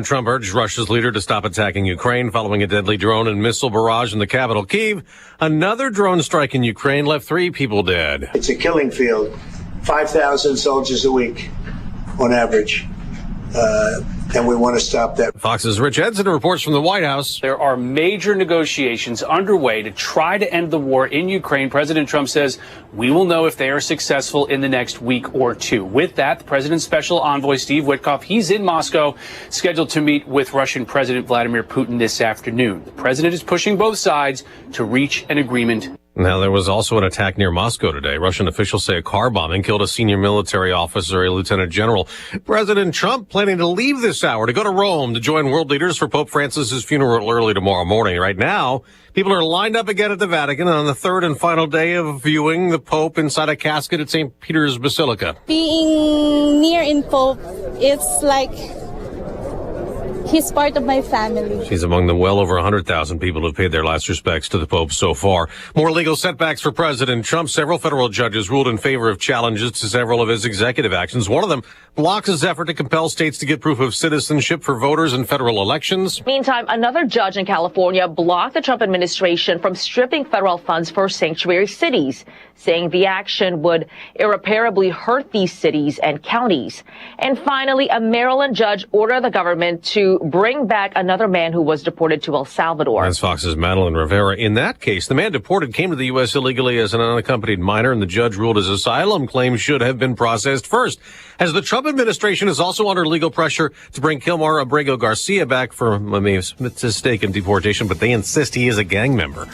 Trump urged Russia's leader to stop attacking Ukraine following a deadly drone and missile barrage in the capital, Kyiv. Another drone strike in Ukraine left 3 people dead. It's a killing field. 5,000 soldiers a week on average. And we want to stop that. Fox's Rich Edson reports from the White House. There are major negotiations underway to try to end the war in Ukraine. President Trump says we will know if they are successful in the next week or 2. With that, the president's special envoy, Steve Witkoff, he's in Moscow, scheduled to meet with Russian President Vladimir Putin this afternoon. The president is pushing both sides to reach an agreement. Now, there was also an attack near Moscow today. Russian officials say a car bombing killed a senior military officer, a lieutenant general. President Trump planning to leave this hour to go to Rome to join world leaders for Pope Francis's funeral early tomorrow morning. Right now, people are lined up again at the Vatican on the third and final day of viewing the Pope inside a casket at St. Peter's Basilica. Being near in Pope, it's like he's part of my family. She's among the well over 100,000 people who have paid their last respects to the Pope so far. More legal setbacks for President Trump. Several federal judges ruled in favor of challenges to several of his executive actions. One of them blocks his effort to compel states to get proof of citizenship for voters in federal elections. Meantime, another judge in California blocked the Trump administration from stripping federal funds for sanctuary cities, saying the action would irreparably hurt these cities and counties. And finally, a Maryland judge ordered the government to bring back another man who was deported to El Salvador. That's Fox's Madeline Rivera. In that case, the man deported came to the U.S. illegally as an unaccompanied minor, and the judge ruled his asylum claim should have been processed first. As the Trump administration is also under legal pressure to bring Kilmar Abrego Garcia back for mistaken deportation, but they insist he is a gang member.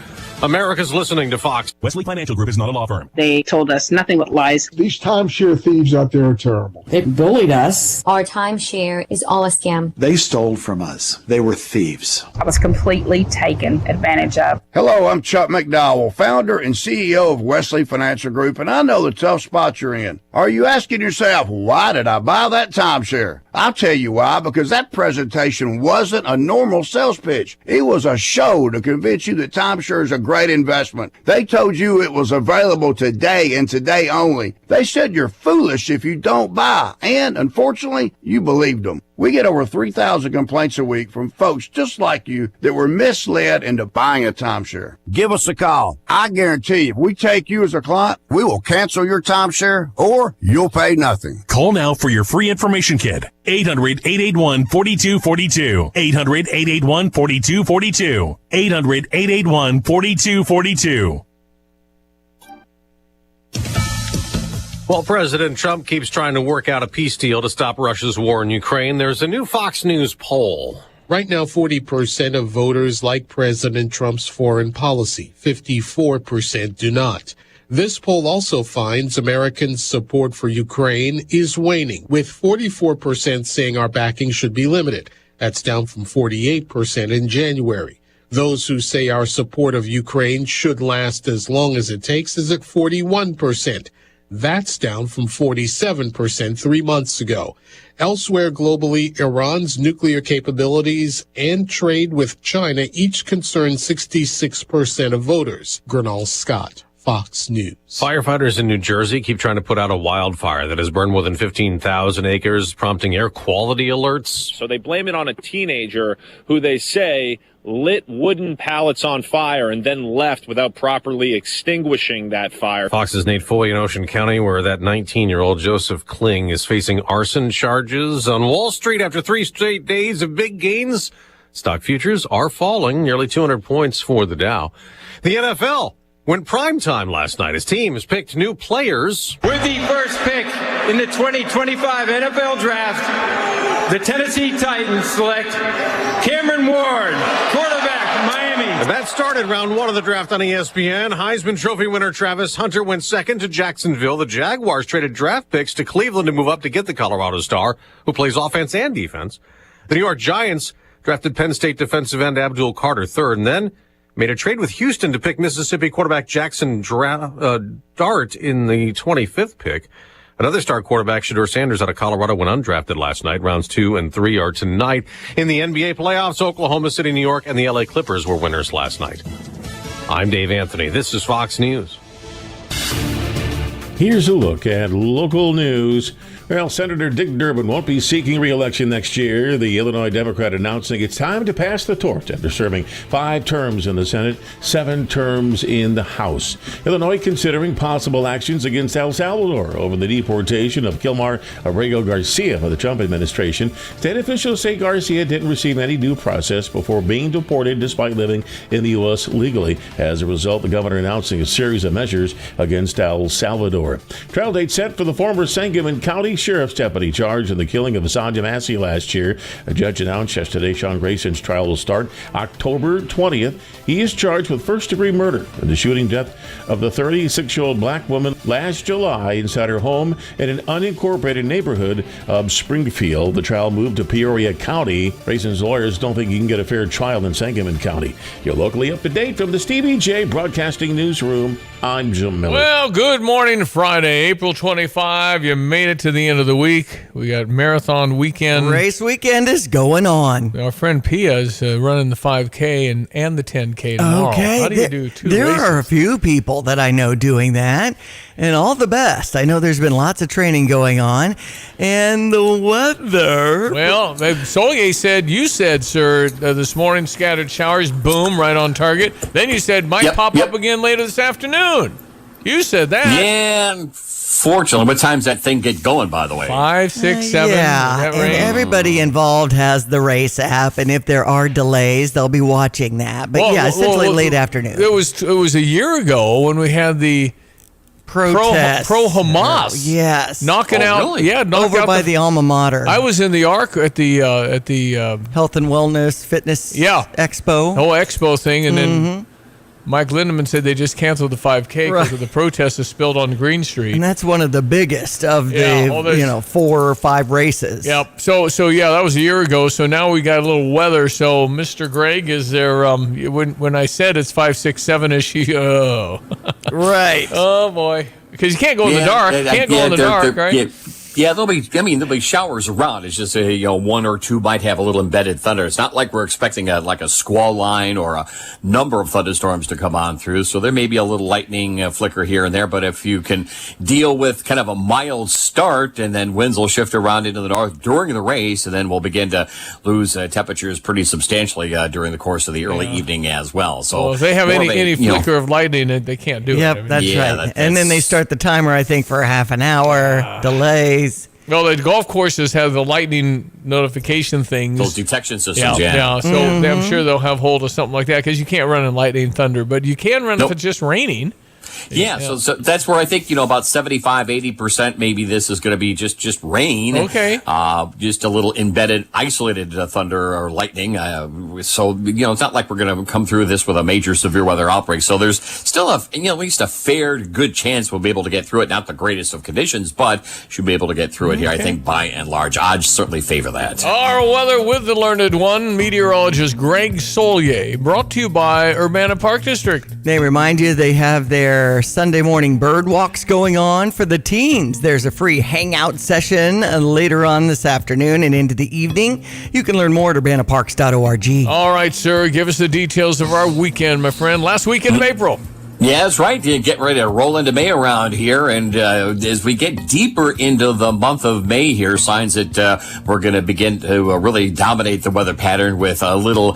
America's listening to Fox. Wesley Financial Group is not a law firm. They told us nothing but lies. These timeshare thieves out there are terrible. They bullied us. Our timeshare is all a scam. They stole from us. They were thieves. I was completely taken advantage of. Hello, I'm Chuck McDowell, founder and CEO of Wesley Financial Group, and I know the tough spot you're in. Are you asking yourself, why did I buy that timeshare? I'll tell you why, because that presentation wasn't a normal sales pitch. It was a show to convince you that timeshare is a great investment. They told you it was available today and today only. They said you're foolish if you don't buy, and unfortunately, you believed them. We get over 3,000 complaints a week from folks just like you that were misled into buying a timeshare. Give us a call. I guarantee if we take you as a client, we will cancel your timeshare or you'll pay nothing. Call now for your free information kit. 800-881-4242. 800-881-4242. 800-881-4242. While President Trump keeps trying to work out a peace deal to stop Russia's war in Ukraine, there's a new Fox News poll. Right now, 40% of voters like President Trump's foreign policy. 54% do not. This poll also finds Americans' support for Ukraine is waning, with 44% saying our backing should be limited. That's down from 48% in January. Those who say our support of Ukraine should last as long as it takes is at 41%. That's down from 47% 3 months ago. Elsewhere globally, Iran's nuclear capabilities and trade with China each concern 66% of voters. Gernal Scott, Fox News. Firefighters in New Jersey keep trying to put out a wildfire that has burned more than 15,000 acres, prompting air quality alerts. So they blame it on a teenager who they say lit wooden pallets on fire and then left without properly extinguishing that fire. Fox's Nate Foley in Ocean County, where that 19-year-old Joseph Kling is facing arson charges. On Wall Street, after 3 straight days of big gains, stock futures are falling, nearly 200 points for the Dow. The NFL went prime time last night as teams picked new players. With the first pick in the 2025 NFL Draft, the Tennessee Titans select Cameron Ward, quarterback, Miami. And that started round 1 of the draft on ESPN. Heisman Trophy winner Travis Hunter went second to Jacksonville. The Jaguars traded draft picks to Cleveland to move up to get the Colorado star, who plays offense and defense. The New York Giants drafted Penn State defensive end Abdul Carter third, and then made a trade with Houston to pick Mississippi quarterback Jackson Dart in the 25th pick. Another star quarterback, Shedeur Sanders out of Colorado, went undrafted last night. Rounds 2 and 3 are tonight. In the NBA playoffs, Oklahoma City, New York, and the LA Clippers were winners last night. I'm Dave Anthony. This is Fox News. Here's a look at local news. Well, Senator Dick Durbin won't be seeking re-election next year. The Illinois Democrat announcing it's time to pass the torch after serving 5 terms in the Senate, 7 terms in the House. Illinois considering possible actions against El Salvador over the deportation of Kilmar Abrego Garcia by the Trump administration. State officials say Garcia didn't receive any due process before being deported despite living in the U.S. legally. As a result, the governor announcing a series of measures against El Salvador. Trial date set for the former Sangamon County Sheriff's deputy charged in the killing of Asanja Massey last year. A judge announced yesterday Sean Grayson's trial will start October 20th. He is charged with first-degree murder in the shooting death of the 36-year-old black woman last July inside her home in an unincorporated neighborhood of Springfield. The trial moved to Peoria County. Grayson's lawyers don't think he can get a fair trial in Sangamon County. You're locally up to date from the Stevie J Broadcasting Newsroom. I'm Jim Miller. Well, good morning, Friday, April 25. You made it to the end of the week. We got marathon weekend. Race weekend is going on. Our friend Pia is running the 5K and the 10K tomorrow. Okay. How do you do 2 There races? are a few people that I know doing that, and all the best. I know there's been lots of training going on, and the weather. Well, Solye said, you said, sir, this morning scattered showers, boom, right on target. Then you said might pop up again later this afternoon. You said that. Yeah, fortunately. What time's that thing get going, by the way? 5, 6, 7. Yeah, and everybody involved has the race app, and if there are delays, they'll be watching that. But essentially late afternoon. It was a year ago when we had the protest. Pro Hamas. Yes. Knocking out. Really? Yeah, over by the alma mater. I was in the Ark at the Health and Wellness Fitness Expo. Whole expo thing, and then Mike Lindemann said they just canceled the 5K because of the protests that spilled on Green Street. And that's one of the biggest of the 4 or 5 races. Yep. So that was a year ago. So now we got a little weather. So Mr. Greg, is there when I said it's 5, 6, 7-ish, right. Oh boy. Because you can't go in the dark. Can't go in the dark, right? Yeah, there'll be showers around. It's just 1 or 2 might have a little embedded thunder. It's not like we're expecting a squall line or a number of thunderstorms to come on through. So there may be a little lightning flicker here and there. But if you can deal with kind of a mild start, and then winds will shift around into the north during the race, and then we'll begin to lose temperatures pretty substantially during the course of the early evening as well. So if they have any flicker of lightning, they can't do it. Yep, that's right. And then they start the timer, I think, for a half an hour. Delays. Well, the golf courses have the lightning notification things. Those detection systems, So I'm sure they'll have hold of something like that, because you can't run in lightning thunder, but you can run if it's just raining. Yeah, so that's where I think, about 75, 80% maybe this is going to be just rain. Okay. Just a little embedded, isolated thunder or lightning. So, it's not like we're going to come through this with a major severe weather outbreak. So there's still at least a fair good chance we'll be able to get through it. Not the greatest of conditions, but should be able to get through it here. I think by and large, odds certainly favor that. Our weather with the learned one, meteorologist Greg Solye, brought to you by Urbana Park District. They remind you they have their Sunday morning bird walks going on for the teens. There's a free hangout session later on this afternoon and into the evening. You can learn more at urbanaparks.org. All right, sir. Give us the details of our weekend, my friend. Last weekend of April. Yeah, that's right. Get ready to roll into May around here. And as we get deeper into the month of May here, signs that we're going to begin to really dominate the weather pattern with a little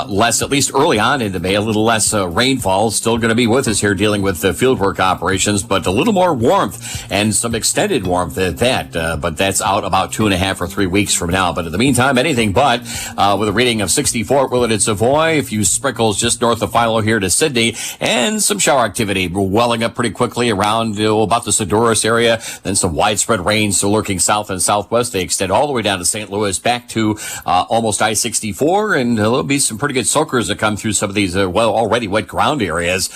less, at least early on into May, a little less rainfall. Still going to be with us here dealing with the fieldwork operations, but a little more warmth and some extended warmth at that. But that's out about 2.5 or 3 weeks from now. But in the meantime, anything but with a reading of 64 at Willard and Savoy, a few sprinkles just north of Philo here to Sydney, and some shower activity welling up pretty quickly around about the Sodoris area. Then some widespread rains still lurking south and southwest. They extend all the way down to St. Louis, back to almost I-64, and there'll be some pretty good soakers that come through some of these already wet ground areas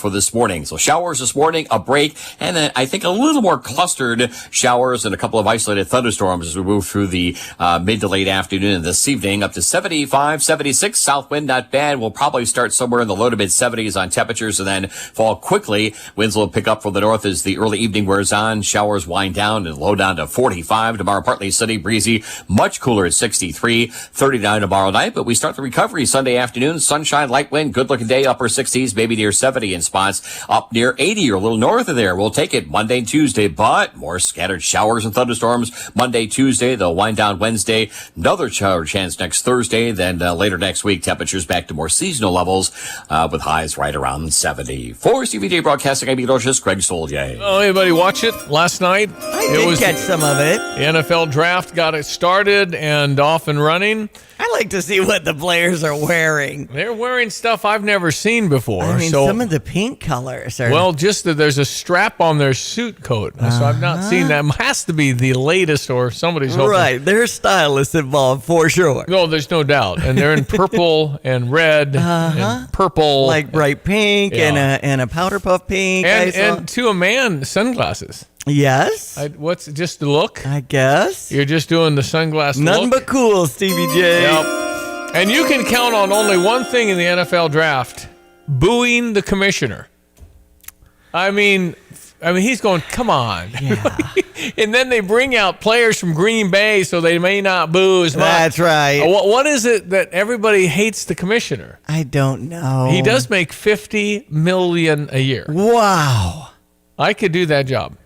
for this morning. So showers this morning, a break, and then I think a little more clustered showers and a couple of isolated thunderstorms as we move through the mid to late afternoon this evening. Up to 75, 76. South wind, not bad. We'll probably start somewhere in the low to mid 70s on temperatures, and then fall quickly. Winds will pick up from the north as the early evening wears on. Showers wind down and low down to 45. Tomorrow, partly sunny, breezy, much cooler at 63, 39 tomorrow night. But we start the recovery Sunday afternoon. Sunshine, light wind, good looking day, upper 60s, maybe near 70 in spots, up near 80 or a little north of there. We'll take it Monday and Tuesday, but more scattered showers and thunderstorms Monday, Tuesday. They'll wind down Wednesday. Another shower chance next Thursday. Then later next week, temperatures back to more seasonal levels with highs right around 70. For CBJ Broadcasting, I'm Ecologist Greg Solier. Oh, anybody watch it last night? I did catch some of it. The NFL draft got it started and off and running. I like to see what the players are wearing. They're wearing stuff I've never seen before. I mean, so, some of the pink colors are... Well, just that there's a strap on their suit coat. So I've not seen that. It has to be the latest or somebody's hoping. Right. There's stylists involved for sure. No, there's no doubt. And they're in purple and red and purple. Like bright pink and a powder puff pink. And to a man, sunglasses. Yes. What's just the look? I guess. You're just doing the sunglass Nothing look. but cool, Stevie J. Yep. And you can count on only one thing in the NFL draft: booing the commissioner. I mean, he's going, come on. Yeah. And then they bring out players from Green Bay so they may not boo as much. That's right. What is it that everybody hates the commissioner? I don't know. He does make $50 million a year. Wow. I could do that job.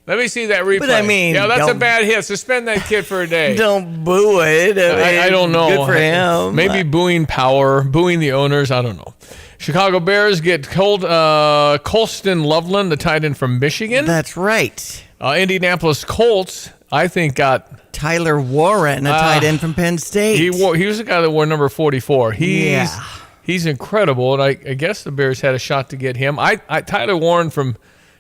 Let me see that replay. But I mean, yeah, that's a bad hit. Suspend that kid for a day. Don't boo it. I don't know. Good for him. Maybe booing power, booing the owners. I don't know. Chicago Bears get Colston Loveland, the tight end from Michigan. That's right. Indianapolis Colts, I think, got Tyler Warren, a tight end from Penn State. He was the guy that wore number 44. He's incredible, and I guess the Bears had a shot to get him. Tyler Warren from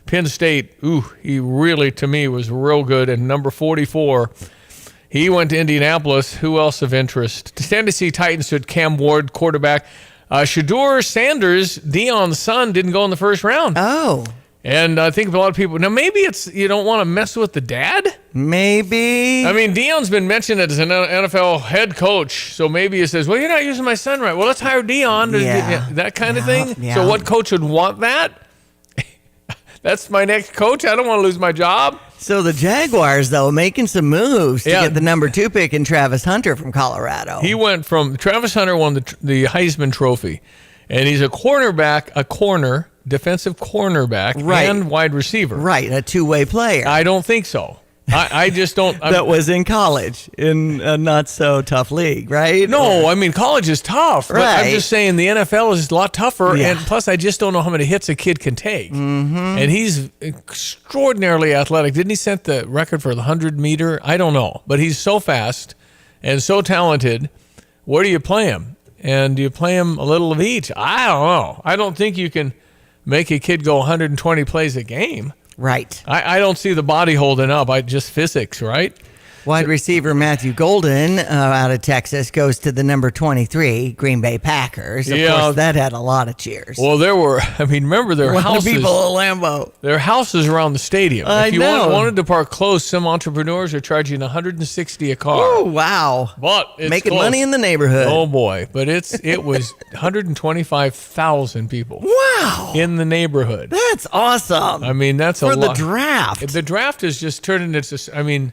Penn State, he really, to me, was real good. And number 44, he went to Indianapolis. Who else of interest? Tennessee Titans had Cam Ward, quarterback. Shedeur Sanders, Deion's son, didn't go in the first round. Oh. And I think a lot of people, now maybe it's you don't want to mess with the dad? Maybe. I mean, Deion's been mentioned as an NFL head coach, so maybe he says, well, you're not using my son right. Well, let's hire Deion. That kind of thing. Yeah. So what coach would want that? That's my next coach. I don't want to lose my job. So the Jaguars, though, making some moves to get the number 2 pick in Travis Hunter from Colorado. He went from Travis Hunter won the Heisman Trophy, and he's a defensive cornerback, and wide receiver. Right, a two-way player. I don't think so. I just don't. That was in college, in a not-so-tough league, right? No, I mean, college is tough. But Right. I'm just saying the NFL is a lot tougher, and plus I just don't know how many hits a kid can take. Mm-hmm. And he's extraordinarily athletic. Didn't he set the record for the 100-meter? I don't know. But he's so fast and so talented. Where do you play him? And do you play him a little of each? I don't know. I don't think you can make a kid go 120 plays a game. Right. I don't see the body holding up. Just physics, right? Wide receiver Matthew Golden out of Texas goes to the number 23 Green Bay Packers. Of course, that had a lot of cheers. Well, remember their houses. People at Lambeau. Their houses around the stadium. I if you know. wanted to park close, some entrepreneurs are charging $160 a car. Oh, wow. But it's making close. money in the neighborhood. Oh, boy. But it was 125,000 people. Wow. In the neighborhood. That's awesome. I mean, that's a lot. For the draft. The draft is just turning into,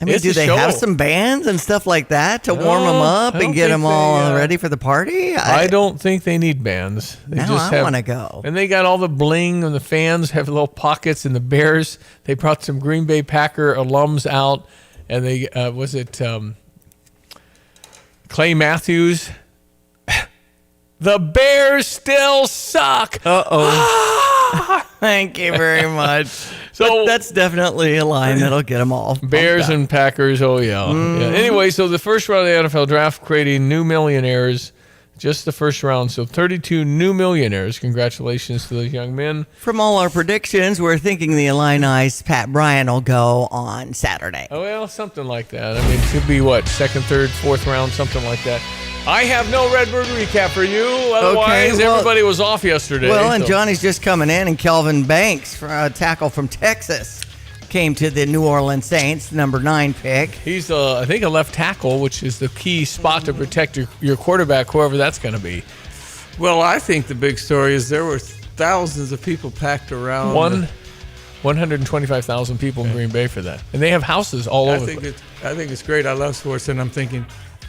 do they have some bands and stuff like that to warm them up and get them all ready for the party? I don't think they need bands. I want to go. And they got all the bling, and the fans have little pockets, and the Bears, they brought some Green Bay Packer alums out, and they, Clay Matthews? The Bears still suck. Uh-oh. Thank you very much. But that's definitely a line that'll get them all. Bears and Packers, yeah. Anyway, so the first round of the NFL draft creating new millionaires, just the first round. So 32 new millionaires. Congratulations to those young men. From all our predictions, we're thinking the Illini's Pat Bryant will go on Saturday. Oh, well, something like that. I mean, it could be second, third, fourth round, something like that. I have no Redbird recap for you. Otherwise, everybody was off yesterday. Well, and Johnny's just coming in, and Kelvin Banks, a tackle from Texas, came to the New Orleans Saints, number 9 pick. He's, I think, a left tackle, which is the key spot to protect your quarterback, whoever that's going to be. Well, I think the big story is there were thousands of people packed around. 125,000 people in Green Bay for that. And they have houses all over. I think it's great. I love sports, and I'm thinking,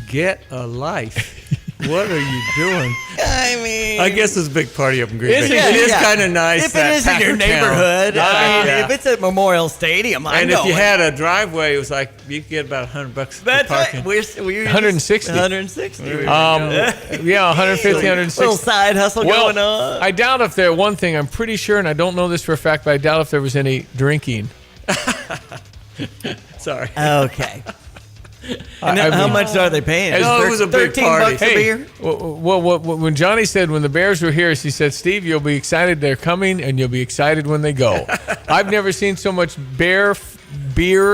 get a life. What are you doing? I mean, I guess it's a big party up in Green Bay. It is kind of nice. If it is in your neighborhood, if it's at Memorial Stadium, I'm and going. if you had a driveway, it was like you could get about $100 for parking. Right. We're 160. 160. Yeah, 150, 160. Little side hustle going on. I doubt if there. One thing I'm pretty sure, and I don't know this for a fact, but I doubt if there was any drinking. Sorry. Okay. How much are they paying? It was a big party. $13 a beer? Well, when Johnny said when the Bears were here, he said, Steve, you'll be excited they're coming, and you'll be excited when they go. I've never seen so much beer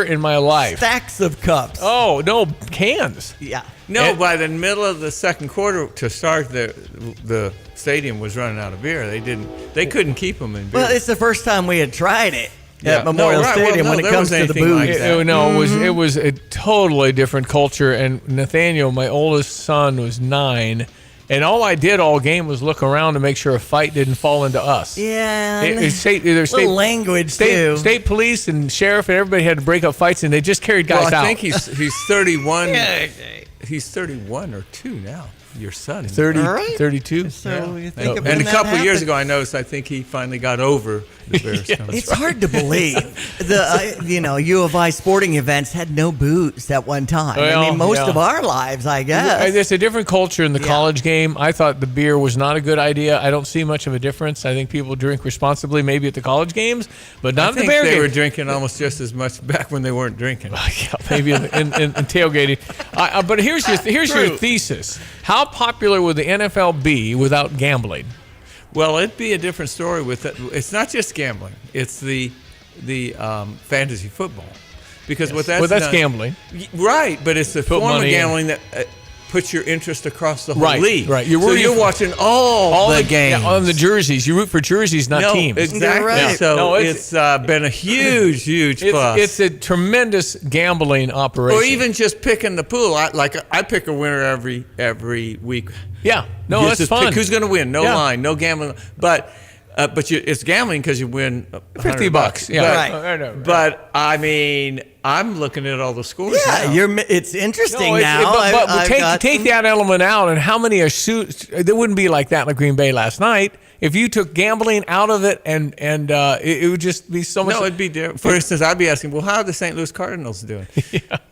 in my life. Stacks of cups. Oh, no, cans. Yeah. No, by the middle of the second quarter to start, the stadium was running out of beer. They couldn't keep them in beer. Well, it's the first time we had tried it. At Memorial Stadium when it comes to the booze. It was a totally different culture. And Nathaniel, my oldest son, was 9. And all I did all game was look around to make sure a fight didn't fall into us. Yeah. State language, too. State police and sheriff and everybody had to break up fights, and they just carried guys out. I think he's 31. He's 31 or 2 now. Your son. 32. So you think and a couple of years ago, I noticed. I think he finally got over the Bears. It's hard to believe. U of I sporting events had no booze at one time. Well, I mean, most of our lives, I guess. It's a different culture in the college game. I thought the beer was not a good idea. I don't see much of a difference. I think people drink responsibly, maybe at the college games, but not in the Bear games. They game. were drinking almost just as much back when they weren't drinking. Maybe in tailgating. But here's your thesis. How popular would the NFL be without gambling? Well, it'd be a different story with it. It's not just gambling. It's the fantasy football. Because what that's gambling. Right, but it's the form of gambling that puts your interest across the whole league. Right. You're watching all the games. On the jerseys. You root for jerseys, not teams. Exactly. Right. Yeah. So it's been a huge plus. It's a tremendous gambling operation. Or even just picking the pool. I pick a winner every week. Yeah. No, that's fun. Pick who's going to win. No line, no gambling. But it's gambling because you win $50. Yeah. Right. But I mean, I'm looking at all the scores. Yeah, it's interesting now. But take that element out, and how many are suits? There wouldn't be like that in Green Bay last night. If you took gambling out of it, and it would just be so much. No, it'd be different. For instance, I'd be asking, well, how are the St. Louis Cardinals doing?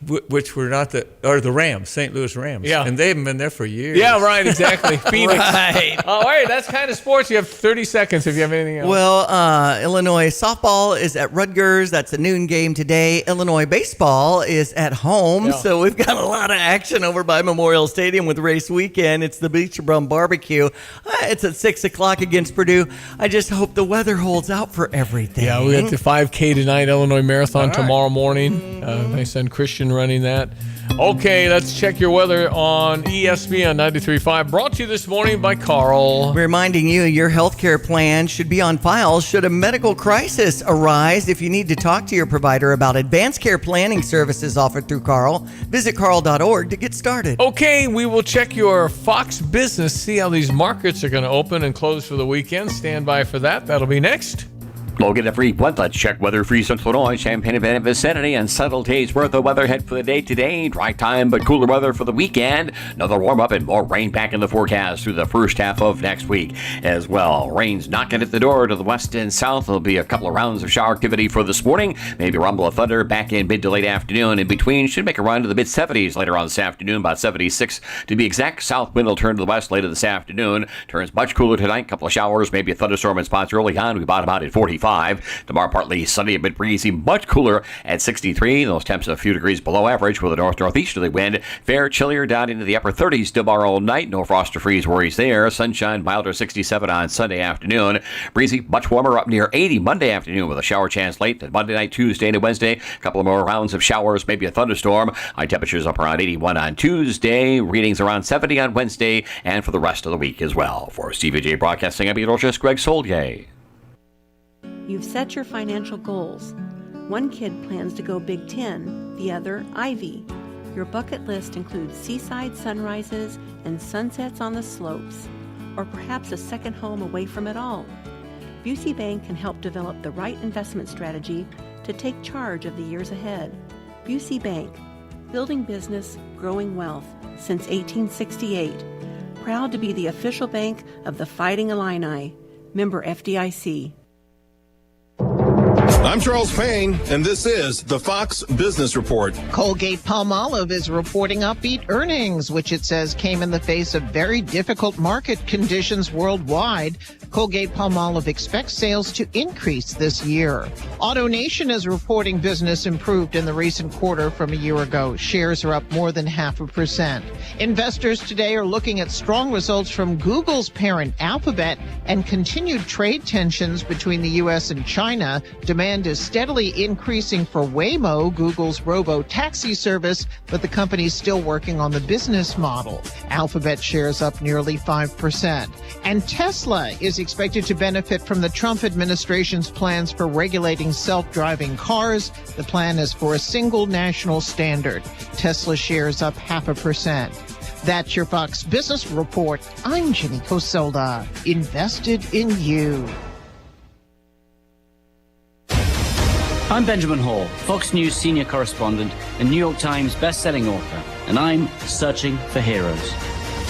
Which were not the Rams, St. Louis Rams. Yeah. And they haven't been there for years. Yeah, right, exactly. Phoenix. Right. All right, that's kind of sports. You have 30 seconds if you have anything else. Well, Illinois softball is at Rutgers. That's a noon game today. Illinois baseball is at home. Yeah. So we've got a lot of action over by Memorial Stadium with race weekend. It's the Beach Bum Barbecue. It's at 6 o'clock against Purdue. I just hope the weather holds out for everything. Yeah, we got the 5K tonight, Illinois Marathon tomorrow morning. My son Christian running that. Okay, let's check your weather on ESPN 93.5. Brought to you this morning by Carl. Reminding you, your healthcare plan should be on file should a medical crisis arise. If you need to talk to your provider about advanced care planning services offered through Carl, visit carl.org to get started. Okay, we will check your Fox Business, see how these markets are going to open and close for the weekend. Stand by for that. That'll be next. Logan at Free Blood. Let's check weather for Central Illinois, Champaign vicinity, and settled days worth of weather ahead for the day today. Dry time, but cooler weather for the weekend. Another warm up and more rain back in the forecast through the first half of next week as well. Rain's knocking at the door to the west and south. There'll be a couple of rounds of shower activity for this morning. Maybe a rumble of thunder back in mid to late afternoon. In between, should make a run to the mid 70s later on this afternoon, about 76 to be exact. South wind will turn to the west later this afternoon. Turns much cooler tonight. Couple of showers, maybe a thunderstorm in spots early on. We bottom out at 45. Tomorrow, partly sunny, a bit breezy, much cooler at 63. Those temps a few degrees below average with a north-northeasterly wind. Fair chillier down into the upper 30s tomorrow night. No frost or freeze worries there. Sunshine, milder 67 on Sunday afternoon. Breezy, much warmer up near 80 Monday afternoon with a shower chance late. Then Monday night, Tuesday into Wednesday. A couple of more rounds of showers, maybe a thunderstorm. High temperatures up around 81 on Tuesday. Readings around 70 on Wednesday and for the rest of the week as well. For Stevie J Broadcasting, I'm meteorologist Greg Soldier. You've set your financial goals. One kid plans to go Big Ten, the other Ivy. Your bucket list includes seaside sunrises and sunsets on the slopes, or perhaps a second home away from it all. Busey Bank can help develop the right investment strategy to take charge of the years ahead. Busey Bank, building business, growing wealth since 1868. Proud to be the official bank of the Fighting Illini. Member FDIC. I'm Charles Payne, and this is the Fox Business Report. Colgate-Palmolive is reporting upbeat earnings, which it says came in the face of very difficult market conditions worldwide. Colgate-Palmolive expects sales to increase this year. AutoNation is reporting business improved in the recent quarter from a year ago. Shares are up more than 0.5%. Investors today are looking at strong results from Google's parent Alphabet and continued trade tensions between the U.S. and China. Demand is steadily increasing for Waymo, Google's robo-taxi service, but the company's still working on the business model. Alphabet shares up nearly 5%. And Tesla is expected to benefit from the Trump administration's plans for regulating self-driving cars. The plan is for a single national standard. Tesla shares up 0.5%. That's your Fox Business Report. I'm Jenny Coselda. Invested in you. I'm Benjamin Hall, Fox News senior correspondent and New York Times best-selling author, and I'm searching for heroes.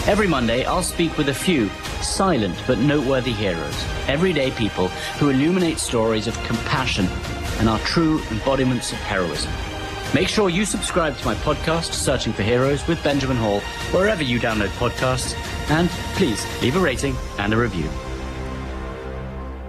Every Monday, I'll speak with a few silent but noteworthy heroes, everyday people who illuminate stories of compassion and are true embodiments of heroism. Make sure you subscribe to my podcast, Searching for Heroes with Benjamin Hall, wherever you download podcasts, and please leave a rating and a review.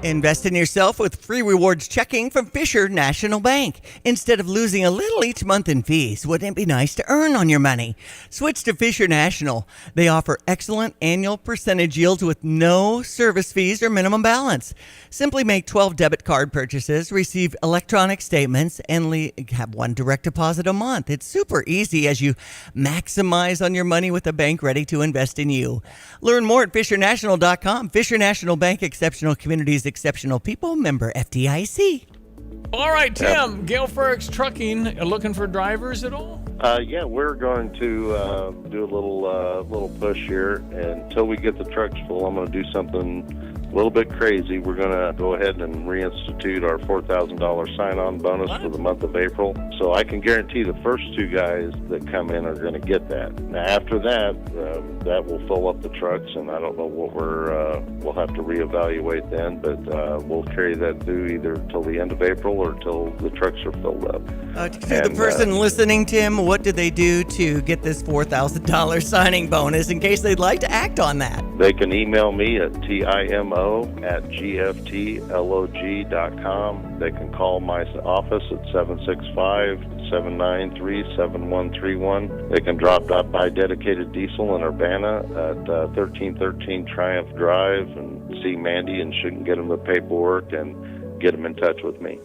Invest in yourself with free rewards checking from Fisher National Bank. Instead of losing a little each month in fees, wouldn't it be nice to earn on your money? Switch to Fisher National. They offer excellent annual percentage yields with no service fees or minimum balance. Simply make 12 debit card purchases, receive electronic statements, and have one direct deposit a month. It's super easy as you maximize on your money with a bank ready to invest in you. Learn more at FisherNational.com. Fisher National Bank, exceptional communities, exceptional people, member FDIC. All right, Tim, Gale Ferrix Trucking, looking for drivers at all? Yeah, we're going to do a little push here. And until we get the trucks full, I'm going to do something a little bit crazy. We're going to go ahead and reinstitute our $4,000 sign-on bonus for the month of April. So I can guarantee the first two guys that come in are going to get that. Now, after that, that will fill up the trucks, and I don't know what we'll have to reevaluate then, but we'll carry that through either till the end of April or till the trucks are filled up. To the person listening, Tim, what do they do to get this $4,000 signing bonus in case they'd like to act on that? They can email me at timo@gftlog.com. They can call my office at 765-793-7131. They can drop by Dedicated Diesel in Urbana at 1313 Triumph Drive and see Mandy, and she can get them the paperwork and get them in touch with me.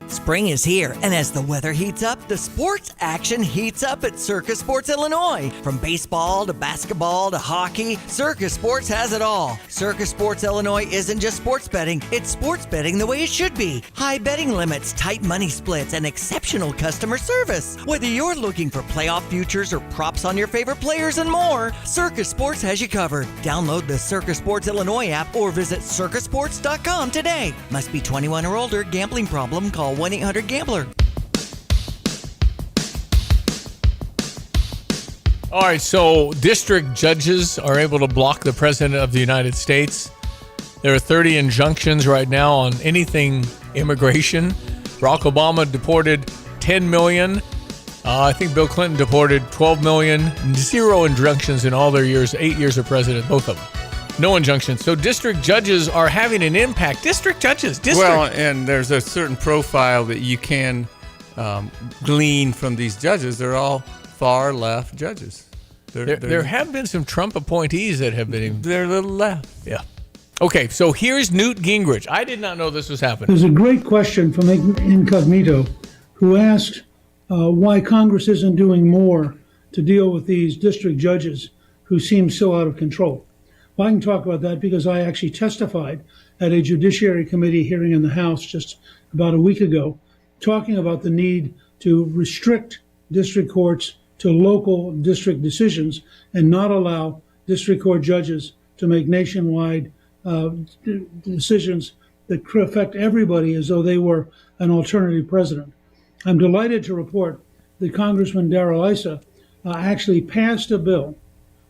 Spring is here, and as the weather heats up, the sports action heats up at Circus Sports Illinois. From baseball to basketball to hockey, Circus Sports has it all. Circus Sports Illinois isn't just sports betting, it's sports betting the way it should be. High betting limits, tight money splits, and exceptional customer service. Whether you're looking for playoff futures or props on your favorite players and more, Circus Sports has you covered. Download the Circus Sports Illinois app or visit circusports.com today. Must be 21 or older. Gambling problem? Call 1-800-GAMBLER. All right, so district judges are able to block the President of the United States. There are 30 injunctions right now on anything immigration. Barack Obama deported 10 million. I think Bill Clinton deported 12 million. 0 injunctions in all their years, 8 years of president, both of them. No injunctions. So district judges are having an impact. District judges. Well, and there's a certain profile that you can glean from these judges. They're all far left judges. There have been some Trump appointees that have been. They're a little left. Yeah. Okay, so here's Newt Gingrich. I did not know this was happening. There's a great question from Incognito who asked why Congress isn't doing more to deal with these district judges who seem so out of control. Well, I can talk about that because I actually testified at a Judiciary Committee hearing in the House just about a week ago, talking about the need to restrict district courts to local district decisions and not allow district court judges to make nationwide decisions that could affect everybody as though they were an alternative president. I'm delighted to report that Congressman Darrell Issa actually passed a bill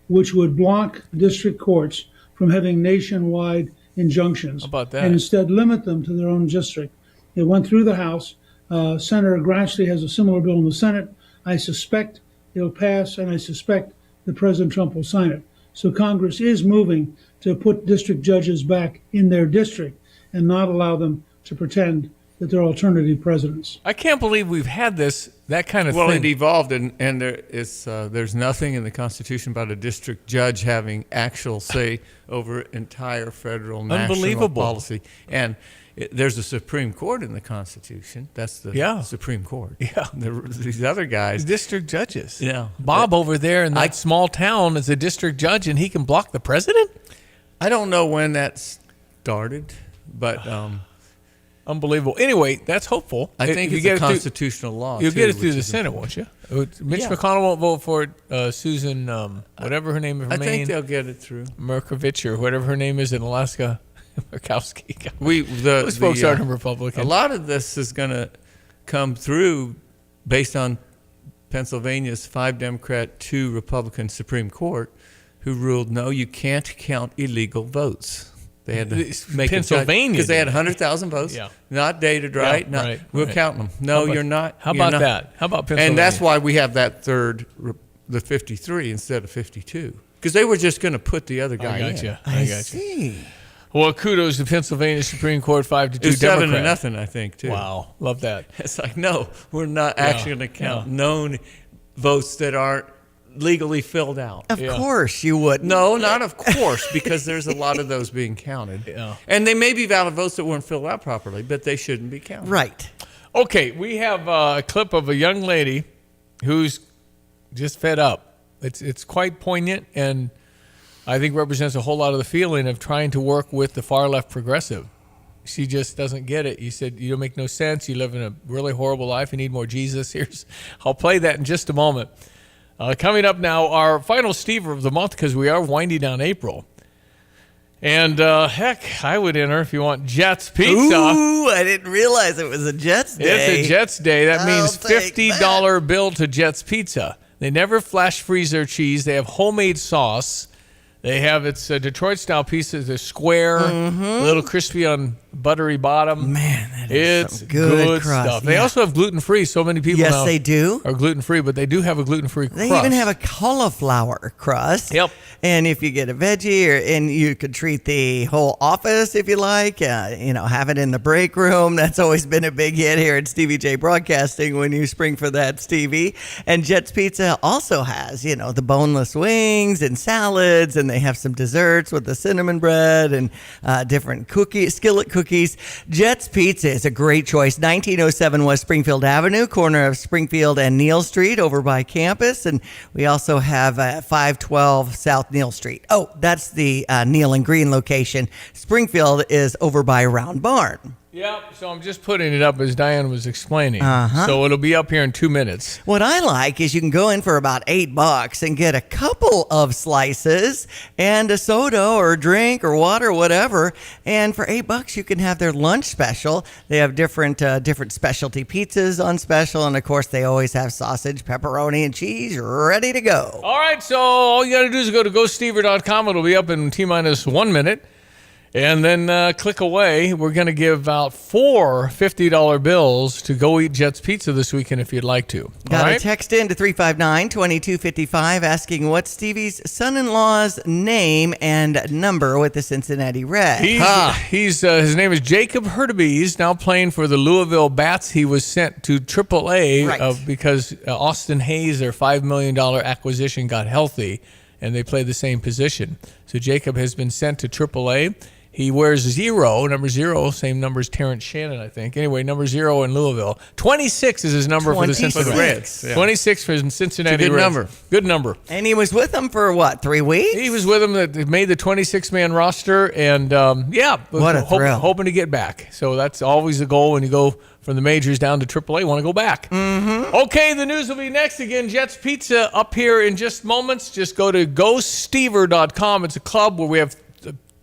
which would block district courts from having nationwide injunctions. How about that? And instead limit them to their own district. It went through the House. Senator Grassley has a similar bill in the Senate. I suspect it'll pass, and I suspect that President Trump will sign it. So Congress is moving to put district judges back in their district and not allow them to pretend that they're alternative presidents. I can't believe we've had that kind of Well, thing. it evolved, and there's nothing in the Constitution about a district judge having actual say over entire federal national Unbelievable. policy. And there's a Supreme Court in the Constitution. That's the Supreme Court. Yeah. These other guys. District judges. Yeah. Bob over there in that small town is a district judge, and he can block the president? I don't know when that started, but... Unbelievable. Anyway, that's hopeful. I think it's a constitutional law. You'll too, get it through which the is Senate, won't you? Mitch Yeah. McConnell won't vote for it. Susan, whatever her name is, I think they'll get it through. Merkovich or whatever her name is in Alaska. Murkowski. Those folks aren't Republican. A lot of this is going to come through based on Pennsylvania's 5 Democrat, 2 Republican Supreme Court, who ruled no, you can't count illegal votes. They had to make Pennsylvania because they had 100,000 votes, not dated right. We'll count them. No, you're not. How about that? How about Pennsylvania? And that's why we have that third, the 53 instead of 52, because they were just going to put the other guy in. I got you. Well, kudos to Pennsylvania Supreme Court, 5-2 It was Democrat. 7-0, I think, too. Wow, love that. It's like, no, we're not actually going to count known votes that aren't legally filled out. Of course you would. No, not of course, because there's a lot of those being counted. Yeah. And they may be valid votes that weren't filled out properly, but they shouldn't be counted. Right. Okay, we have a clip of a young lady who's just fed up. It's quite poignant, and I think represents a whole lot of the feeling of trying to work with the far left progressive. She just doesn't get it. You said, you don't make no sense. You live in a really horrible life. You need more Jesus. I'll play that in just a moment. Coming up now, our final Stever of the month, because we are winding down April. And heck, I would enter if you want Jets Pizza. Ooh, I didn't realize it was a Jets Day. It's a Jets Day. That means take $50 bill to Jets Pizza. They never flash freeze their cheese. They have homemade sauce. They have its Detroit-style pieces. They're square, a little crispy on buttery bottom. Man, that is it's some good crust. stuff. They also have gluten-free. So many people now they do. are gluten-free, but they do have a gluten-free crust. They even have a cauliflower crust. Yep. And if you get a veggie, and you could treat the whole office if you like, have it in the break room. That's always been a big hit here at Stevie J Broadcasting when you spring for that, Stevie. And Jets Pizza also has, the boneless wings and salads, and they have some desserts with the cinnamon bread and different skillet cookies. Jets Pizza is a great choice. 1907 West Springfield Avenue, corner of Springfield and Neal Street over by campus. And we also have 512 South Neal Street. Oh, that's the Neal and Green location. Springfield is over by Round Barn. Yep, so I'm just putting it up as Diane was explaining. So it'll be up here in 2 minutes. What I like is you can go in for about $8 and get a couple of slices and a soda or a drink or water, whatever. And for $8, you can have their lunch special. They have different specialty pizzas on special, and of course they always have sausage, pepperoni, and cheese ready to go. All right, so all you got to do is go to GoStever.com. It'll be up in T-minus 1 minute. And then click away. We're going to give out 4 $50 bills to go eat Jets Pizza this weekend if you'd like to. Got a text in to 359-2255 asking what's Stevie's son-in-law's name and number with the Cincinnati Reds. His name is Jacob Hurtubise, now playing for the Louisville Bats. He was sent to AAA because Austin Hayes, their $5 million acquisition, got healthy, and they play the same position. So Jacob has been sent to AAA. He wears 0, number 0, same number as Terrence Shannon, I think. Anyway, number 0 in Louisville. 26 is his number for the Cincinnati Reds. Yeah. 26 for the Cincinnati Reds. Number. Good number. And he was with them for, 3 weeks? He was with them. That made the 26-man roster, and what a thrill. Hoping to get back. So that's always the goal when you go from the majors down to AAA. Want to go back. Okay, the news will be next. Again, Jets Pizza up here in just moments. Just go to GoStever.com. It's a club where we have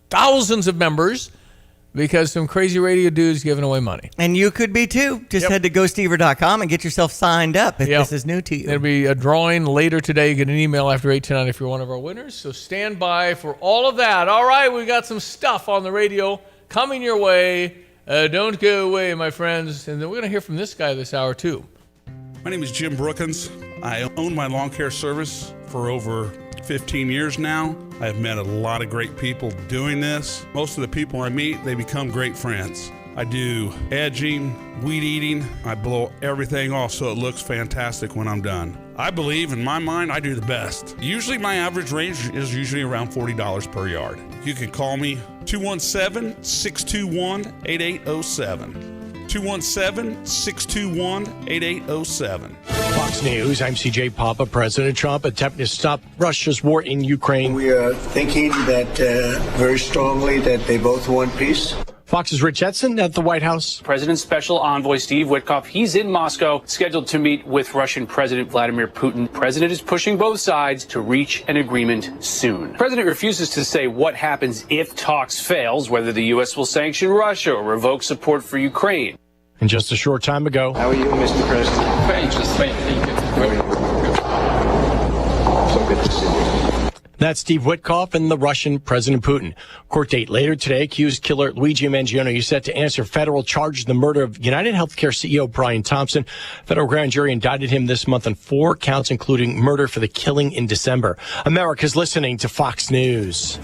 thousands of members. because some crazy radio dude's giving away money. And you could be too. Just head to GoStever.com and get yourself signed up if this is new to you. There'll be a drawing later today. You get an email after 8 tonight if you're one of our winners. So stand by for all of that. All right, we got some stuff on the radio coming your way. Don't go away, my friends. And then we're going to hear from this guy this hour, too. My name is Jim Brookins. I own my lawn care service for over 15 years now. I've met a lot of great people doing this. Most of the people I meet, they become great friends. I do edging, weed eating. I blow everything off so it looks fantastic when I'm done. I believe, in my mind, I do the best. Usually my average range is usually around $40 per yard. You can call me 217-621-8807. 217-621-8807. Fox News, I'm CJ Papa. President Trump attempting to stop Russia's war in Ukraine. We are thinking that very strongly that they both want peace. Fox's Rich Edson at the White House. President's special envoy Steve Witkoff, he's in Moscow, scheduled to meet with Russian President Vladimir Putin. The president is pushing both sides to reach an agreement soon. The president refuses to say what happens if talks fails, whether the U.S. will sanction Russia or revoke support for Ukraine. And just a short time ago. How are you, Mr. President? Thank you. So good to see you. That's Steve Witkoff and the Russian President Putin. Court date later today, accused killer Luigi Mangione is set to answer federal charges in the murder of United Healthcare CEO Brian Thompson. Federal grand jury indicted him this month on 4 counts, including murder for the killing in December. America's listening to Fox News.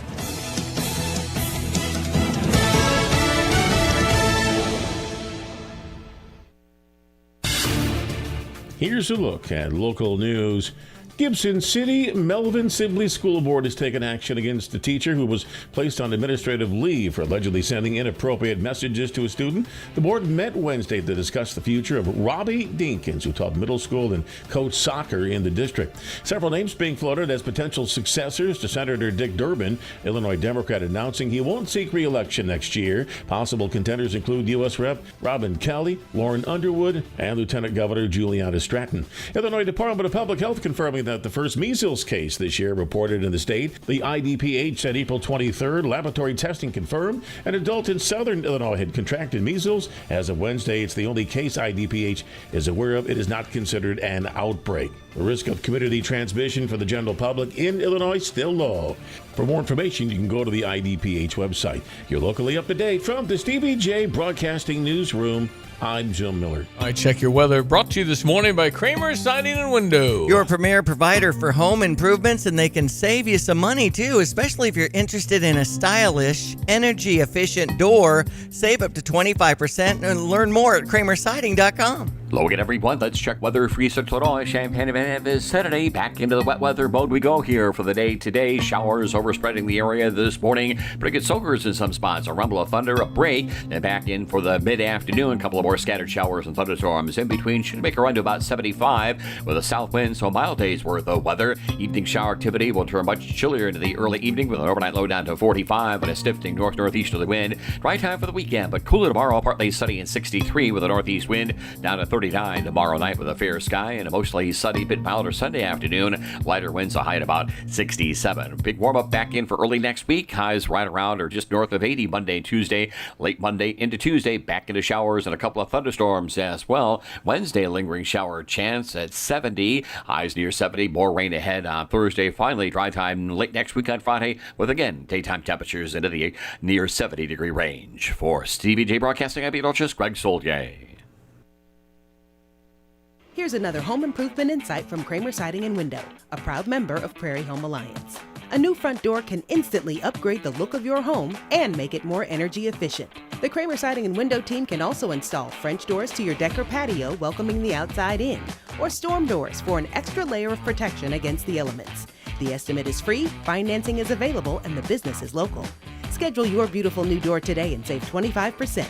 Here's a look at local news. Gibson City Melvin Sibley School Board has taken action against a teacher who was placed on administrative leave for allegedly sending inappropriate messages to a student. The board met Wednesday to discuss the future of Robbie Dinkins, who taught middle school and coached soccer in the district. Several names being floated as potential successors to Senator Dick Durbin, Illinois Democrat, announcing he won't seek re-election next year. Possible contenders include U.S. Rep. Robin Kelly, Lauren Underwood, and Lieutenant Governor Juliana Stratton. Illinois Department of Public Health confirming that the first measles case this year reported in the state. The IDPH said April 23rd, laboratory testing confirmed an adult in southern Illinois had contracted measles. As of Wednesday, it's the only case IDPH is aware of. It is not considered an outbreak. The risk of community transmission for the general public in Illinois still low. For more information, you can go to the IDPH website. You're locally up to date from the Stevie J Broadcasting Newsroom. I'm Jim Miller. I check your weather. Brought to you this morning by Kramer Siding and Window. Your premier provider for home improvements, and they can save you some money too, especially if you're interested in a stylish, energy-efficient door. Save up to 25% and learn more at kramersiding.com. Hello again, everyone. Let's check weather for Eastern Illinois. Champaign is Saturday. Back into the wet weather mode we go here for the day today. Showers overspreading the area this morning. Pretty good soakers in some spots. A rumble of thunder, a break, and back in for the mid-afternoon. A couple of more scattered showers and thunderstorms in between. Should make a run to about 75 with a south wind, so a mild day's worth of weather. Evening shower activity will turn much chillier into the early evening with an overnight low down to 45 and a stiffening north-northeasterly wind. Dry time for the weekend, but cooler tomorrow. Partly sunny and 63 with a northeast wind down to 39 tomorrow night with a fair sky and a mostly sunny bit milder Sunday afternoon. Lighter winds a high at about 67. Big warm up back in for early next week. Highs right around or just north of 80 Monday and Tuesday. Late Monday into Tuesday, back into showers and a couple of thunderstorms as well. Wednesday, lingering shower chance at 70. Highs near 70. More rain ahead on Thursday. Finally, dry time late next week on Friday with again daytime temperatures into the near 70 degree range. For Stevie J Broadcasting, I'm Beatrice Greg Soldier. Here's another home improvement insight from Kramer Siding and Window, a proud member of Prairie Home Alliance. A new front door can instantly upgrade the look of your home and make it more energy efficient. The Kramer Siding and Window team can also install French doors to your deck or patio, welcoming the outside in, or storm doors for an extra layer of protection against the elements. The estimate is free, financing is available, and the business is local. Schedule your beautiful new door today and save 25%.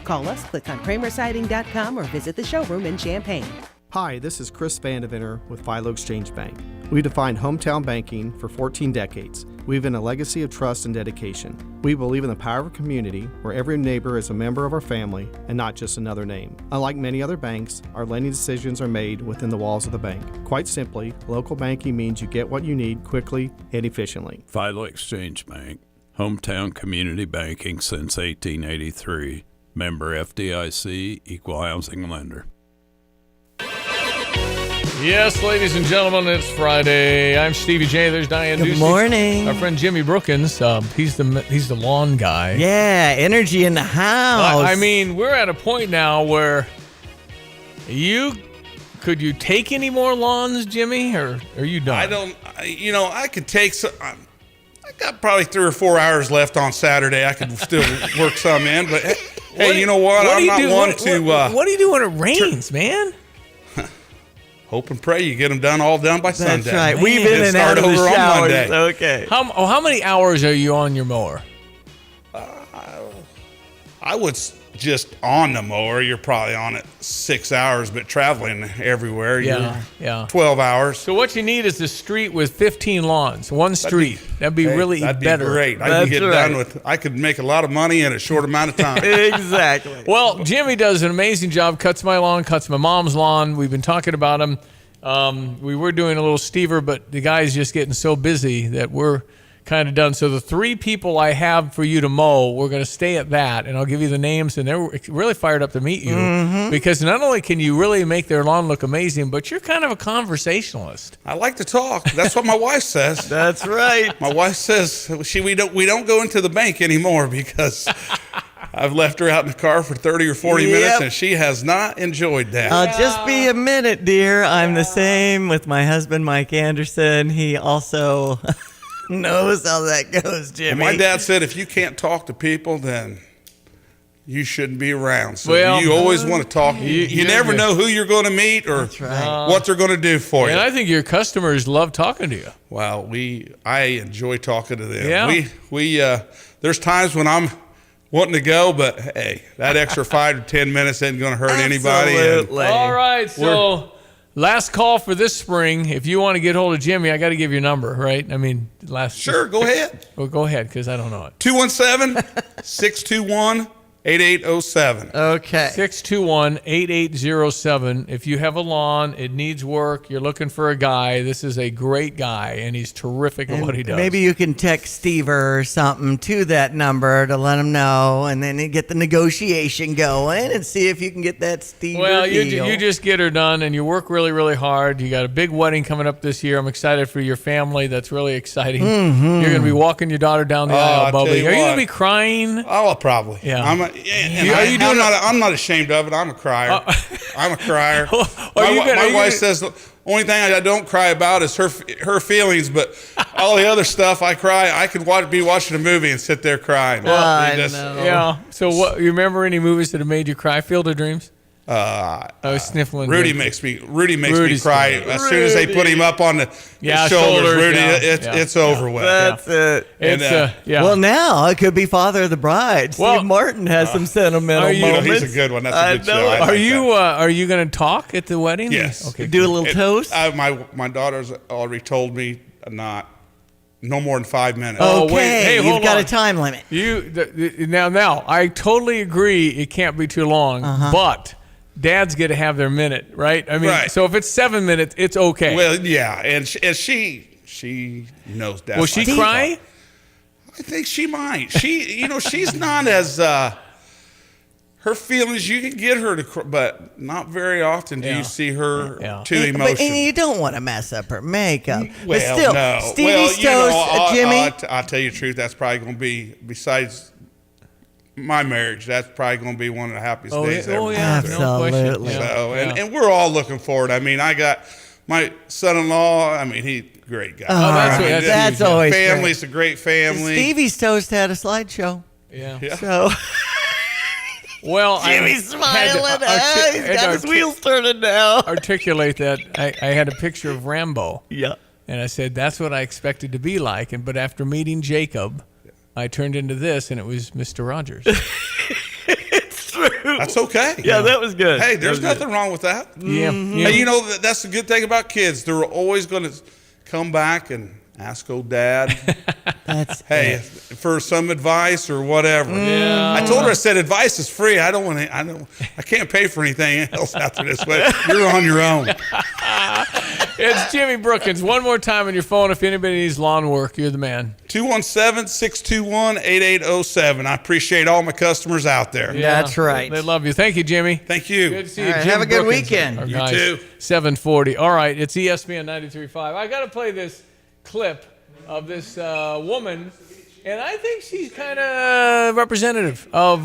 Call us, click on kramersiding.com, or visit the showroom in Champaign. Hi, this is Chris Vandeventer with Philo Exchange Bank. We defined hometown banking for 14 decades, weaving a legacy of trust and dedication. We believe in the power of a community where every neighbor is a member of our family and not just another name. Unlike many other banks, our lending decisions are made within the walls of the bank. Quite simply, local banking means you get what you need quickly and efficiently. Philo Exchange Bank. Hometown community banking since 1883. Member FDIC, equal housing lender. Yes, ladies and gentlemen, it's Friday. I'm Stevie J. There's Diane Good Ducey. morning. Our friend Jimmy Brookins. He's the lawn guy. Yeah, energy in the house. I mean, we're at a point now where could you take any more lawns, Jimmy, or are you done? I could take some. I got probably 3 or 4 hours left on Saturday. I could still work some in, but hey, you know what? I'm not one to. What do you do when it rains, man? Hope and pray you get them all done by Sunday. That's right. We've in and out of the showers. Okay. How many hours are you on your mower? I would just on the mower. You're probably on it 6 hours, but traveling everywhere. Yeah. 12 hours. So what you need is a street with 15 lawns. One street. That'd be really that'd better. Be great. I could get done with. I could make a lot of money in a short amount of time. Exactly. Well, Jimmy does an amazing job. Cuts my lawn. Cuts my mom's lawn. We've been talking about him. We were doing a little Stever, but the guy's just getting so busy that we're kind of done. So the 3 people I have for you to mow, we're going to stay at that, and I'll give you the names, and they're really fired up to meet you because not only can you really make their lawn look amazing, but you're kind of a conversationalist. I like to talk. That's what my wife says. That's right. My wife says we don't go into the bank anymore because I've left her out in the car for 30 or 40 minutes, and she has not enjoyed that. Just be a minute, dear. I'm the same with my husband, Mike Anderson. He also knows how that goes, Jimmy. My dad said if you can't talk to people, then you shouldn't be around. So Well, you always want to talk. You never know who you're going to meet or what they're going to do for you. And I think your customers love talking to you. Well, I enjoy talking to them. Yeah. We there's times when I'm wanting to go, but hey, that extra 5 to 10 minutes isn't going to hurt anybody. Absolutely. All right, so last call for this spring. If you want to get hold of Jimmy, I got to give your number, right? I mean, Sure, go ahead. Well, go ahead, because I don't know it. 217-621-8807. Okay. 621-8807. If you have a lawn, it needs work, you're looking for a guy, this is a great guy, and he's terrific at what he does. Maybe you can text Steve or something to that number to let him know, and then get the negotiation going and see if you can get that Steve Well, deal. you just get her done, and you work really, really hard. You got a big wedding coming up this year. I'm excited for your family. That's really exciting. You're going to be walking your daughter down the aisle, Bubby. Are you going to be crying? Oh, probably. Yeah. I'm not ashamed of it. I'm a crier. I'm a crier. My wife says the only thing I don't cry about is her feelings, but all the other stuff I cry. I could be watching a movie and sit there crying. Yeah. So what? You remember any movies that have made you cry? Field of Dreams? I was sniffling. Rudy makes me cry as soon as they put him up on the shoulders. Rudy, it's over with. That's it. Well, now it could be Father of the Bride. Steve Martin has some sentimental moments. He's a good one. That's a good show. Are you going to talk at the wedding? Yes. Okay. Do a little toast. My daughter's already told me no more than 5 minutes. Okay, wait. Hey, you've got a time limit. Now, I totally agree. It can't be too long, but dads get to have their minute, right? I mean, so if it's 7 minutes, it's okay. Well, yeah, and she knows that. Will she cry? I think she might. She's not as her feelings. You can get her to cry, but not very often do you see her too emotional. But you don't want to mess up her makeup. Well, but still, no. Stevie's toast, Jimmy. I'll tell you the truth. That's probably going to be, besides my marriage, that's probably going to be one of the happiest days ever. Oh, yeah. Absolutely. So, and we're all looking forward. I mean, I got my son-in-law. I mean, he's a great guy. That's always family's a great family. Stevie's toast had a slideshow. Yeah. So. Well, Jimmy's smiling. He's got his wheels turning now. Articulate that. I had a picture of Rambo. Yeah. And I said, that's what I expected to be like. But after meeting Jacob, I turned into this, and it was Mr. Rogers. It's true. That's okay. Yeah, that was good. Hey, there's nothing wrong with that. Yeah. Hey, that's the good thing about kids. They're always going to come back and ask old dad. For some advice or whatever. Yeah. I told her, I said, advice is free. I can't pay for anything else after this. But you're on your own. It's Jimmy Brookins. One more time on your phone if anybody needs lawn work. You're the man. 217-621-8807. I appreciate all my customers out there. Yeah, That's right. They love you. Thank you, Jimmy. Thank you. Good to see All you. right, Jim have a good Brookins, weekend. our You guys. too. 740. All right, it's ESPN 93.5. I got to play this clip of this woman, and I think she's kind of representative of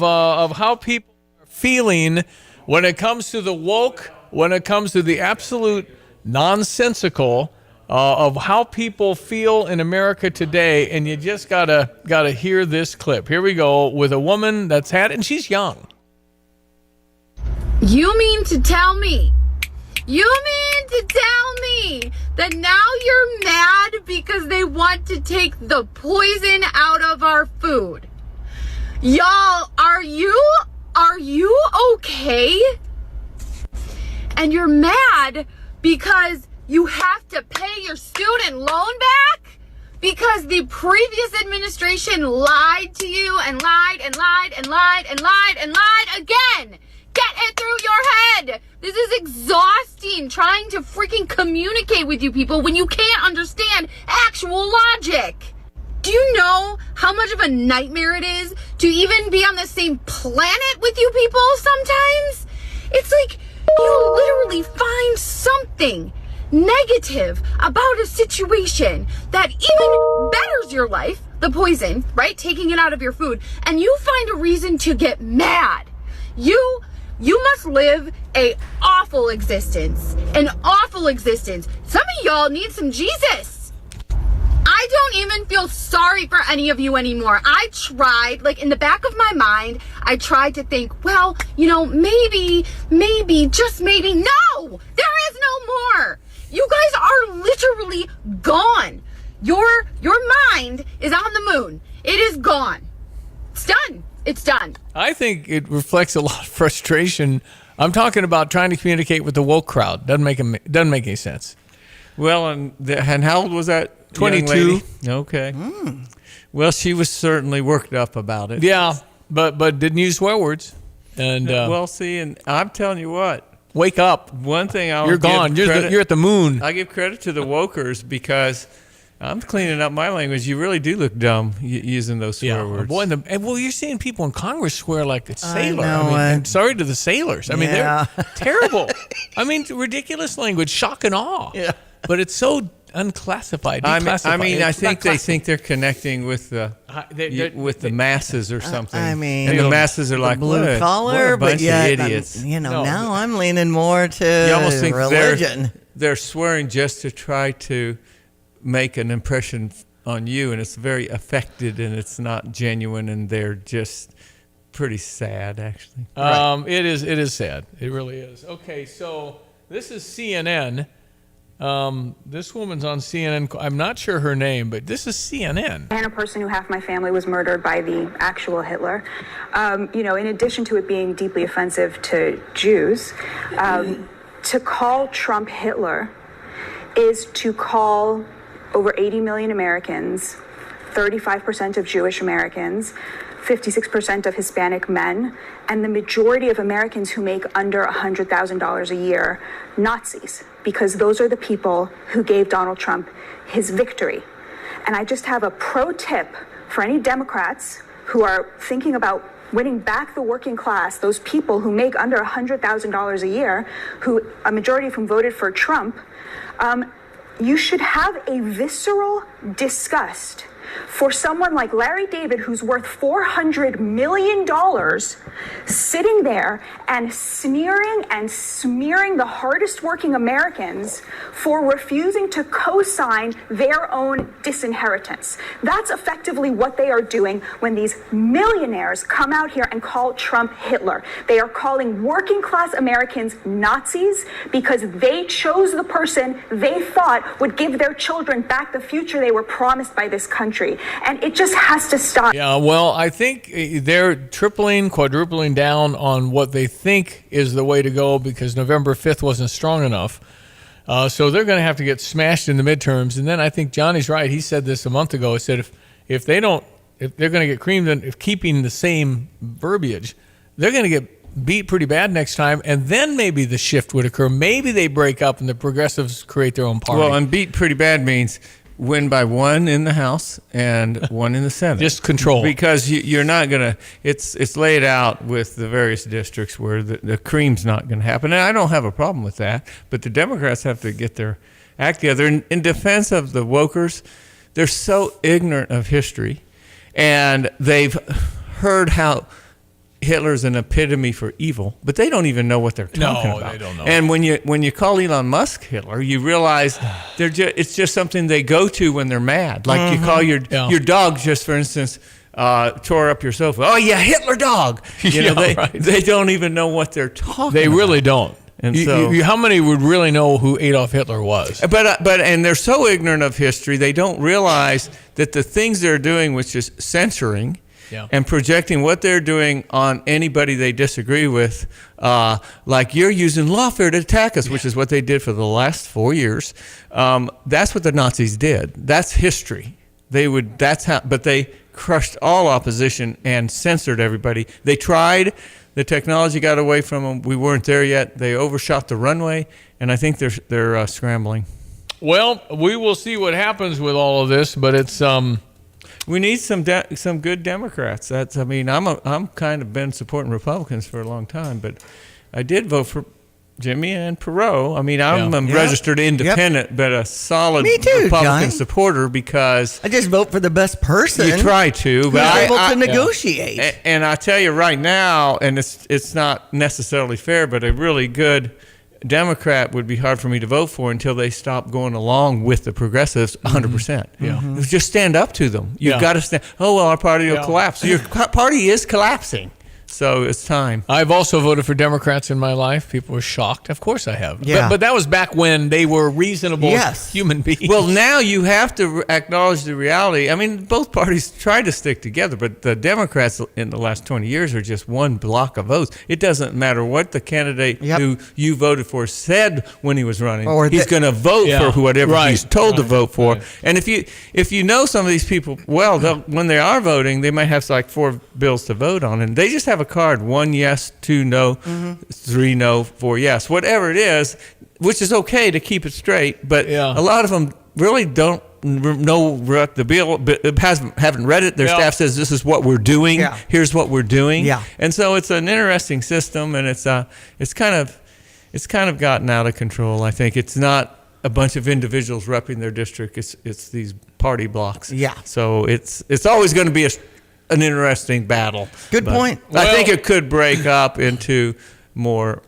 how people are feeling when it comes to the woke, when it comes to the absolute nonsensical of how people feel in America today. And you just gotta hear this clip. Here we go with a woman that's had, and she's young. You mean to tell me that now you're mad because they want to take the poison out of our food? Y'all, are you okay? And you're mad because you have to pay your student loan back? Because the previous administration lied to you and lied and lied and lied and lied and lied again. Get it through your head. This is exhausting trying to freaking communicate with you people when you can't understand actual logic. Do you know how much of a nightmare it is to even be on the same planet with you people sometimes? It's like you literally find something negative about a situation that even betters your life, the poison, right? Taking it out of your food, and you find a reason to get mad. You must live an awful existence. Some of y'all need some Jesus. I don't even feel sorry for any of you anymore. I tried, like in the back of my mind, I tried to think, well, maybe, just maybe. No, there is no more. You guys are literally gone. Your mind is on the moon. It is gone. It's done. It's done. I think it reflects a lot of frustration. I'm talking about trying to communicate with the woke crowd. Doesn't make any sense. Well, and how old was that? 22. Young lady? Okay. Well, she was certainly worked up about it. Yeah, but didn't use swear words. And well, see, and I'm telling you what. Wake up. One thing you're gone. You're at the moon. I give credit to the wokers because I'm cleaning up my language. You really do look dumb using those swear words. Boy, you're seeing people in Congress swear like a sailor. I know, I'm sorry to the sailors. I mean, yeah. they're terrible. I mean, ridiculous language, shock and awe. Yeah. But it's so unclassified. I Declassified. think they think they're connecting with the masses or something. I mean, and the masses are like blue collar, what a bunch but yet, of idiots. Now I'm leaning more to You almost think religion. they're swearing just to try to make an impression on you, and it's very affected, and it's not genuine, and they're just pretty sad, actually. It is sad. It really is. Okay, so this is CNN. This woman's on CNN. I'm not sure her name, but this is CNN. And a person who half my family was murdered by the actual Hitler. In addition to it being deeply offensive to Jews, to call Trump Hitler is to call over 80 million Americans, 35% of Jewish Americans, 56% of Hispanic men, and the majority of Americans who make under $100,000 a year, Nazis, because those are the people who gave Donald Trump his victory. And I just have a pro tip for any Democrats who are thinking about winning back the working class, those people who make under $100,000 a year, who a majority of whom voted for Trump. You should have a visceral disgust for someone like Larry David, who's worth $400 million, sitting there and sneering and smearing the hardest working Americans for refusing to co-sign their own disinheritance. That's effectively what they are doing when these millionaires come out here and call Trump Hitler. They are calling working class Americans Nazis because they chose the person they thought would give their children back the future they were promised by this country. And it just has to stop. Yeah, well, I think they're tripling, quadrupling down on what they think is the way to go because November 5th wasn't strong enough. So they're going to have to get smashed in the midterms. And then I think Johnny's right. He said this a month ago. He said if they're going to get creamed in keeping the same verbiage, they're going to get beat pretty bad next time, and then maybe the shift would occur. Maybe they break up and the progressives create their own party. Well, and beat pretty bad means win by 1 in the House and 1 in the Senate. Just control. Because you're not going to, it's laid out with the various districts where the cream's not going to happen. And I don't have a problem with that, but the Democrats have to get their act together. In defense of the wokers, they're so ignorant of history, and they've heard how Hitler's an epitome for evil, but they don't even know what they're talking about. They don't know. And when you call Elon Musk Hitler, you realize it's just something they go to when they're mad. Like you call your dog, just for instance, tore up your sofa. Oh yeah, Hitler dog. They don't even know what they're talking about. They really don't. And so, how many would really know who Adolf Hitler was? But and they're so ignorant of history, they don't realize that the things they're doing, which is censoring, and projecting what they're doing on anybody they disagree with, like you're using lawfare to attack us, which is what they did for the last 4 years. That's what the Nazis did. That's history. But they crushed all opposition and censored everybody. They tried. The technology got away from them. We weren't there yet. They overshot the runway, and I think they're scrambling. Well, we will see what happens with all of this, but it's we need some good Democrats. I'm kind of been supporting Republicans for a long time, but I did vote for Jimmy and Perot. I'm a registered independent, but a solid Republican Johnny. supporter because I just vote for the best person. You try to, but I'm able to negotiate. And I tell you right now, and it's not necessarily fair, but a really good Democrat would be hard for me to vote for until they stop going along with the progressives 100%. Just stand up to them. You've got to stand. Oh, well, our party will collapse. Your party is collapsing. So it's time. I've also voted for Democrats in my life. People were shocked. Of course I have. Yeah. But that was back when they were reasonable human beings. Well, now you have to acknowledge the reality. Both parties tried to stick together, but the Democrats in the last 20 years are just one block of votes. It doesn't matter what the candidate who you voted for said when he was running. He's going to vote for whatever he's told to vote for. And if you know some of these people well, when they are voting, they might have like 4 bills to vote on, and they just have a card: 1 yes, 2 no, 3 no, 4 yes, whatever it is, which is okay to keep it straight. But a lot of them really don't know what the bill, haven't read it. Their staff says this is what we're doing. Here's what we're doing. And so it's an interesting system, and it's kind of gotten out of control. I think it's not a bunch of individuals repping their district. It's these party blocks. So it's always going to be an interesting battle. Good point. I think it could break up into more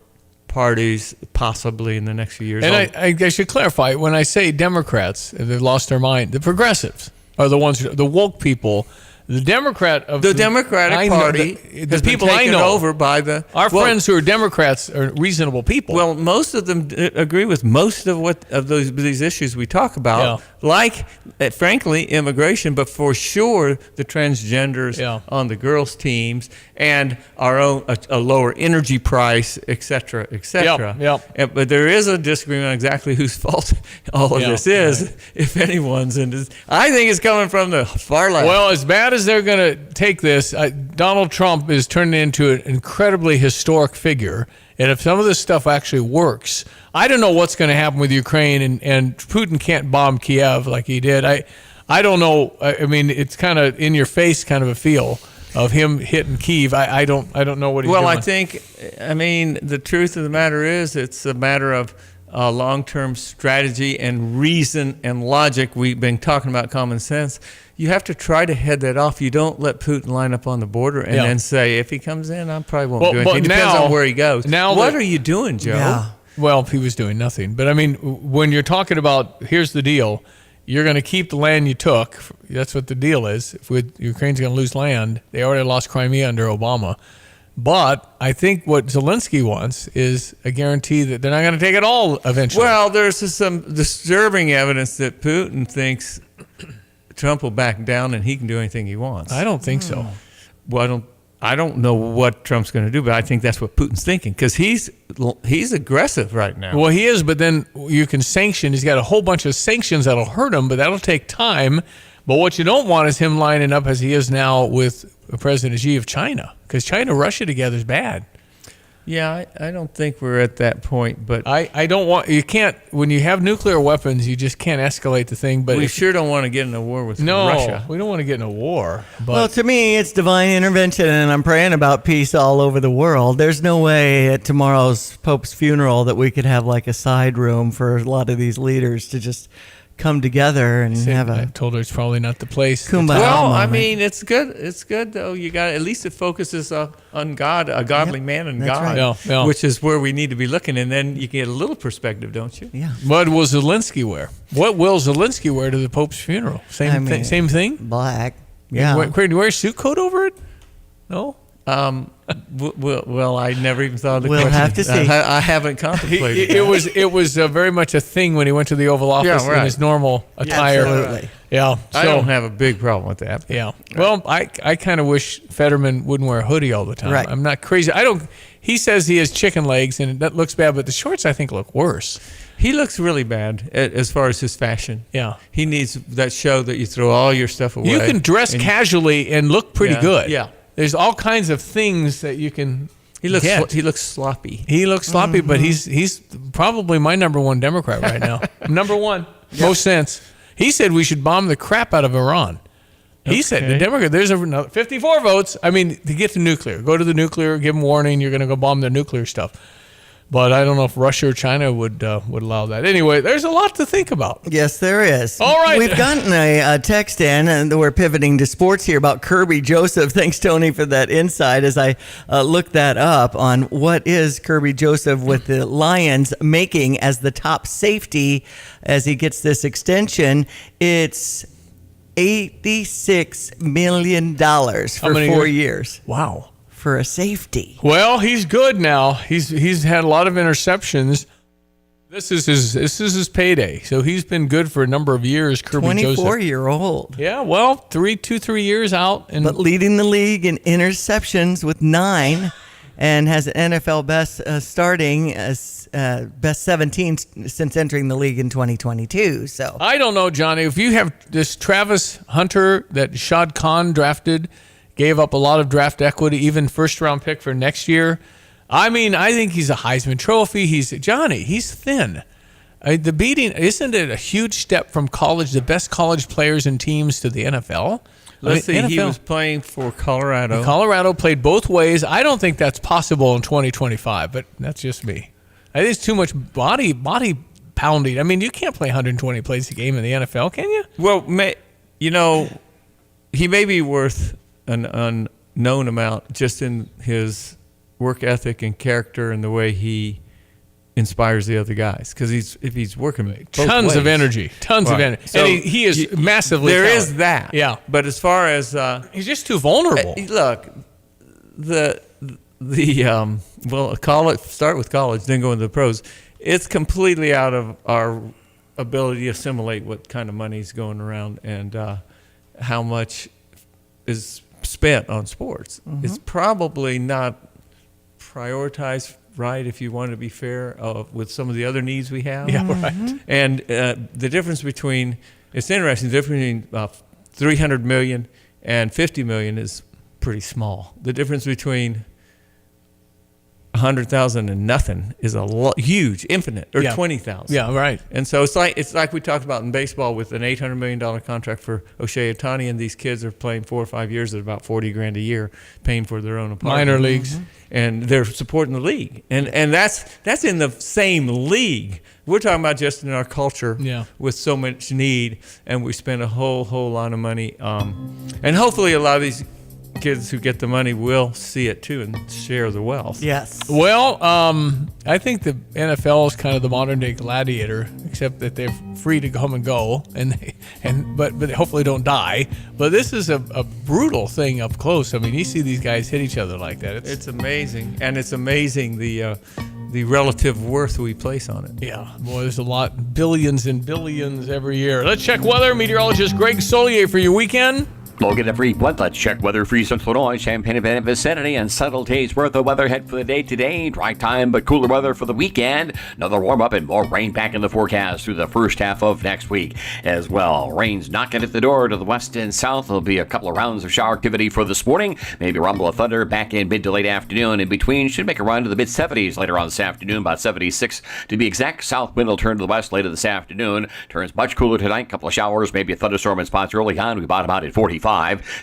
parties possibly in the next few years. And I should clarify, when I say Democrats, they've lost their mind, the progressives are the ones, the woke people. The Democratic Party, the people I know over by our friends who are Democrats are reasonable people. Well, most of them agree with most of these issues we talk about, like frankly immigration, but for sure the transgenders on the girls' teams and our own a lower energy price, et cetera, et cetera. But there is a disagreement on exactly whose fault all of this is, if anyone's. And I think it's coming from the far left. Well, as bad as they're going to take this, Donald Trump is turning into an incredibly historic figure. And if some of this stuff actually works, I don't know what's going to happen with Ukraine, and Putin can't bomb Kiev like he did. I don't know. It's kind of in your face kind of a feel of him hitting Kiev. I don't know what he's doing. Well, I think, the truth of the matter is it's a matter of long-term strategy and reason and logic. We've been talking about common sense. You have to try to head that off. You don't let Putin line up on the border and then say, if he comes in, I probably won't do anything. It depends on where he goes. What are you doing, Joe? Yeah. Well, he was doing nothing. But, when you're talking about, here's the deal, you're going to keep the land you took. That's what the deal is. If Ukraine's going to lose land, they already lost Crimea under Obama. But I think what Zelensky wants is a guarantee that they're not going to take it all eventually. Well, there's some disturbing evidence that Putin thinks Trump will back down and he can do anything he wants. I don't think so. Well, I don't know what Trump's going to do, but I think that's what Putin's thinking because he's aggressive right now. Well, he is, but then you can sanction. He's got a whole bunch of sanctions that'll hurt him, but that'll take time. But what you don't want is him lining up as he is now with President Xi of China, because China-Russia together is bad. Yeah, I don't think we're at that point, but I don't want, you can't, when you have nuclear weapons, you just can't escalate the thing. But we sure don't want to get in a war with Russia. We don't want to get in a war. But Well, to me, it's divine intervention, and I'm praying about peace all over the world. There's no way at tomorrow's Pope's funeral that we could have like a side room for a lot of these leaders to just come together and have I a told her it's probably not the place. kumbaya Well, moment. I mean, it's good. It's good though. You got at least it focuses on God, a godly man and That's God, right. Yeah. which is where we need to be looking. And then you get a little perspective, don't you? Yeah. What will Zelensky wear? What will Zelensky wear to the Pope's funeral? Same thing? Black. Yeah. Do you wear a suit coat over it? No? Well, I never even thought of the We'll question. have to see. I haven't contemplated It was very much a thing when he went to the Oval Office in his normal attire. Absolutely. Yeah. I don't have a big problem with that. Yeah. Well, I kind of wish Fetterman wouldn't wear a hoodie all the time. Right. I'm not crazy. He says he has chicken legs and that looks bad, but the shorts I think look worse. He looks really bad as far as his fashion. Yeah. He needs that show that you throw all your stuff away. You can dress casually and look pretty good. Yeah. There's all kinds of things that you can He looks get. he looks sloppy. He looks sloppy, but he's probably my number one Democrat right now. Number one. Most sense. He said we should bomb the crap out of Iran. He said, the Democrat, there's another 54 votes. I mean, to get to nuclear. Go to the nuclear, give them warning, you're going to go bomb their nuclear stuff. But I don't know if Russia or China would allow that. Anyway, there's a lot to think about. Yes, there is. All right. We've gotten a text in, and we're pivoting to sports here about Kirby Joseph. Thanks, Tony, for that insight as I looked that up on what is Kirby Joseph with the Lions making as the top safety as he gets this extension. It's $86 million for 4 years. Wow. For a safety. Well, he's good now. He's had a lot of interceptions. This is his payday. So he's been good for a number of years. Kirby Joseph, 24-year-old. Yeah, well, 3 years out, and but leading the league in interceptions with 9, and has an NFL best starting as best 17 since entering the league in 2022. So I don't know, Johnny. If you have this Travis Hunter that Shad Khan drafted. Gave up a lot of draft equity, even first-round pick for next year. I mean, I think he's a Heisman Trophy. He's thin. Isn't it a huge step from college, the best college players and teams to the NFL? Let's see, he was playing for Colorado. Colorado played both ways. I don't think that's possible in 2025, but that's just me. I think it's too much body pounding. I mean, you can't play 120 plays a game in the NFL, can you? Well, he may be worth an unknown amount just in his work ethic and character and the way he inspires the other guys. Because if he's working tons of energy, of energy, so and he is massively. There talented. is that, yeah. But as far as he's just too vulnerable. Look, start with college, then go into the pros. It's completely out of our ability to assimilate what kind of money is going around and how much is spent on sports. Mm-hmm. It's probably not prioritized right if you want to be fair with some of the other needs we have. Yeah, right. And the difference between, it's interesting, the difference between $300 million and $50 million is pretty small. The difference between 100,000 and nothing is huge, infinite, or 20,000. Yeah, right. And so it's like we talked about in baseball with an $800 million contract for O'Shea Ohtani, and these kids are playing 4 or 5 years at about $40,000 a year, paying for their own apartment. Minor leagues, and they're supporting the league, and that's in the same league. We're talking about just in our culture, with so much need, and we spend a whole lot of money, and hopefully a lot of these kids who get the money will see it too and share the wealth. Yes. Well, I think the NFL is kind of the modern day gladiator, except that they're free to come and go, but they hopefully don't die. But this is a brutal thing up close. I mean, you see these guys hit each other like that. It's amazing, and it's amazing the relative worth we place on it. Yeah, boy, there's a lot, billions and billions every year. Let's check weather. Meteorologist Greg Solier for your weekend. We'll get a free bloodlet check. Weather-free Central Illinois, Champaign-Urbana vicinity, and settled days worth of weather ahead for the day today. Dry time, but cooler weather for the weekend. Another warm-up and more rain back in the forecast through the first half of next week as well. Rain's knocking at the door to the west and south. There'll be a couple of rounds of shower activity for this morning. Maybe a rumble of thunder back in mid to late afternoon. In between, should make a run to the mid-70s later on this afternoon, about 76 to be exact. South wind will turn to the west later this afternoon. Turns much cooler tonight. Couple of showers, maybe a thunderstorm in spots early on. We bottom out at 45.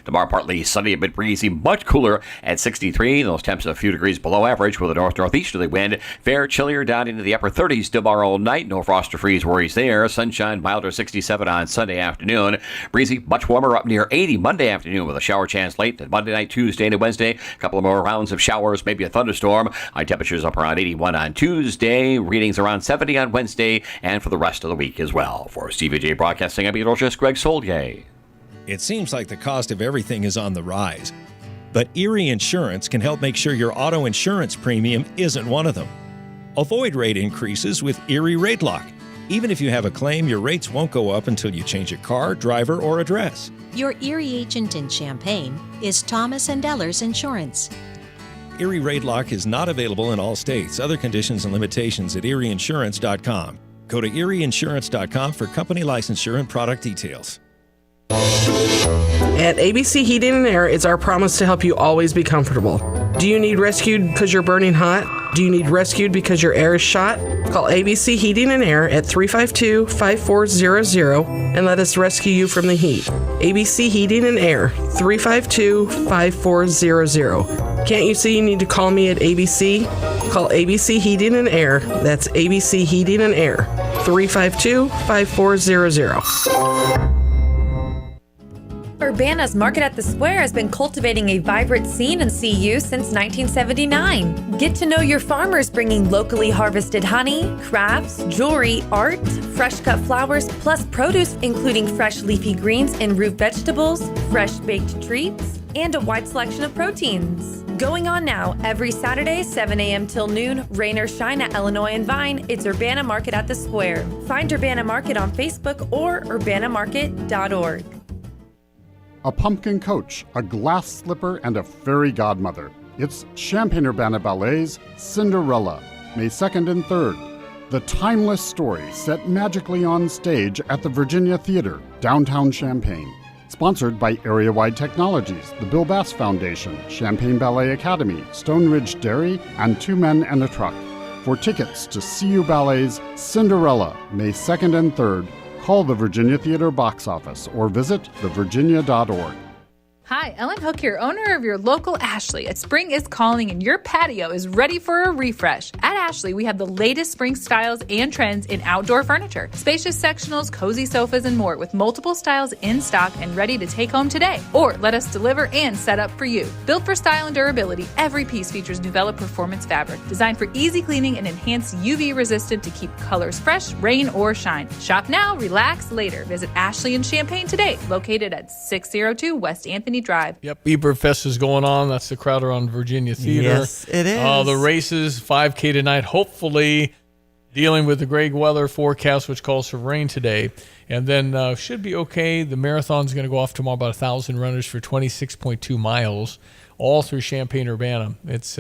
Tomorrow, partly sunny, a bit breezy, much cooler at 63. Those temps a few degrees below average with a north-northeasterly wind. Fair chillier down into the upper 30s tomorrow night. No frost or freeze worries there. Sunshine, milder 67 on Sunday afternoon. Breezy, much warmer up near 80 Monday afternoon with a shower chance late. Monday night, Tuesday to Wednesday. A couple of more rounds of showers, maybe a thunderstorm. High temperatures up around 81 on Tuesday. Readings around 70 on Wednesday and for the rest of the week as well. For CVJ Broadcasting, I'm meteorologist Greg Solier. It seems like the cost of everything is on the rise. But Erie Insurance can help make sure your auto insurance premium isn't one of them. Avoid rate increases with Erie Rate Lock. Even if you have a claim, your rates won't go up until you change a car, driver, or address. Your Erie agent in Champaign is Thomas & Ellers Insurance. Erie Rate Lock is not available in all states. Other conditions and limitations at erieinsurance.com. Go to erieinsurance.com for company licensure and product details. At ABC Heating and Air, it's our promise to help you always be comfortable. Do you need rescued because you're burning hot? Do you need rescued because your air is shot? Call ABC Heating and Air at 352-5400 and let us rescue you from the heat. ABC Heating and Air, 352-5400. Can't you see you need to call me at ABC? Call ABC Heating and Air. That's ABC Heating and Air, 352-5400. Urbana's Market at the Square has been cultivating a vibrant scene in CU since 1979. Get to know your farmers bringing locally harvested honey, crafts, jewelry, art, fresh cut flowers, plus produce including fresh leafy greens and root vegetables, fresh baked treats, and a wide selection of proteins. Going on now, every Saturday, 7 a.m. till noon, rain or shine at Illinois and Vine, it's Urbana Market at the Square. Find Urbana Market on Facebook or urbanamarket.org. A pumpkin coach, a glass slipper, and a fairy godmother. It's Champaign-Urbana Ballet's Cinderella, May 2nd and 3rd. The timeless story set magically on stage at the Virginia Theater, downtown Champaign. Sponsored by Area-Wide Technologies, the Bill Bass Foundation, Champaign Ballet Academy, Stone Ridge Dairy, and Two Men and a Truck. For tickets to CU Ballet's Cinderella, May 2nd and 3rd, call the Virginia Theater box office or visit thevirginia.org. Hi, Ellen Hook here, owner of your local Ashley. Spring is calling and your patio is ready for a refresh. At Ashley, we have the latest spring styles and trends in outdoor furniture, spacious sectionals, cozy sofas, and more with multiple styles in stock and ready to take home today. Or let us deliver and set up for you. Built for style and durability, every piece features Nuvella Performance fabric, designed for easy cleaning and enhanced UV resistant to keep colors fresh, rain or shine. Shop now, relax later. Visit Ashley in Champaign today, located at 602 West Anthony Drive. Yep, Eberfest is going on. That's the crowd around Virginia Theater. Yes, it is. The races, 5K tonight, hopefully dealing with the great weather forecast, which calls for rain today. And then should be okay. The marathon's going to go off tomorrow, about 1,000 runners for 26.2 miles, all through Champaign-Urbana. It's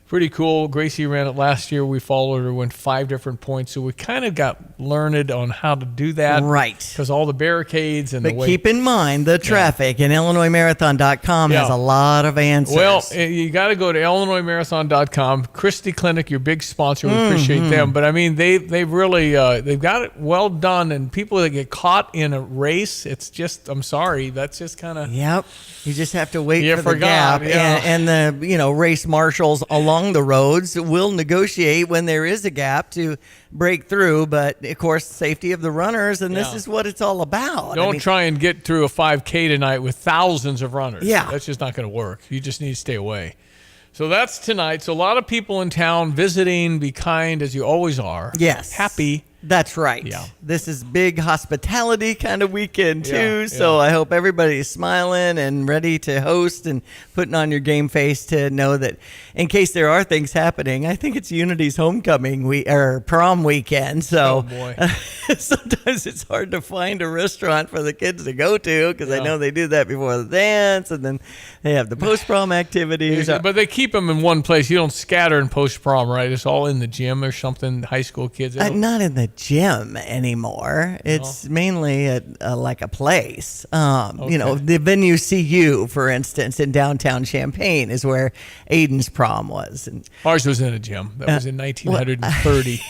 pretty cool. Gracie ran it last year. We followed her, went 5 different points. So we kind of got learned on how to do that. Right. Because all the barricades and but the way. Keep in mind the traffic, and IllinoisMarathon.com has a lot of answers. Well, you got to go to IllinoisMarathon.com. Christie Clinic, your big sponsor. We appreciate them. But, I mean, they've really they've got it well done. And people that get caught in a race, it's just, I'm sorry, that's just kind of. Yep. You just have to wait for the gap. Yeah. And the race marshals along the roads will negotiate when there is a gap to break through, but of course safety of the runners, and this is what it's all about. Don't try and get through a 5K tonight with thousands of runners. Yeah, that's just not going to work. You just need to stay away. So that's tonight. So a lot of people in town visiting. Be kind as you always are. Yes, happy That's right. Yeah. This is big hospitality kind of weekend too. Yeah, So yeah. I hope everybody's smiling and ready to host and putting on your game face to know that in case there are things happening, I think it's Unity's homecoming or prom weekend. So sometimes it's hard to find a restaurant for the kids to go to because I know they do that before the dance and then they have the post-prom activities. But they keep them in one place. You don't scatter in post-prom, right? It's all in the gym or something, high school kids. Not in the gym anymore. It's mainly at like a place. The venue CU, for instance, in downtown Champaign is where Aiden's prom was. And ours was in a gym. That was in 1930.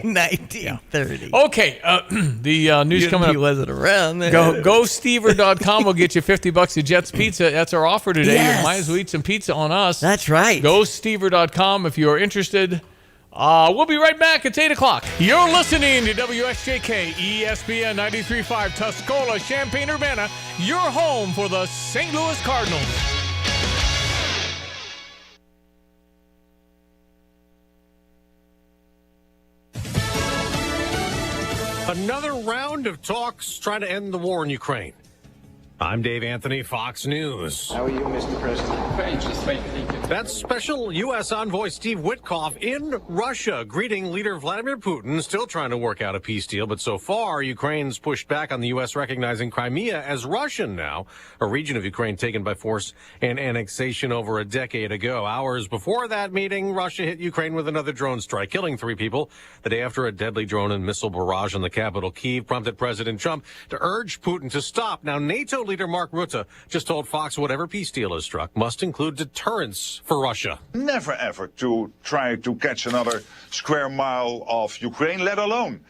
1930. Okay, the news coming up. He wasn't around then. GoStever.com will get you $50 at Jets Pizza. That's our offer today. Yes. You might as well eat some pizza on us. That's right. GoStever.com if you're interested. We'll be right back. It's 8 o'clock. You're listening to WSJK ESPN 93.5 Tuscola, Champaign-Urbana, your home for the St. Louis Cardinals. Another round of talks trying to end the war in Ukraine. I'm Dave Anthony, Fox News. How are you, Mr. President? Fine, just fine, thank you. That's Special U.S. Envoy Steve Witkoff in Russia, greeting leader Vladimir Putin, still trying to work out a peace deal. But so far, Ukraine's pushed back on the U.S. recognizing Crimea as Russian now, a region of Ukraine taken by force and annexation over a decade ago. Hours before that meeting, Russia hit Ukraine with another drone strike, killing 3 people the day after a deadly drone and missile barrage on the capital, Kyiv, prompted President Trump to urge Putin to stop. Now, NATO leader Mark Rutte just told Fox whatever peace deal is struck must include deterrence for Russia. Never ever to try to catch another square mile of Ukraine, let alone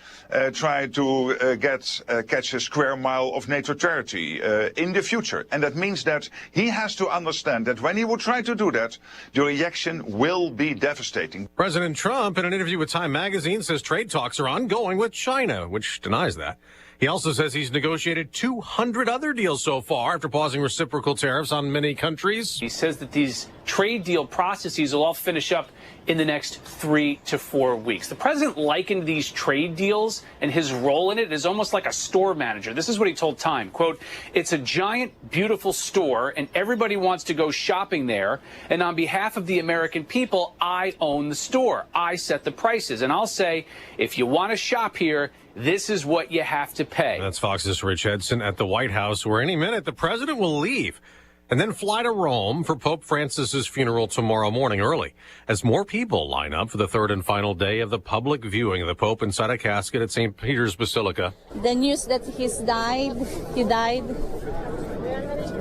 try to catch a square mile of NATO territory in the future. And that means that he has to understand that when he will try to do that, the reaction will be devastating. President Trump, in an interview with Time magazine, says trade talks are ongoing with China, which denies that. He also says he's negotiated 200 other deals so far after pausing reciprocal tariffs on many countries. He says that these trade deal processes will all finish up in the next 3 to 4 weeks. The president likened these trade deals and his role in it as almost like a store manager. This is what he told Time, quote, "It's a giant, beautiful store, and everybody wants to go shopping there. And on behalf of the American people, I own the store. I set the prices. And I'll say, if you want to shop here, this is what you have to pay." That's Fox's Rich Edson at the White House, where any minute the president will leave and then fly to Rome for Pope Francis's funeral tomorrow morning early, as more people line up for the third and final day of the public viewing of the Pope inside a casket at St. Peter's Basilica. The news that he died,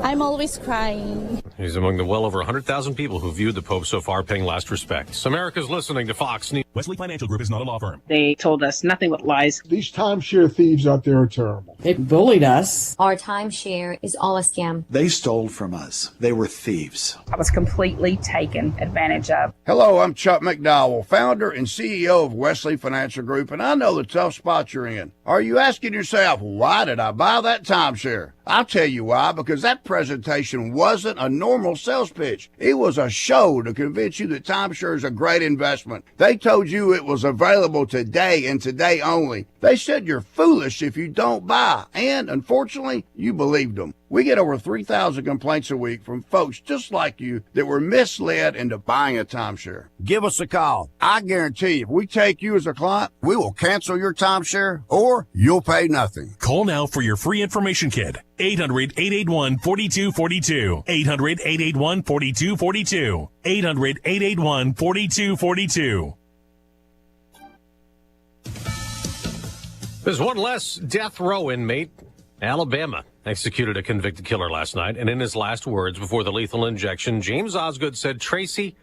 I'm always crying. He's among the well over 100,000 people who viewed the Pope so far, paying last respects. America's listening to Fox News. Wesley Financial Group is not a law firm. They told us nothing but lies. These timeshare thieves out there are terrible. They bullied us. Our timeshare is all a scam. They stole from us. They were thieves. I was completely taken advantage of. Hello, I'm Chuck McDowell, founder and CEO of Wesley Financial Group, and I know the tough spot you're in. Are you asking yourself, why did I buy that timeshare? I'll tell you why, because that presentation wasn't a normal sales pitch. It was a show to convince you that timeshare is a great investment. They told you it was available today and today only. They said you're foolish if you don't buy, and unfortunately, you believed them. We get over 3,000 complaints a week from folks just like you that were misled into buying a timeshare. Give us a call. I guarantee if we take you as a client, we will cancel your timeshare or you'll pay nothing. Call now for your free information kit. 800-881-4242. 800-881-4242. 800-881-4242. There's one less death row inmate. Alabama executed a convicted killer last night, and in his last words before the lethal injection, James Osgood said, "Tracy,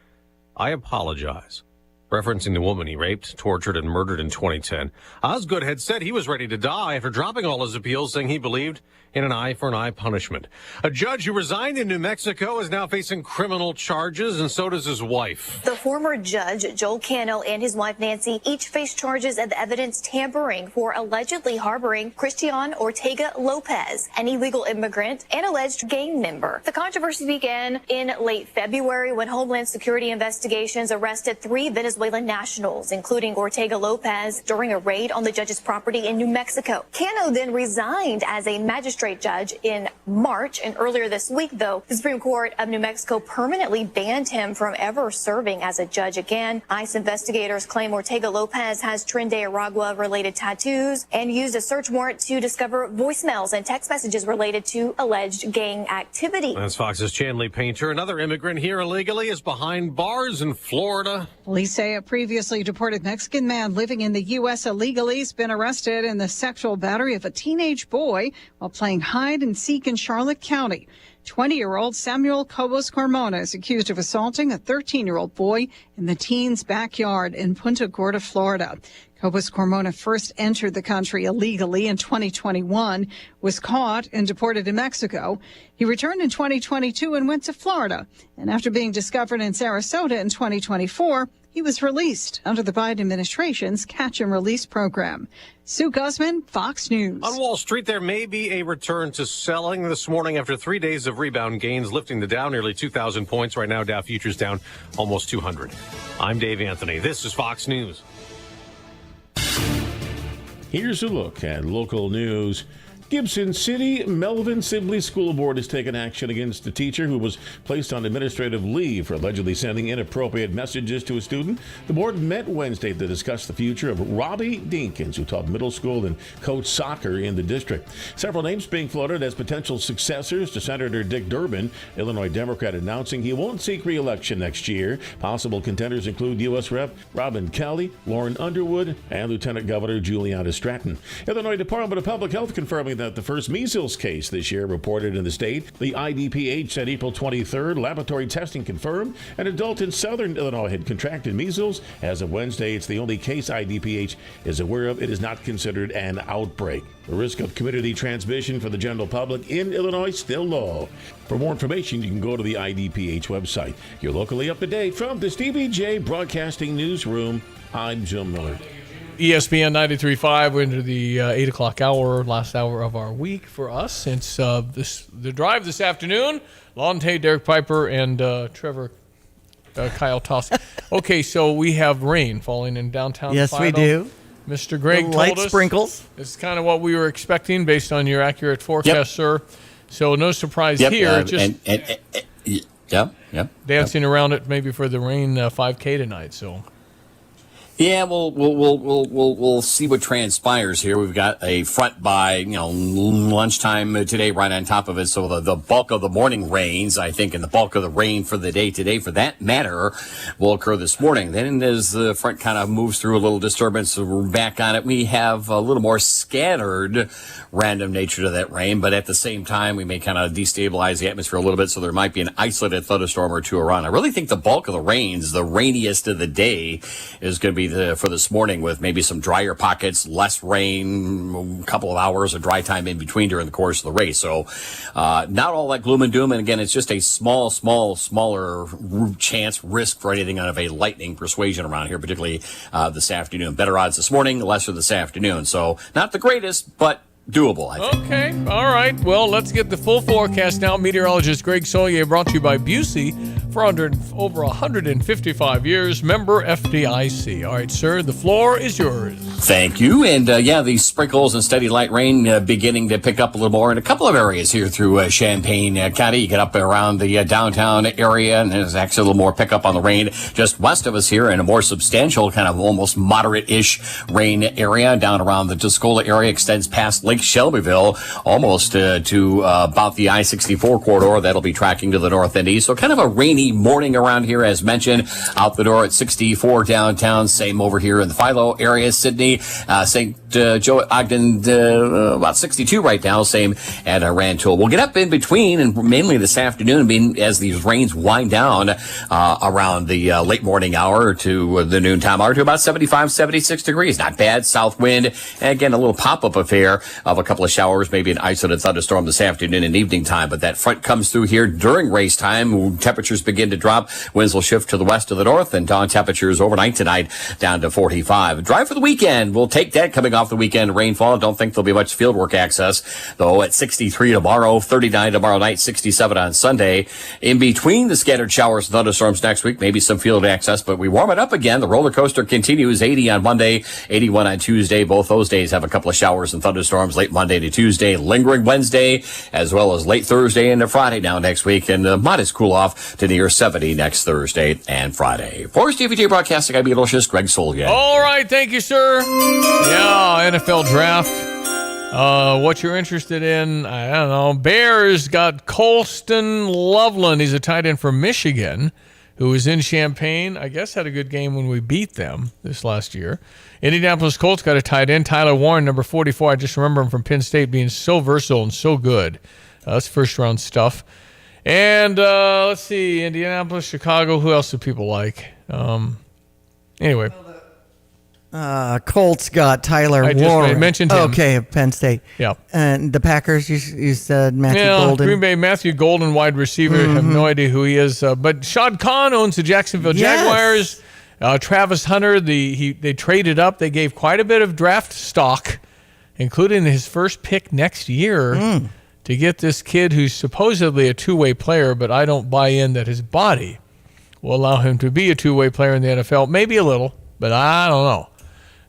I apologize," referencing the woman he raped, tortured, and murdered in 2010. Osgood had said he was ready to die after dropping all his appeals, saying he believed in an eye-for-an-eye punishment. A judge who resigned in New Mexico is now facing criminal charges, and so does his wife. The former judge, Joel Cano, and his wife, Nancy, each face charges of evidence tampering for allegedly harboring Christian Ortega Lopez, an illegal immigrant and alleged gang member. The controversy began in late February when Homeland Security investigations arrested 3 Venezuelan Venezuelan nationals, including Ortega Lopez, during a raid on the judge's property in New Mexico. Cano then resigned as a magistrate judge in March, and earlier this week, though, the Supreme Court of New Mexico permanently banned him from ever serving as a judge again. ICE investigators claim Ortega Lopez has Tren de Aragua-related tattoos and used a search warrant to discover voicemails and text messages related to alleged gang activity. That's Fox's Chanley Painter. Another immigrant here illegally is behind bars in Florida. Police say a previously deported Mexican man living in the U.S. illegally has been arrested in the sexual battery of a teenage boy while playing hide and seek in Charlotte County. 20-year-old Samuel Cobos Carmona is accused of assaulting a 13-year-old boy in the teen's backyard in Punta Gorda, Florida. Cobos Carmona first entered the country illegally in 2021, was caught and deported to Mexico. He returned in 2022 and went to Florida. And after being discovered in Sarasota in 2024, he was released under the Biden administration's catch and release program. Sue Guzman, Fox News. On Wall Street, there may be a return to selling this morning after 3 days of rebound gains, lifting the Dow nearly 2,000 points. Right now, Dow futures down almost 200. I'm Dave Anthony. This is Fox News. Here's a look at local news. Gibson City Melvin Sibley School Board has taken action against a teacher who was placed on administrative leave for allegedly sending inappropriate messages to a student. The board met Wednesday to discuss the future of Robbie Dinkins, who taught middle school and coached soccer in the district. Several names being floated as potential successors to Senator Dick Durbin, Illinois Democrat, announcing he won't seek re-election next year. Possible contenders include U.S. Rep. Robin Kelly, Lauren Underwood, and Lieutenant Governor Juliana Stratton. Illinois Department of Public Health confirming that the first measles case this year reported in the state. The IDPH said April 23rd, laboratory testing confirmed an adult in southern Illinois had contracted measles. As of Wednesday, it's the only case IDPH is aware of. It is not considered an outbreak. The risk of community transmission for the general public in Illinois still low. For more information, you can go to the IDPH website. You're locally up to date from the Stevie J Broadcasting Newsroom. I'm Jim Miller. ESPN 93.5. We're into the 8 o'clock hour, last hour of our week for us. It's the drive this afternoon. Lon Tate, Derek Piper, and Trevor Kyle Tosk. Okay, so we have rain falling in downtown. Yes, Fido. we do. Mr. Greg told light us. Sprinkles. It's kind of what we were expecting based on your accurate forecast, sir. So no surprise here. Just dancing around it maybe for the rain 5K tonight. So. Yeah, we'll see what transpires here. We've got a front by lunchtime today, right on top of it. So the bulk of the morning rains, I think, and the bulk of the rain for the day today, for that matter, will occur this morning. Then as the front kind of moves through a little disturbance, we're back on it. We have a little more scattered, random nature to that rain, but at the same time, we may kind of destabilize the atmosphere a little bit. So there might be an isolated thunderstorm or two around. I really think the bulk of the rains, the rainiest of the day, is going to be for this morning, with maybe some drier pockets, less rain, a couple of hours of dry time in between during the course of the race. So not all that gloom and doom. And again, it's just a smaller chance, risk for anything of a lightning persuasion around here, particularly this afternoon. Better odds this morning, lesser this afternoon. So not the greatest, but doable, I think. Okay. All right. Well, let's get the full forecast now. Meteorologist Greg Soyer, brought to you by Busey for over 155 years. Member FDIC. All right, sir, the floor is yours. Thank you. And these sprinkles and steady light rain beginning to pick up a little more in a couple of areas here through Champaign County. You get up around the downtown area, and there's actually a little more pickup on the rain just west of us here, in a more substantial, kind of almost moderate-ish rain area down around the Tuscola area, extends past Lake Shelbyville, almost to about the I-64 corridor. That'll be tracking to the north and east. So kind of a rainy morning around here, as mentioned. Out the door at 64 downtown. Same over here in the Philo area, Sydney, St. Joe, Ogden, about 62 right now. Same at Rantoul. We'll get up in between, and mainly this afternoon, as these rains wind down around the late morning hour to the noontime hour, to about 75, 76 degrees. Not bad. South wind. And again, a little pop-up affair of a couple of showers, maybe an isolated thunderstorm this afternoon and evening time. But that front comes through here during race time. Temperatures begin to drop. Winds will shift to the west to the north, and dawn temperatures overnight tonight down to 45. Drive for the weekend. We'll take that coming off the weekend rainfall. Don't think there'll be much fieldwork access, though, at 63 tomorrow, 39 tomorrow night, 67 on Sunday. In between the scattered showers and thunderstorms next week, maybe some field access, but we warm it up again. The roller coaster continues. 80 on Monday, 81 on Tuesday. Both those days have a couple of showers and thunderstorms late Monday to Tuesday, lingering Wednesday, as well as late Thursday into Friday now next week, and a modest cool off to near 70 next Thursday and Friday. For TVJ Broadcasting, I'm Beatlicious, Greg Solga. All right, thank you, sir. Yeah, NFL draft. What you're interested in, I don't know. Bears got Colston Loveland. He's a tight end from Michigan who was in Champaign. I guess had a good game when we beat them this last year. Indianapolis Colts got a tight end, Tyler Warren, number 44. I just remember him from Penn State being so versatile and so good. That's first-round stuff. And let's see, Indianapolis, Chicago. Who else do people like? Anyway. Colts got Tyler Warren. I mentioned him. Okay, Penn State. Yeah. And the Packers, you said Matthew Golden. Green Bay, Matthew Golden, wide receiver. I have no idea who he is. But Shad Khan owns the Jacksonville Jaguars. Travis Hunter, they traded up. They gave quite a bit of draft stock, including his first pick next year, to get this kid who's supposedly a two-way player, but I don't buy in that his body will allow him to be a two-way player in the NFL. Maybe a little, but I don't know.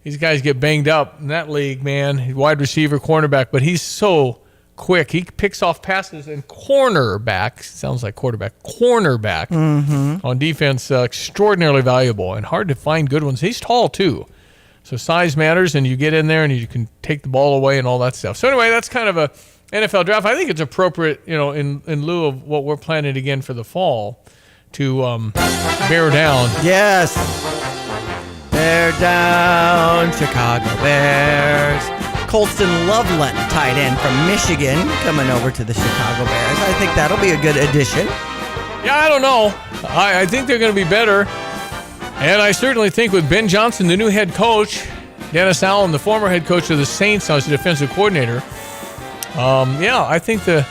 These guys get banged up in that league, man. He's wide receiver, cornerback, but he's so quick. He picks off passes, and cornerback, sounds like quarterback, cornerback on defense, extraordinarily valuable and hard to find good ones. He's tall, too. So size matters, and you get in there and you can take the ball away and all that stuff. So anyway, that's kind of a NFL draft. I think it's appropriate, in lieu of what we're planning again for the fall, to bear down. Yes. Bear down, Chicago Bears. Colston Loveland, tight end from Michigan, coming over to the Chicago Bears. I think that'll be a good addition. Yeah, I don't know. I think they're going to be better. And I certainly think with Ben Johnson, the new head coach, Dennis Allen, the former head coach of the Saints, I was the defensive coordinator. I think the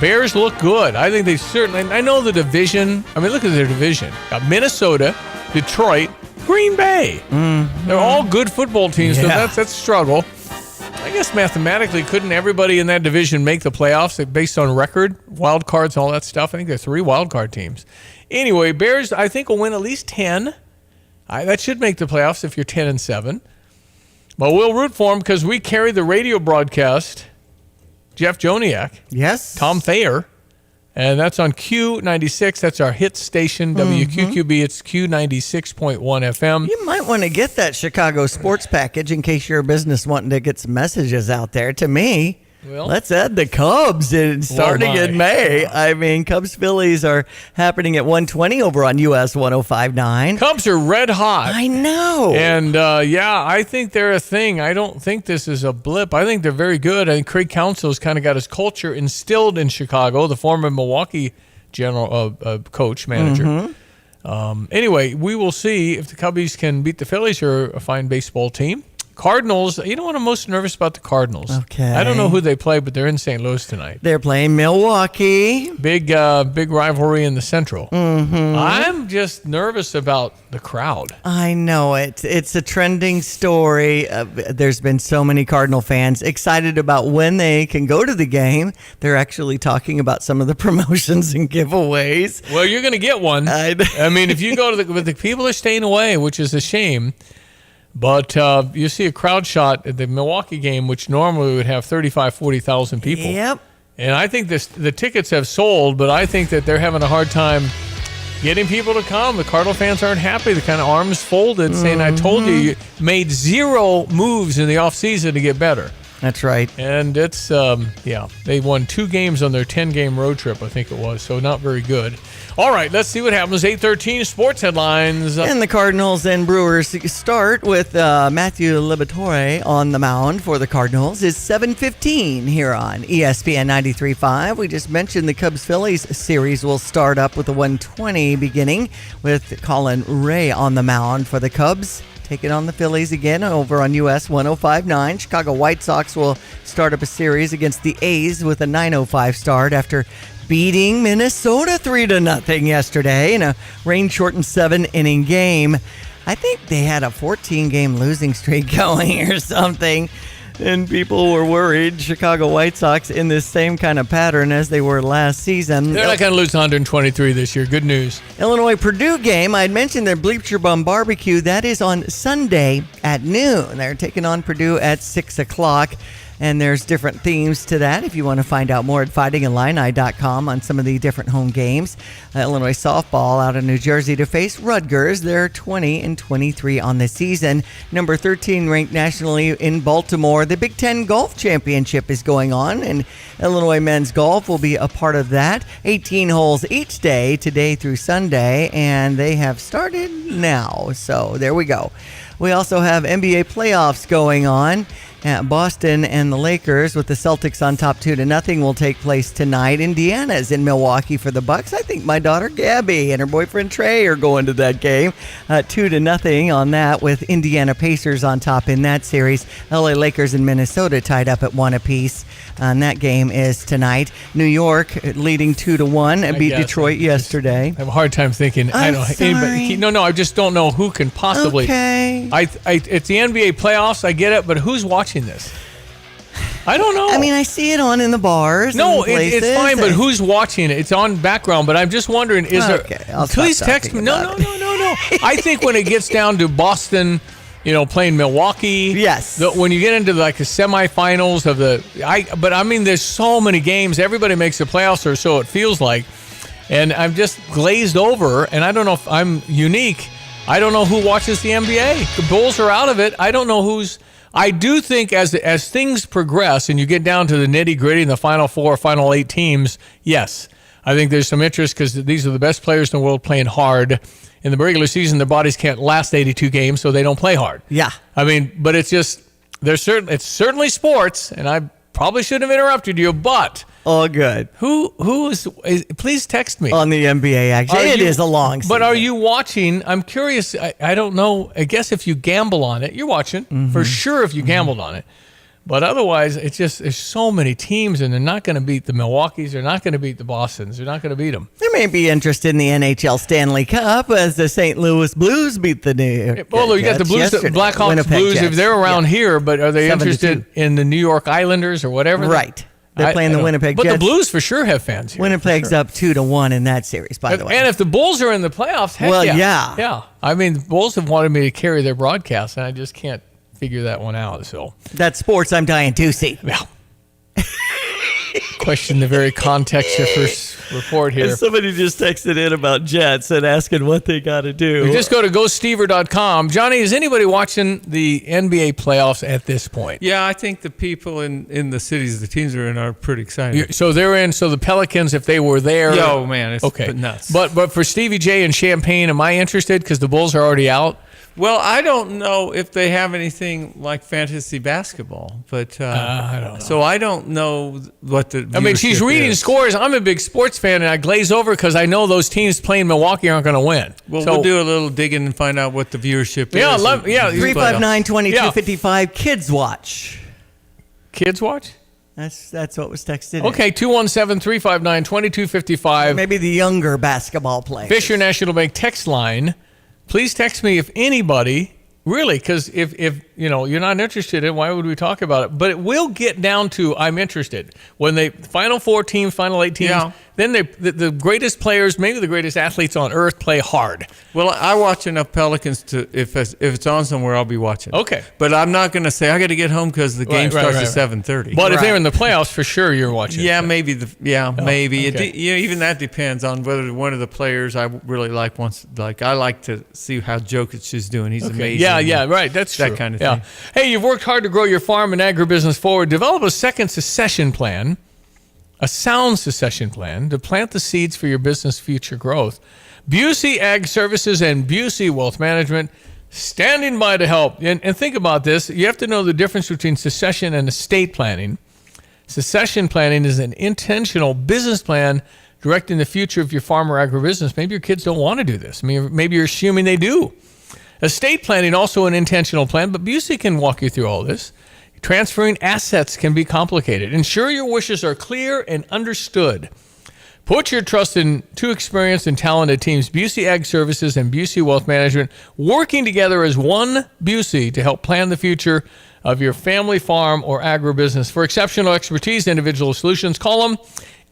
Bears look good. I think they certainly, I know the division. I mean, look at their division. Got Minnesota, Detroit, Green Bay. They're all good football teams, so that's a struggle. I guess mathematically, couldn't everybody in that division make the playoffs based on record, wild cards, all that stuff? I think there are 3 wild card teams. Anyway, Bears, I think, will win at least 10. That should make the playoffs if you're 10-7. But we'll root for them because we carry the radio broadcast. Jeff Joniak. Yes. Tom Thayer. And that's on Q96. That's our hit station, WQQB. It's Q96.1 FM. You might want to get that Chicago sports package in case you're a business wanting to get some messages out there. To me, let's add the Cubs starting in May. I mean, Cubs-Phillies are happening at 1:20 over on US 105.9. Cubs are red hot. I know. And, I think they're a thing. I don't think this is a blip. I think they're very good. I think Craig Counsell's kind of got his culture instilled in Chicago, the former Milwaukee coach, manager. Anyway, we will see if the Cubbies can beat the Phillies, who are a fine baseball team. Cardinals, you know what I'm most nervous about? The Cardinals. Okay. I don't know who they play, but they're in St. Louis tonight. They're playing Milwaukee. Big rivalry in the Central. I'm just nervous about the crowd. I know it. It's a trending story. There's been so many Cardinal fans excited about when they can go to the game. They're actually talking about some of the promotions and giveaways. Well, you're going to get one. I mean, if you go to the people are staying away, which is a shame. But you see a crowd shot at the Milwaukee game, which normally would have 35,000, 40,000 people. Yep. And I think the tickets have sold, but I think that they're having a hard time getting people to come. The Cardinal fans aren't happy. They're kind of arms folded, saying, I told you made 0 moves in the offseason to get better. That's right. And it's, they won 2 games on their 10-game road trip, I think it was, so not very good. All right, let's see what happens. 8:13 sports headlines. And the Cardinals and Brewers start with Matthew Liberatore on the mound for the Cardinals. It's 7:15 here on ESPN 93.5. We just mentioned the Cubs-Phillies series will start up with a 1:20 beginning with Colin Ray on the mound for the Cubs. Taking on the Phillies again over on US 105.9. Chicago White Sox will start up a series against the A's with a 9:05 start after beating Minnesota 3-0 yesterday in a rain-shortened 7-inning game. I think they had a 14-game losing streak going or something. And people were worried. Chicago White Sox in this same kind of pattern as they were last season. They're not going to lose 123 this year. Good news. Illinois-Purdue game. I had mentioned their Bleacher Bum Barbecue. That is on Sunday at noon. They're taking on Purdue at 6 o'clock. And there's different themes to that. If you want to find out more at fightingillini.com on some of the different home games. Illinois softball out of New Jersey to face Rutgers. They're 20-23 on the season. Number 13 ranked nationally in Baltimore. The Big Ten Golf Championship is going on, and Illinois men's golf will be a part of that. 18 holes each day, today through Sunday, and they have started now. So there we go. We also have NBA playoffs going on. Boston and the Lakers with the Celtics on top 2-0 will take place tonight. Indiana's in Milwaukee for the Bucks. I think my daughter Gabby and her boyfriend Trey are going to that game. 2-0 on that with Indiana Pacers on top in that series. LA Lakers and Minnesota tied up at 1 apiece. And that game is tonight. New York leading 2-1 beat Detroit yesterday. I have a hard time thinking. I just don't know who can possibly. Okay. It's the NBA playoffs. I get it, but who's watching this? I don't know. I mean, I see it on in the bars. No, and places. it's fine, but who's watching it? It's on background, but I'm just wondering, is there... Please text me. No. I think when it gets down to Boston, playing Milwaukee. Yes. When you get into like the semifinals of there's so many games. Everybody makes the playoffs, or so it feels like. And I'm just glazed over, and I don't know if I'm unique. I don't know who watches the NBA. The Bulls are out of it. I don't know who's... I do think as things progress and you get down to the nitty-gritty in the Final Four, Final 8 teams, yes, I think there's some interest because these are the best players in the world playing hard. In the regular season, their bodies can't last 82 games, so they don't play hard. Yeah. I mean, but it's just, it's certainly sports, and I probably shouldn't have interrupted you, but... All good. Who is please text me. On the NBA, actually. It is a long season. But are you watching? I'm curious. I don't know. I guess if you gamble on it, you're watching. Mm-hmm. For sure if you gambled on it. But otherwise, it's just, there's so many teams, and they're not going to beat the Milwaukees. They're not going to beat the Bostons. They're not going to beat them. There may be interest in the NHL Stanley Cup as the St. Louis Blues beat the New York Well, you got the Blues, Blackhawks Winnipeg Blues, Jets. if they're around here, but are they 7-2. interested in the New York Islanders or whatever? Right. They're playing the Winnipeg Jets. But the Jets. Blues for sure have fans here. Winnipeg's up 2-1 in that series, by the way. And if the Bulls are in the playoffs, heck well, yeah. Yeah. I mean, the Bulls have wanted me to carry their broadcast, and I just can't figure that one out. So that's sports I'm dying to see. Yeah. Question the very context of your first report here. Somebody just texted in about Jets and asking what they got to do. You just go to GoStever.com. Johnny, is anybody watching the NBA playoffs at this point? Yeah, I think the people in the cities the teams are in are pretty excited. So they're in. So the Pelicans, if they were there. Yo, man, it's nuts. But for Stevie J and Champaign, am I interested? Because the Bulls are already out. Well, I don't know if they have anything like fantasy basketball, but I don't know. So I don't know what the. I mean, she's reading scores. I'm a big sports fan, and I glaze over because I know those teams playing Milwaukee aren't going to win. Well, we'll do a little digging and find out what the viewership is. 359-2255 Kids Watch. Kids Watch? That's what was texted. Okay, 217-359-2255. Maybe the younger basketball players. Fisher National Bank text line. Please text me if anybody, really, because if you're not interested in, why would we talk about it? But it will get down to I'm interested. When the Final Four teams, Final 8 teams, then the greatest players, maybe the greatest athletes on earth play hard. Well, I watch enough Pelicans to, if it's on somewhere, I'll be watching. Okay. But I'm not going to say, I got to get home because the game starts at 7:30. But if they're in the playoffs, for sure you're watching. Yeah, maybe. Maybe. Okay. Even that depends on whether one of the players I really like wants, I like to see how Jokic is doing. He's amazing. Yeah, right. That's true. That kind of thing. Hey, you've worked hard to grow your farm and agribusiness forward. Develop a second succession plan, a sound succession plan to plant the seeds for your business future growth. Busey Ag Services and Busey Wealth Management standing by to help. And think about this. You have to know the difference between succession and estate planning. Succession planning is an intentional business plan directing the future of your farm or agribusiness. Maybe your kids don't want to do this. I mean, maybe you're assuming they do. Estate planning, also an intentional plan, but Busey can walk you through all this. Transferring assets can be complicated. Ensure your wishes are clear and understood. Put your trust in two experienced and talented teams, Busey Ag Services and Busey Wealth Management, working together as one Busey to help plan the future of your family farm or agribusiness. For exceptional expertise, individual solutions, call them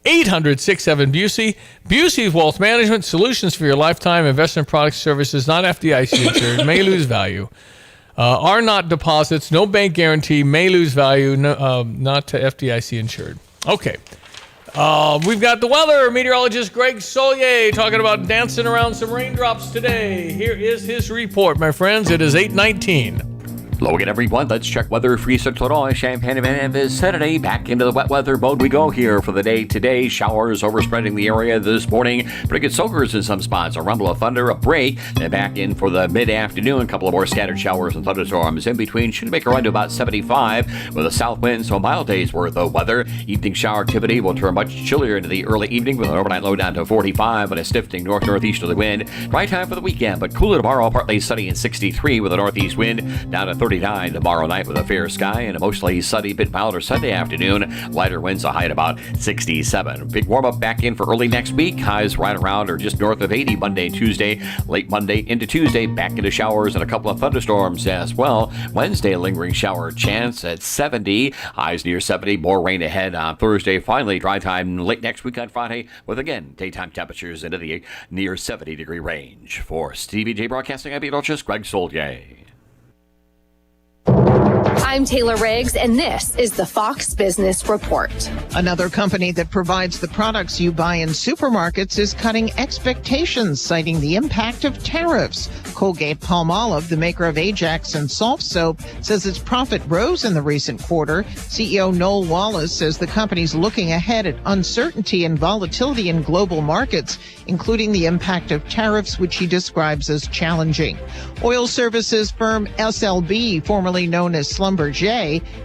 800-67-BUSEY. Busey Wealth Management, solutions for your lifetime investment products, services, not FDIC insured, may lose value. Are not deposits, no bank guarantee, may lose value, not to FDIC insured. Okay. We've got the weather. Meteorologist Greg Solier talking about dancing around some raindrops today. Here is his report, my friends. It is 8:19. Hello again, everyone. Let's check weather for Eastern Illinois, Champaign, and Vicinity. Back into the wet weather mode we go here for the day today. Showers overspreading the area this morning. Pretty good soakers in some spots. A rumble of thunder, a break. Then back in for the mid-afternoon. A couple of more scattered showers and thunderstorms in between. Should make a run to about 75 with a south wind, so a mild day's worth of weather. Evening shower activity will turn much chillier into the early evening with an overnight low down to 45 and a stiffening north-northeasterly wind. Right time for the weekend, but cooler tomorrow. Partly sunny and 63 with a northeast wind down to 39 tomorrow night with a fair sky and a mostly sunny, bit milder Sunday afternoon. Lighter winds, a high at about 67. Big warm up back in for early next week. Highs right around or just north of 80 Monday and Tuesday. Late Monday into Tuesday, back into showers and a couple of thunderstorms as well. Wednesday, lingering shower chance at 70. Highs near 70. More rain ahead on Thursday. Finally, dry time late next week on Friday with, again, daytime temperatures into the near 70-degree range. For Stevie J Broadcasting, I'm meteorologist Greg Solier. I'm Taylor Riggs, and this is the Fox Business Report. Another company that provides the products you buy in supermarkets is cutting expectations, citing the impact of tariffs. Colgate-Palmolive, the maker of Ajax and Soft Soap, says its profit rose in the recent quarter. CEO Noel Wallace says the company's looking ahead at uncertainty and volatility in global markets, including the impact of tariffs, which he describes as challenging. Oil services firm SLB, formerly known as Schlumberger,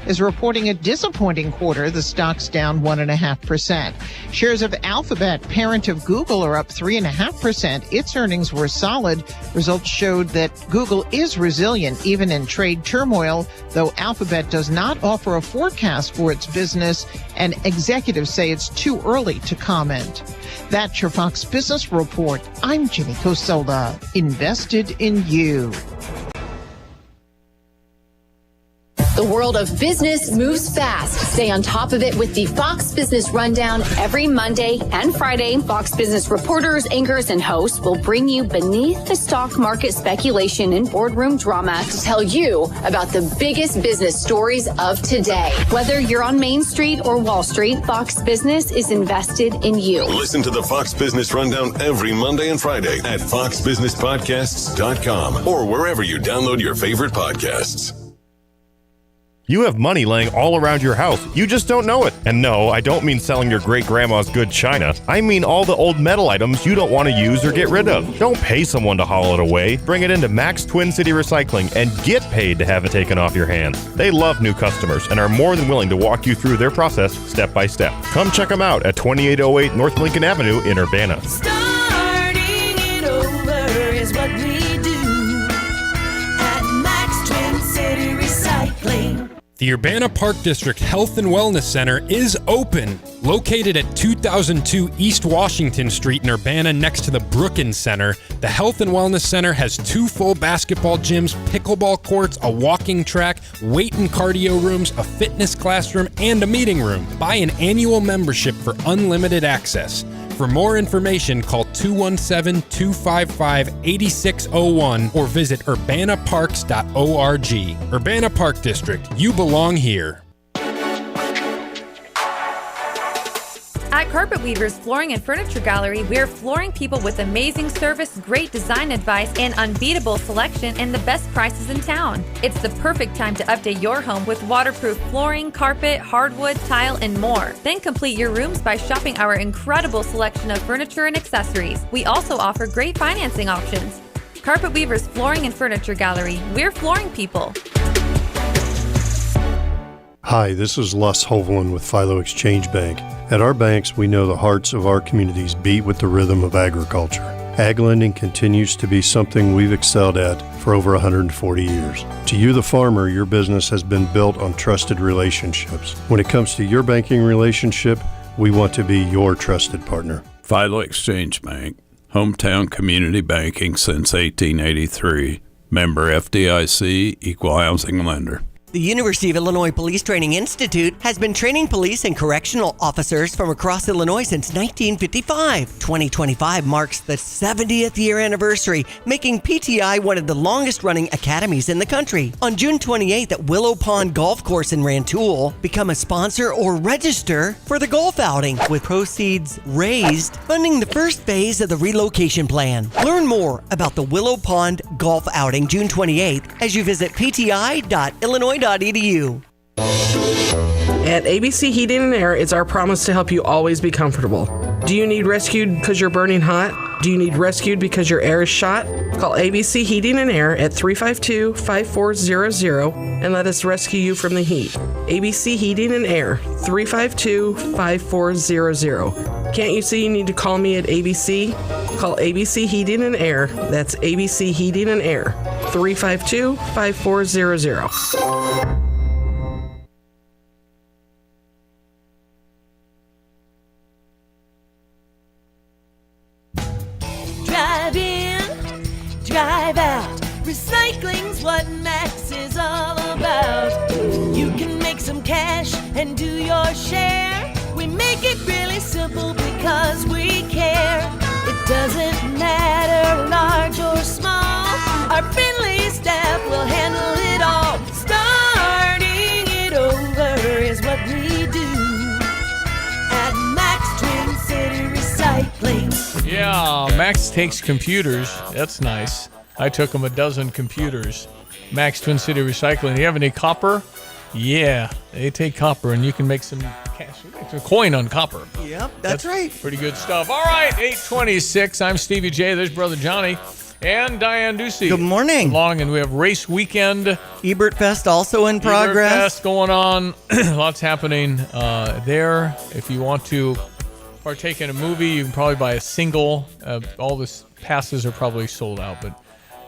is reporting a disappointing quarter. The stock's down 1.5%. Shares of Alphabet, parent of Google, are up 3.5%. Its earnings were solid. Results showed that Google is resilient even in trade turmoil, though Alphabet does not offer a forecast for its business, and executives say it's too early to comment. That's your Fox Business Report. I'm Jenny Cosola, invested in you. The world of business moves fast. Stay on top of it with the Fox Business Rundown every Monday and Friday. Fox Business reporters, anchors, and hosts will bring you beneath the stock market speculation and boardroom drama to tell you about the biggest business stories of today. Whether you're on Main Street or Wall Street, Fox Business is invested in you. Listen to the Fox Business Rundown every Monday and Friday at foxbusinesspodcasts.com or wherever you download your favorite podcasts. You have money laying all around your house. You just don't know it. And no, I don't mean selling your great-grandma's good china. I mean all the old metal items you don't want to use or get rid of. Don't pay someone to haul it away. Bring it into Max Twin City Recycling and get paid to have it taken off your hands. They love new customers and are more than willing to walk you through their process step by step. Come check them out at 2808 North Lincoln Avenue in Urbana. Starting it over is what we do at Max Twin City Recycling. The Urbana Park District Health and Wellness Center is open. Located at 2002 East Washington Street in Urbana next to the Brookins Center, the Health and Wellness Center has 2 full basketball gyms, pickleball courts, a walking track, weight and cardio rooms, a fitness classroom, and a meeting room. Buy an annual membership for unlimited access. For more information, call 217-255-8601 or visit urbanaparks.org. Urbana Park District, you belong here. At Carpet Weavers Flooring and Furniture Gallery, we're flooring people with amazing service, great design advice, and unbeatable selection and the best prices in town. It's the perfect time to update your home with waterproof flooring, carpet, hardwood, tile, and more. Then complete your rooms by shopping our incredible selection of furniture and accessories. We also offer great financing options. Carpet Weavers Flooring and Furniture Gallery, we're flooring people. Hi, this is Les Hovland with Philo Exchange Bank. At our banks, we know the hearts of our communities beat with the rhythm of agriculture. Ag lending continues to be something we've excelled at for over 140 years. To you, the farmer, your business has been built on trusted relationships. When it comes to your banking relationship, we want to be your trusted partner. Philo Exchange Bank, hometown community banking since 1883. Member FDIC, equal housing lender. The University of Illinois Police Training Institute has been training police and correctional officers from across Illinois since 1955. 2025 marks the 70th year anniversary, making PTI one of the longest-running academies in the country. On June 28th at Willow Pond Golf Course in Rantoul, become a sponsor or register for the golf outing, with proceeds raised funding the first phase of the relocation plan. Learn more about the Willow Pond Golf Outing June 28th as you visit pti.illinois.edu. At ABC Heating and Air, it's our promise to help you always be comfortable. Do you need rescued because you're burning hot? Do you need rescued because your air is shot? Call ABC Heating and Air at 352-5400 and let us rescue you from the heat. ABC Heating and Air, 352-5400. Can't you see you need to call me at ABC? Call ABC Heating and Air. That's ABC Heating and Air, 352-5400. Drive in, drive out. Recycling's what Max is all about. You can make some cash and do your share. We make it really simple because we care. It doesn't matter large or small. Our friendly staff will handle it all. Starting it over is what we do at Max Twin City Recycling. Yeah, Max takes computers. That's nice. I took him a dozen computers. Max Twin City Recycling. Do you have any copper? Yeah, they take copper, and you can make some cash. Make a coin on copper. Yep, that's right. Pretty good stuff. All right, 8:26. I'm Stevie J. There's Brother Johnny and Diane Ducey. Good morning. Along, and we have race weekend. Ebert Fest also in progress. Ebert Fest going on. Lots happening there. If you want to partake in a movie, you can probably buy a single. All the passes are probably sold out, but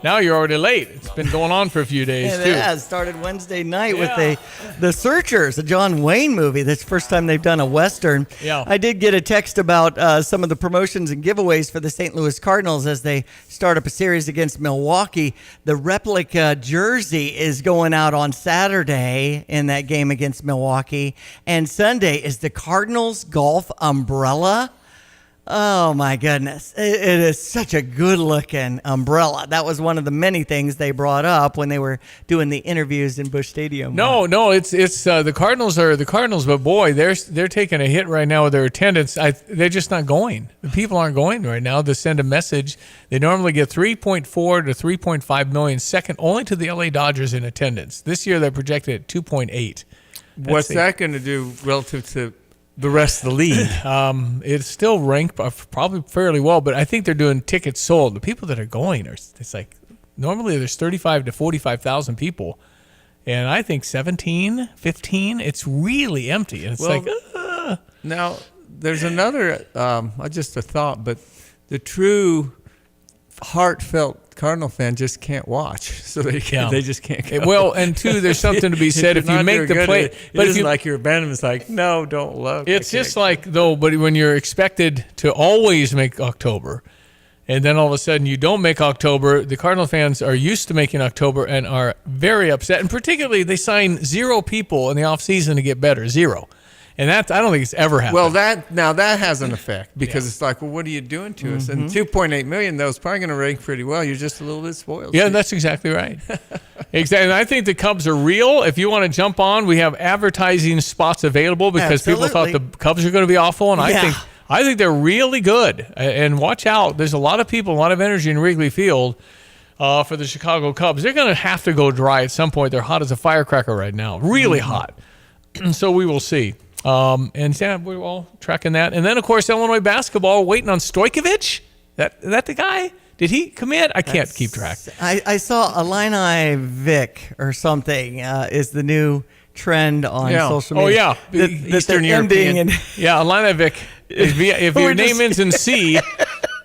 now you're already late. It's been going on for a few days, too. It has started Wednesday night with the Searchers, a John Wayne movie. That's the first time they've done a Western. Yeah. I did get a text about some of the promotions and giveaways for the St. Louis Cardinals as they start up a series against Milwaukee. The replica jersey is going out on Saturday in that game against Milwaukee. And Sunday is the Cardinals golf umbrella. Oh, my goodness. It is such a good-looking umbrella. That was one of the many things they brought up when they were doing the interviews in Busch Stadium. No, it's the Cardinals are the Cardinals, but boy, they're taking a hit right now with their attendance. They're just not going. The people aren't going right now to send a message. They normally get 3.4 to 3.5 million, second only to the LA Dodgers in attendance. This year they're projected at 2.8. What's that going to do relative to the rest of the league? It's still ranked probably fairly well, but I think they're doing tickets sold. The people that are going it's like normally there's 35 to 45,000 people, and I think 17, 15, it's really empty. And it's Now there's another just a thought, but the true heartfelt Cardinal fan just can't watch, so they just can't go. Well, and two, there's something to be said if you make the play. But if you like your abandonment, it's like, no, don't look. It's just like, though, but when you're expected to always make October, and then all of a sudden you don't make October, the Cardinal fans are used to making October and are very upset. And particularly, they sign 0 people in the offseason to get better, 0. And I don't think it's ever happened. Well, that has an effect because it's like, well, what are you doing to us? And 2.8 million, though, is probably going to rank pretty well. You're just a little bit spoiled. Yeah, that's exactly right. Exactly. And I think the Cubs are real. If you want to jump on, we have advertising spots available because people thought the Cubs are going to be awful, and I think they're really good. And watch out. There's a lot of people, a lot of energy in Wrigley Field for the Chicago Cubs. They're going to have to go dry at some point. They're hot as a firecracker right now. Really hot. So we will see. And we're all tracking that. And then, of course, Illinois basketball waiting on Stojkovic. That the guy? Did he commit? I can't keep track. I saw Illini Vic or something is the new trend on social media. Oh, yeah. Eastern European. Illini Vic. If your name ends in C.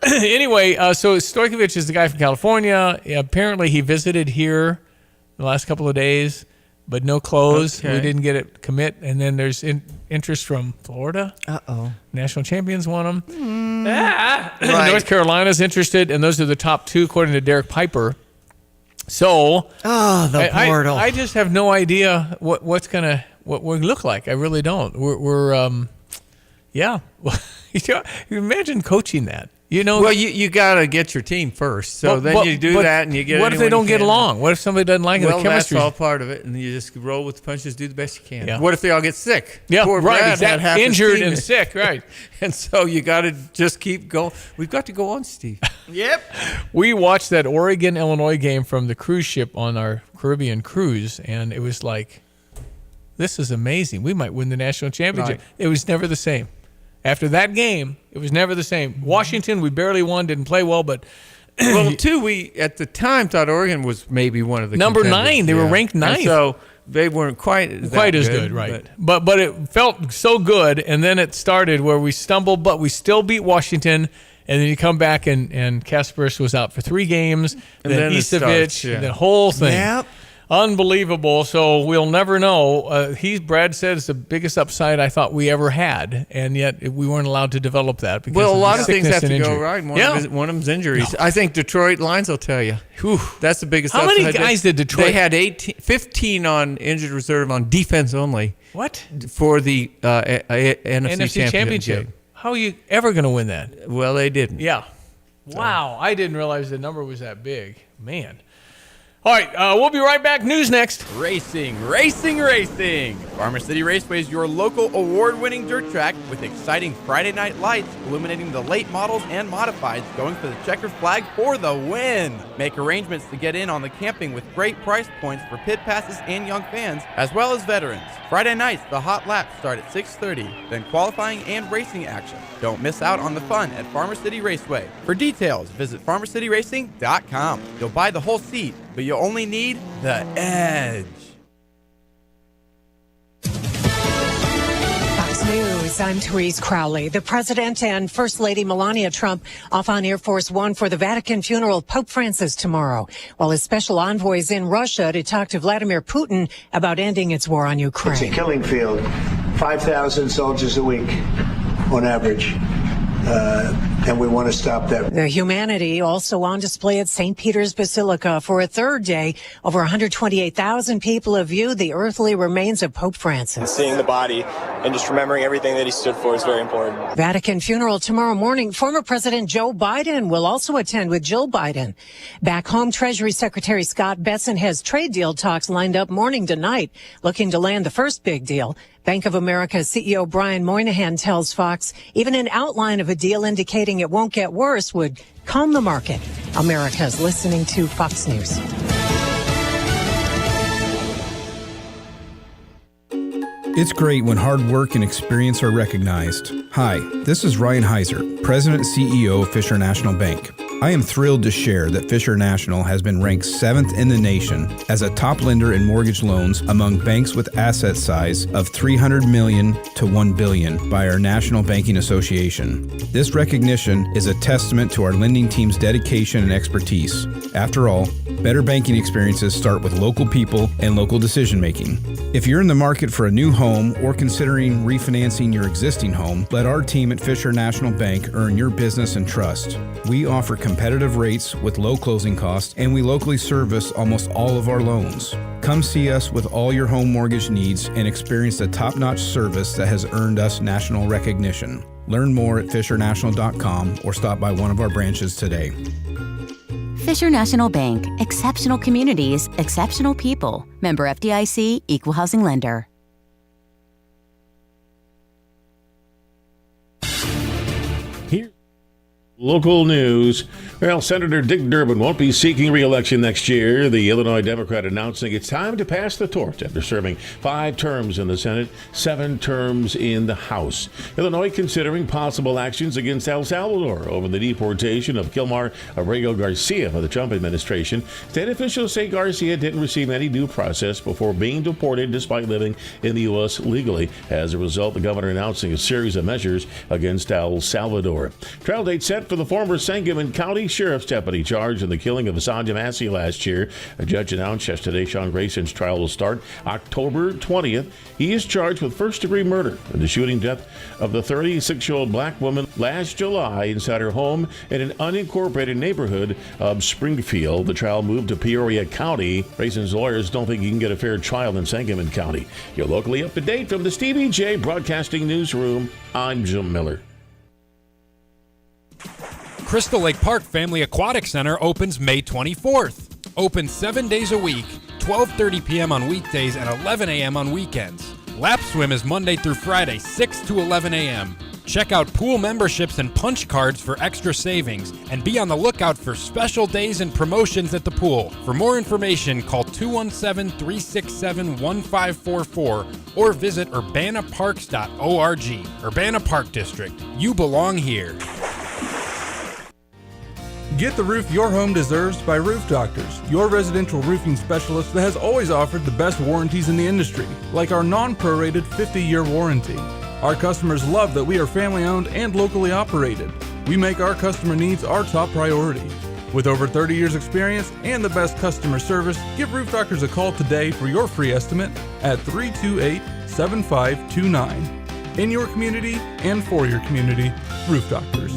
Anyway, so Stojkovic is the guy from California. Apparently, he visited here the last couple of days. but no close. Okay. We didn't get it commit. And then there's interest from Florida. Uh-oh. National champions won them. Right. North Carolina's interested, and those are the top two according to Derek Piper. So, the portal. I just have no idea what we look like. I really don't. We're yeah. You imagine coaching that. Well, you got to get your team first. So then you do that, and you get. What if they don't get along? What if somebody doesn't like the chemistry? That's all part of it, and you just roll with the punches, do the best you can. Yeah. What if they all get sick? Yeah, Poor right. Brad had half his injured team. and sick, right? And so you got to just keep going. We've got to go on, Steve. Yep. We watched that Oregon-Illinois game from the cruise ship on our Caribbean cruise, and it was like, this is amazing. We might win the national championship. Right. It was never the same. After that game, it was never the same. Washington, we barely won, didn't play well, but well, too, we at the time thought Oregon was maybe one of the number contenders. 9. They were ranked 9th. And so they weren't quite as good, right? But it felt so good, and then it started where we stumbled, but we still beat Washington. And then you come back and Kasparis was out for 3 games. And then it Isevich, starts, the whole thing. Yep. Unbelievable. So we'll never know. Brad said it's the biggest upside I thought we ever had, and yet we weren't allowed to develop that. Because a lot of sickness things have to and go injury. right. One of them's injuries. I think Detroit Lions will tell you. Whew, that's the biggest How upside. many guys did Detroit? They had 15 on injured reserve on defense only. What? For the NFC Championship. How are you ever going to win that? Well, they didn't. Yeah. Wow. I didn't realize the number was that big. Man. All right, we'll be right back. News next. Racing. Farmer City Raceway is your local award-winning dirt track with exciting Friday night lights illuminating the late models and modifieds going for the checkered flag for the win. Make arrangements to get in on the camping with great price points for pit passes and young fans, as well as veterans. Friday nights, the hot laps start at 6:30, then qualifying and racing action. Don't miss out on the fun at Farmer City Raceway. For details, visit farmercityracing.com. You'll buy the whole seat, but you only need the edge. Fox News, I'm Therese Crowley. The President and First Lady Melania Trump off on Air Force One for the Vatican funeral of Pope Francis tomorrow, while his special envoy is in Russia to talk to Vladimir Putin about ending its war on Ukraine. It's a killing field. 5,000 soldiers a week on average. And we want to stop that. The humanity also on display at St. Peter's Basilica for a third day. Over 128,000 people have viewed the earthly remains of Pope Francis. Seeing the body and just remembering everything that he stood for is very important. Vatican funeral tomorrow morning. Former President Joe Biden will also attend with Jill Biden. Back home, Treasury Secretary Scott Bessent has trade deal talks lined up morning to night, looking to land the first big deal. Bank of America CEO Brian Moynihan tells Fox even an outline of a deal indicating it won't get worse would calm the market. America's listening to Fox News. It's great when hard work and experience are recognized. Hi, this is Ryan Heiser, President and CEO of Fisher National Bank. I am thrilled to share that Fisher National has been ranked 7th in the nation as a top lender in mortgage loans among banks with asset size of $300 million to $1 billion by our National Banking Association. This recognition is a testament to our lending team's dedication and expertise. After all, better banking experiences start with local people and local decision making. If you're in the market for a new home or considering refinancing your existing home, let our team at Fisher National Bank earn your business and trust. We offer competitive rates with low closing costs, and we locally service almost all of our loans. Come see us with all your home mortgage needs and experience the top-notch service that has earned us national recognition. Learn more at fishernational.com or stop by one of our branches today. Fisher National Bank. Exceptional communities, exceptional people. Member FDIC, Equal Housing Lender. Here, local news. Well, Senator Dick Durbin won't be seeking re-election next year. The Illinois Democrat announcing it's time to pass the torch after serving 5 terms in the Senate, 7 terms in the House. Illinois considering possible actions against El Salvador over the deportation of Kilmar Abrego Garcia by the Trump administration. State officials say Garcia didn't receive any due process before being deported despite living in the U.S. legally. As a result, the governor announcing a series of measures against El Salvador. Trial date set for the former Sangamon County Sheriff's deputy charged in the killing of Asanja Massey last year. A judge announced yesterday Sean Grayson's trial will start October 20th. He is charged with first-degree murder in the shooting death of the 36-year-old black woman last July inside her home in an unincorporated neighborhood of Springfield. The trial moved to Peoria County. Grayson's lawyers don't think he can get a fair trial in Sangamon County. You're locally up to date from the Stevie J Broadcasting Newsroom. I'm Jim Miller. Crystal Lake Park Family Aquatic Center opens May 24th. Open 7 days a week, 12:30 p.m. on weekdays and 11 a.m. on weekends. Lap swim is Monday through Friday, 6 to 11 a.m. Check out pool memberships and punch cards for extra savings, and be on the lookout for special days and promotions at the pool. For more information, call 217-367-1544 or visit urbanaparks.org. Urbana Park District. You belong here. Get the roof your home deserves by Roof Doctors, your residential roofing specialist that has always offered the best warranties in the industry, like our non-prorated 50-year warranty. Our customers love that we are family-owned and locally operated. We make our customer needs our top priority. With over 30 years experience and the best customer service, give Roof Doctors a call today for your free estimate at 328-7529. In your community and for your community, Roof Doctors.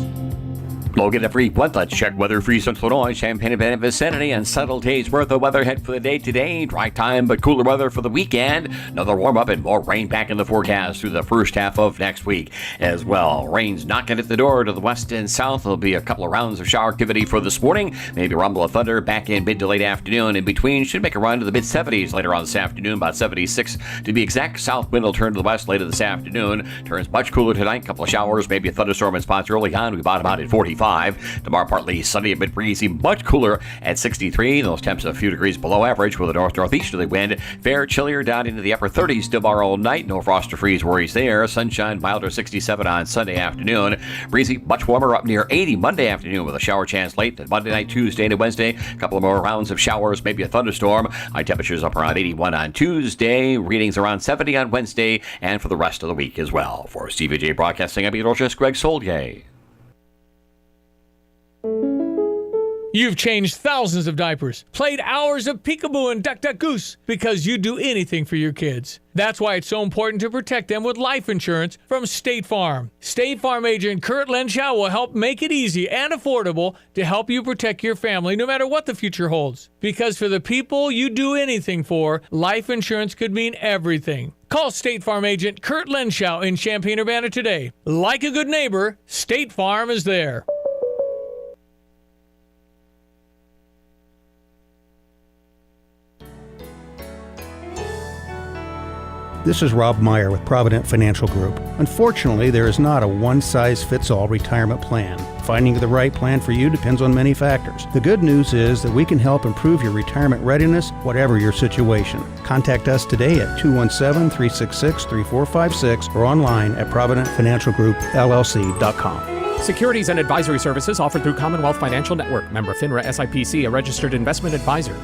Logan, a free blood. Let's check weather for Central Illinois, Champaign-Urbana vicinity, and settled days worth of weather ahead for the day today. Dry time, but cooler weather for the weekend. Another warm up and more rain back in the forecast through the first half of next week as well. Rain's knocking at the door to the west and south. There'll be a couple of rounds of shower activity for this morning. Maybe a rumble of thunder back in mid to late afternoon. In between, should make a run to the mid 70s later on this afternoon, about 76 to be exact. South wind will turn to the west later this afternoon. Turns much cooler tonight. Couple of showers, maybe a thunderstorm in spots early on. We bottom out at 45. Tomorrow, partly sunny, a bit breezy, much cooler at 63. Those temps a few degrees below average with a north-northeasterly wind. Fair chillier down into the upper 30s tomorrow night. No frost or freeze worries there. Sunshine, milder 67 on Sunday afternoon. Breezy, much warmer up near 80 Monday afternoon with a shower chance late. Monday night, Tuesday to Wednesday. A couple of more rounds of showers, maybe a thunderstorm. High temperatures up around 81 on Tuesday. Readings around 70 on Wednesday and for the rest of the week as well. For Stevie J Broadcasting, I'm meteorologist Greg Soldier. You've changed thousands of diapers, played hours of peekaboo and duck duck goose because you do anything for your kids. That's why it's so important to protect them with life insurance from State Farm. State Farm agent Kurt Lenschow will help make it easy and affordable to help you protect your family no matter what the future holds. Because for the people you do anything for, life insurance could mean everything. Call State Farm agent Kurt Lenschow in Champaign-Urbana today. Like a good neighbor, State Farm is there. This is Rob Meyer with Provident Financial Group. Unfortunately, there is not a one-size-fits-all retirement plan. Finding the right plan for you depends on many factors. The good news is that we can help improve your retirement readiness, whatever your situation. Contact us today at 217-366-3456 or online at ProvidentFinancialGroupLLC.com. Securities and advisory services offered through Commonwealth Financial Network. Member FINRA SIPC, a registered investment advisor.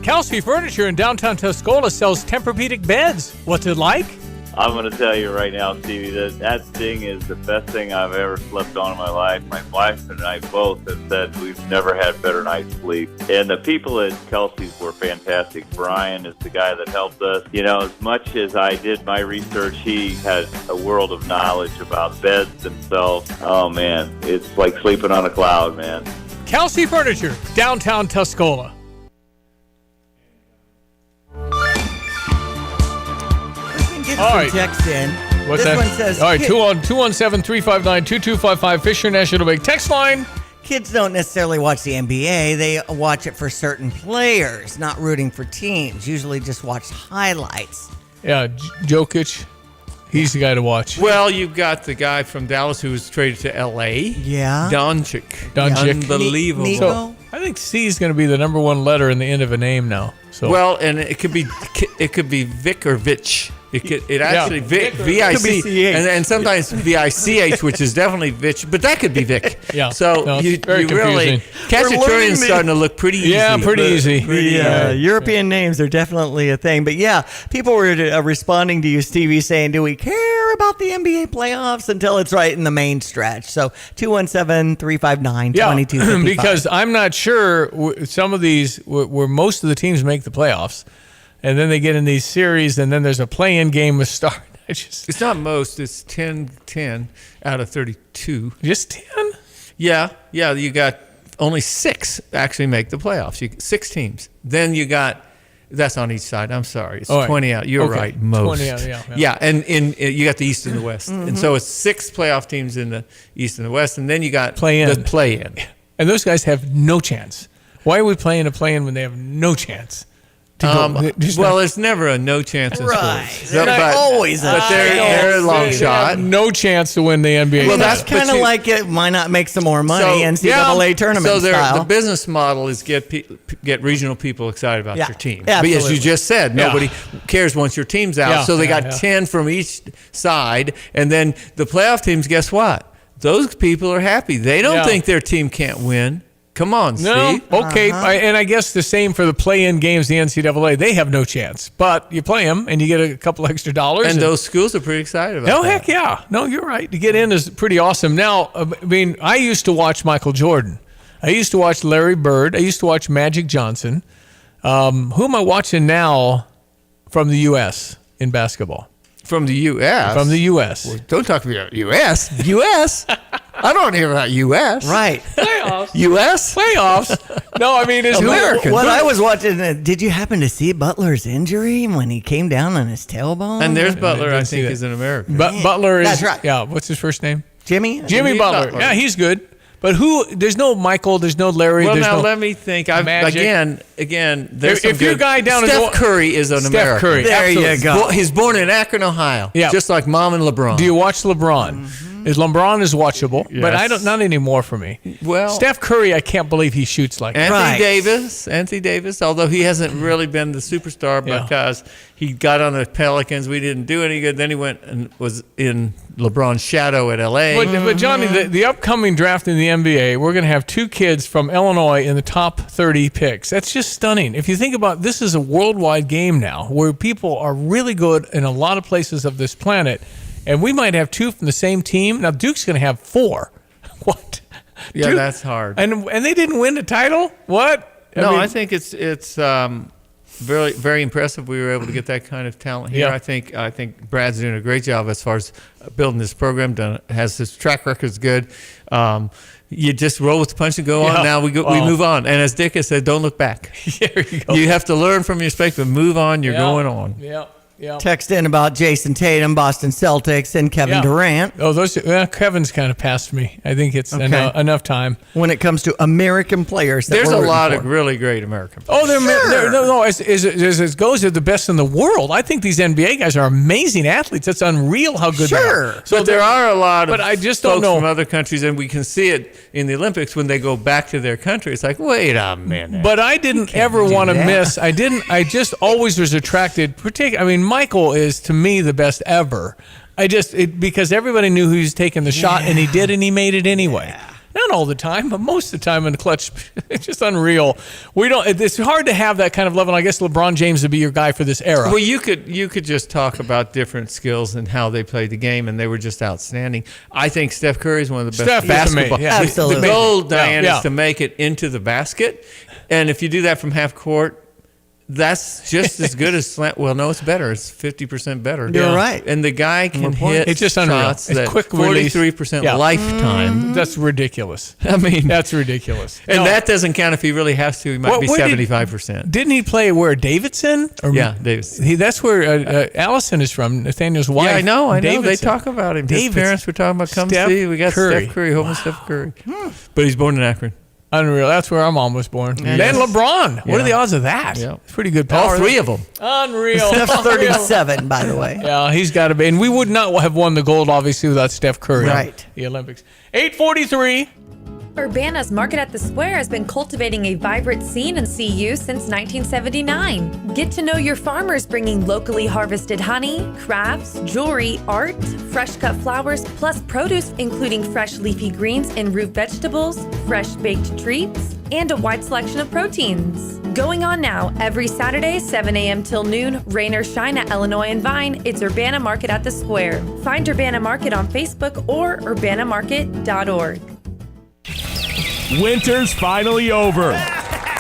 Kelsey Furniture in downtown Tuscola sells Tempur-Pedic beds. What's it like? I'm going to tell you right now, Stevie, that thing is the best thing I've ever slept on in my life. My wife and I both have said we've never had better night's sleep. And the people at Kelsey's were fantastic. Brian is the guy that helped us. You know, as much as I did my research, he had a world of knowledge about beds themselves. Oh, man, it's like sleeping on a cloud, man. Kelsey Furniture, downtown Tuscola. All right. Text in. What's this that? One says, all right, 217-359-2255 Fisher National Bank text line. Kids don't necessarily watch the NBA. They watch it for certain players, not rooting for teams. Usually just watch highlights. Yeah, Jokic. He's the guy to watch. Well, you've got the guy from Dallas who was traded to L.A. Yeah. Doncic. Unbelievable. Nico? So, I think C is going to be the number one letter in the end of a name now. So well, and it could be Vic or Vitch. It actually VIC, VIC, and sometimes VICH, which is definitely Vic, but that could be Vic. Yeah. So No, you it's very really confusing. is starting to look pretty easy. Yeah, pretty easy. The European names are definitely a thing. But yeah, people were responding to you, Stevie, saying, do we care about the NBA playoffs until it's right in the main stretch? So 217-359-2255. Because I'm not sure some of these where most of the teams make the playoffs, and then they get in these series, and then there's a play-in game with start. It's not most. It's 10 out of 32. Just 10? Yeah. You got only 6 actually make the playoffs. 6 teams. Then you got. That's on each side. I'm sorry. It's 20 out. You're right. Most. 20 out, yeah. Yeah, and you got the East and the West. And so it's 6 playoff teams in the East and the West, and then you got the play-in. And those guys have no chance. Why are we playing a play-in when they have no chance? There's never a no chance in sports. Always but they're a long shot. No chance to win the NBA. Well, that's kind of like it. Why not make some more money? NCAA tournament style. The business model is get regional people excited about your team. Yeah, but as you just said, nobody cares once your team's out. So they got 10 from each side, and then the playoff teams. Guess what? Those people are happy. They don't think their team can't win. Come on, Steve. No, okay, and I guess the same for the play-in games, the NCAA. They have no chance, but you play them and you get a couple extra dollars. And those schools are pretty excited about that. Oh, heck yeah. No, you're right. To get in is pretty awesome. Now, I mean, I used to watch Michael Jordan. I used to watch Larry Bird. I used to watch Magic Johnson. Who am I watching now from the U.S. in basketball? From the U.S.? From the U.S. Well, don't talk about U.S. U.S.? I don't hear about U.S. Right. Playoffs. U.S.? Playoffs. No, I mean, it's American. What I was watching, did you happen to see Butler's injury when he came down on his tailbone? And there's Butler, I think, is an American. Butler is. That's right. Yeah, what's his first name? Jimmy Butler. Yeah, he's good. But there's no Michael, there's no Larry. Well, there's now no let me think. Again, there's if your guy down Steph Curry is an American. Steph Curry. There absolutely. you go. He's born in Akron, Ohio. Yeah. Just like Mom and LeBron. Do you watch LeBron? LeBron is watchable, but not anymore for me. Well, Steph Curry, I can't believe he shoots like that. Anthony Davis, although he hasn't really been the superstar because he got on the Pelicans. We didn't do any good. Then he went and was in LeBron's shadow at L.A. But Johnny, the upcoming draft in the NBA, we're going to have 2 kids from Illinois in the top 30 picks. That's just stunning. If you think about this is a worldwide game now where people are really good in a lot of places of this planet. And we might have 2 from the same team. Now Duke's going to have 4. What? Yeah, Duke, that's hard. And they didn't win the title. What? I think it's very, very impressive. We were able to get that kind of talent here. Yeah. I think Brad's doing a great job as far as building this program. Has his track record's good. You just roll with the punch and go on. Now we move on. And as Dick has said, don't look back. There you go. You have to learn from your mistakes, but move on. You're going on. Yeah. Yeah. Text in about Jason Tatum, Boston Celtics, and Kevin Durant. Oh, Kevin's kind of passed me. I think it's enough time. When it comes to American players, there's a lot of really great American players. Oh, as it goes, they're the best in the world. I think these NBA guys are amazing athletes. It's unreal how good they are. So there are a lot of I just folks don't know. from other countries, and we can see it in the Olympics when they go back to their country. It's like, wait a minute. But I didn't ever want to miss. I just always was attracted. Michael is to me the best ever. Because everybody knew who was taking the shot, and he did, and he made it anyway. Not all the time, but most of the time in the clutch. It's just unreal. It's hard to have that kind of level. I guess LeBron James would be your guy for this era. Well, you could just talk about different skills and how they played the game, and they were just outstanding. I think Steph Curry is one of the best basketball. Yeah. The goal, Diane, is to make it into the basket, and if you do that from half court, that's just as good as slant. Well, no, it's better. It's 50% better. You're right. And the guy can hit it's just shots unreal. that quick 43% lifetime. That's ridiculous. I mean, that's ridiculous. And that doesn't count if he really has to. He might be 75%. Didn't he play where Davidson? Davidson. That's where Allison is from. Nathaniel's wife. Yeah, I know. Davidson. They talk about him. His parents were talking about come see. We got Curry. Steph Curry, home with Steph Curry. But he's born in Akron. Unreal. That's where our mom was born. Yes. Then LeBron. What are the odds of that? Yeah. It's pretty good power. All 3 of them. Unreal. Steph's 37, by the way. Yeah, he's got to be. And we would not have won the gold, obviously, without Steph Curry. Right. The Olympics. 8:43. Urbana's Market at the Square has been cultivating a vibrant scene in CU since 1979. Get to know your farmers bringing locally harvested honey, crafts, jewelry, art, fresh cut flowers, plus produce including fresh leafy greens and root vegetables, fresh baked treats, and a wide selection of proteins. Going on now, every Saturday, 7 a.m. till noon, rain or shine at Illinois and Vine, it's Urbana Market at the Square. Find Urbana Market on Facebook or urbanamarket.org. Winter's finally over.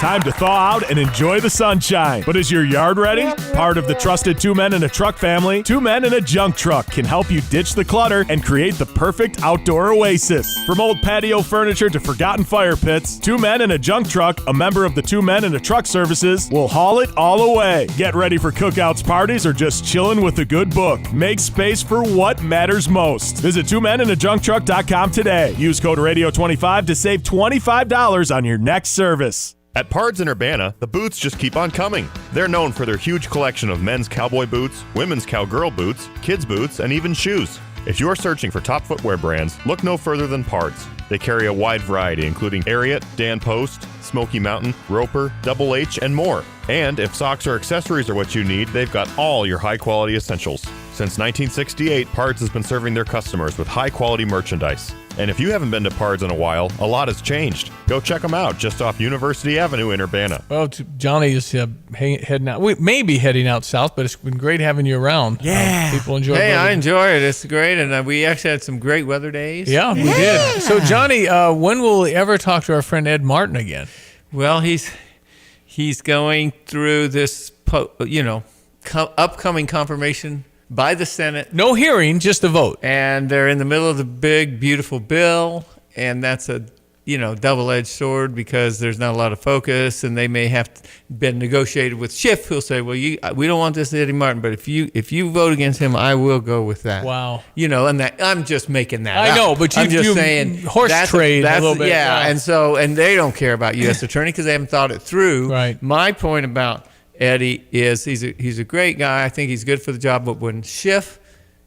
Time to thaw out and enjoy the sunshine. But is your yard ready? Part of the trusted Two Men and a Truck family, Two Men and a Junk Truck can help you ditch the clutter and create the perfect outdoor oasis. From old patio furniture to forgotten fire pits, Two Men and a Junk Truck, a member of the Two Men and a Truck services, will haul it all away. Get ready for cookouts, parties, or just chilling with a good book. Make space for what matters most. Visit twomenindajuncktruck.com today. Use code Radio25 to save $25 on your next service. At Pards in Urbana, the boots just keep on coming. They're known for their huge collection of men's cowboy boots, women's cowgirl boots, kids' boots, and even shoes. If you're searching for top footwear brands, look no further than Pards. They carry a wide variety, including Ariat, Dan Post, Smoky Mountain, Roper, Double H, and more. And if socks or accessories are what you need, they've got all your high-quality essentials. Since 1968, Pards has been serving their customers with high-quality merchandise. And if you haven't been to Pards in a while, a lot has changed. Go check them out just off University Avenue in Urbana. Well, Johnny is heading out. We may be heading out south, but it's been great having you around. Yeah. People enjoy it. Hey, I enjoy it. It's great. And we actually had some great weather days. Yeah, we did. So, Johnny, when will we ever talk to our friend Ed Martin again? Well, he's going through this, upcoming confirmation by the Senate. No hearing, just a vote. And they're in the middle of the big, beautiful bill, and that's a double-edged sword because there's not a lot of focus, and they may have been negotiated with Schiff, who'll say, well, we don't want this Eddie Martin, but if you vote against him, I will go with that. Wow. And that I'm just making that I up. know, but I'm just you saying horse trade a little bit. Yeah, and they don't care about U.S. attorney because they haven't thought it through. Right. My point about Eddie is he's a great guy. I think he's good for the job, but when Schiff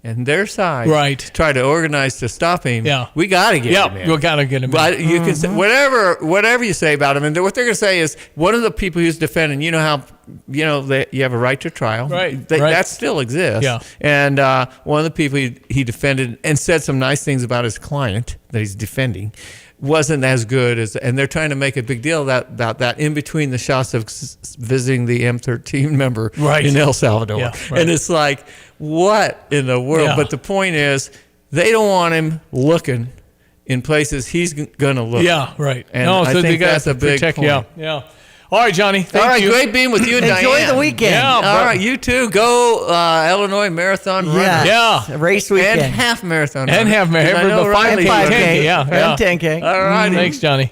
and their side try to organize to stop him, we got to get him in. We got to get him in. But you can say whatever you say about him, and what they're going to say is one of the people who's defending, you have a right to trial. Right. That still exists. Yeah. And one of the people he defended and said some nice things about his client that he's defending wasn't as good as, and they're trying to make a big deal about that in between the shots of visiting the M13 member in El Salvador. Yeah, and it's like, what in the world? Yeah. But the point is, they don't want him looking in places he's going to look. Yeah, right. And I think that's a big point. Yeah. All right, Johnny. Thank you. Great being with you and Diane. Enjoy the weekend. Yeah, all right, you too. Go Illinois Marathon Runner. Yeah. Race weekend. And half marathon. And half marathon. But finally, 5K. Yeah. And 10K. All right. Thanks, Johnny.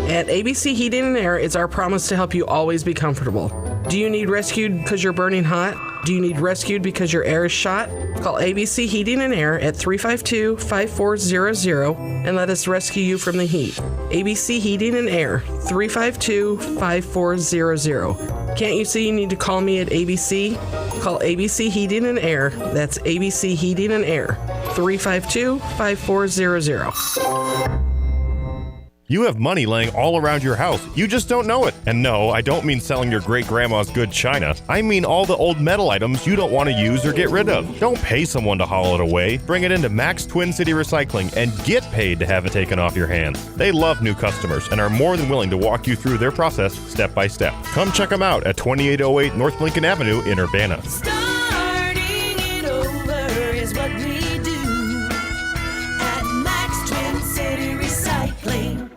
At ABC Heating and Air, it's our promise to help you always be comfortable. Do you need rescued because you're burning hot? Do you need rescued because your air is shot? Call ABC Heating and Air at 352-5400 and let us rescue you from the heat. ABC Heating and Air, 352-5400. Can't you see you need to call me at ABC? Call ABC Heating and Air. That's ABC Heating and Air, 352-5400. You have money laying all around your house. You just don't know it. And no, I don't mean selling your great-grandma's good china. I mean all the old metal items you don't want to use or get rid of. Don't pay someone to haul it away. Bring it into Max Twin City Recycling and get paid to have it taken off your hands. They love new customers and are more than willing to walk you through their process step by step. Come check them out at 2808 North Lincoln Avenue in Urbana. Starting it over is what we do at Max Twin City Recycling.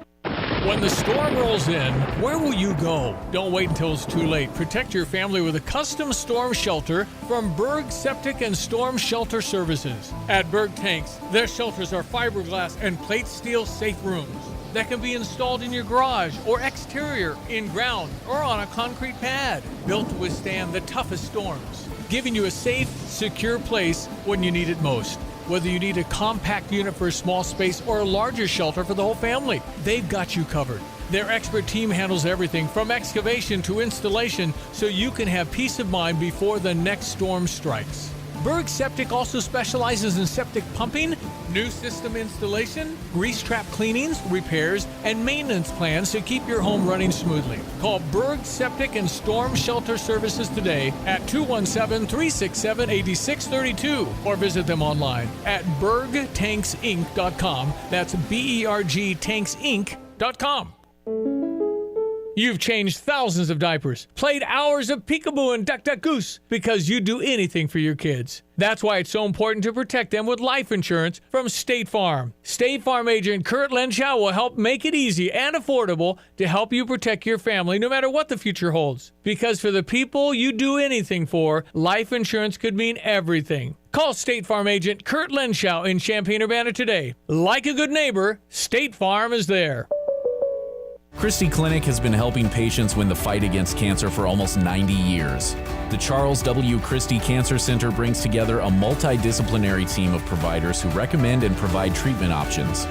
When the storm rolls in, where will you go? Don't wait until it's too late. Protect your family with a custom storm shelter from Berg Septic and Storm Shelter Services. At Berg Tanks, their shelters are fiberglass and plate steel safe rooms that can be installed in your garage or exterior, in ground, or on a concrete pad. Built to withstand the toughest storms, giving you a safe, secure place when you need it most. Whether you need a compact unit for a small space or a larger shelter for the whole family, they've got you covered. Their expert team handles everything from excavation to installation so you can have peace of mind before the next storm strikes. Berg Septic also specializes in septic pumping, new system installation, grease trap cleanings, repairs, and maintenance plans to keep your home running smoothly. Call Berg Septic and Storm Shelter Services today at 217-367-8632 or visit them online at bergtanksinc.com. That's bergtanksinc.com. You've changed thousands of diapers, played hours of peekaboo and duck duck goose because you do anything for your kids. That's why it's so important to protect them with life insurance from State Farm. State Farm agent Kurt Lenschow will help make it easy and affordable to help you protect your family no matter what the future holds. Because for the people you do anything for, life insurance could mean everything. Call State Farm agent Kurt Lenschow in Champaign-Urbana today. Like a good neighbor, State Farm is there. Christie Clinic has been helping patients win the fight against cancer for almost 90 years. The Charles W. Christie Cancer Center brings together a multidisciplinary team of providers who recommend and provide treatment options.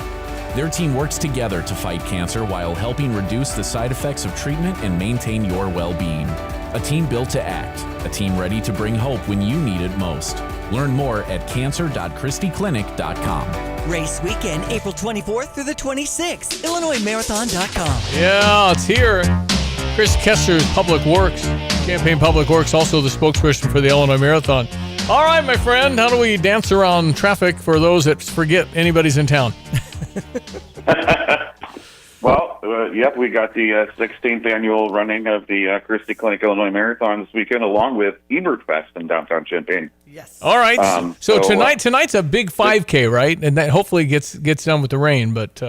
Their team works together to fight cancer while helping reduce the side effects of treatment and maintain your well-being. A team built to act, a team ready to bring hope when you need it most. Learn more at cancer.christieclinic.com. Race weekend, April 24th through the 26th. IllinoisMarathon.com. Yeah, it's here. Chris Kessler's Public Works, Champaign Public Works, also the spokesperson for the Illinois Marathon. All right, my friend, how do we dance around traffic for those that forget anybody's in town? Well, yep, we got the 16th annual running of the Christie Clinic Illinois Marathon this weekend, along with Ebert Fest in downtown Champaign. Yes. All right. So tonight's a big 5K, right? And that hopefully gets done with the rain, but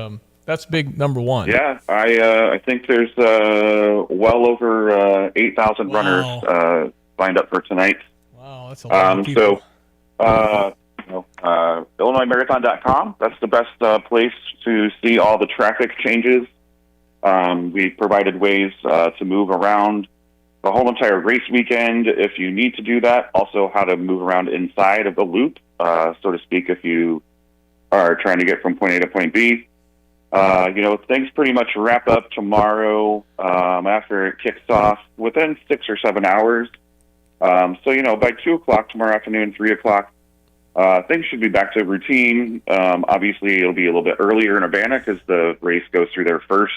that's big number one. Yeah, I think there's well over 8,000 runners signed up for tonight. Wow, that's a lot of people. IllinoisMarathon.com. That's the best place to see all the traffic changes. We provided ways to move around the whole entire race weekend if you need to do that. Also, how to move around inside of the loop, so to speak, if you are trying to get from point A to point B. Things pretty much wrap up tomorrow after it kicks off within 6 or 7 hours. By 2 o'clock tomorrow afternoon, 3 o'clock, things should be back to routine. Obviously, it'll be a little bit earlier in Urbana because the race goes through there first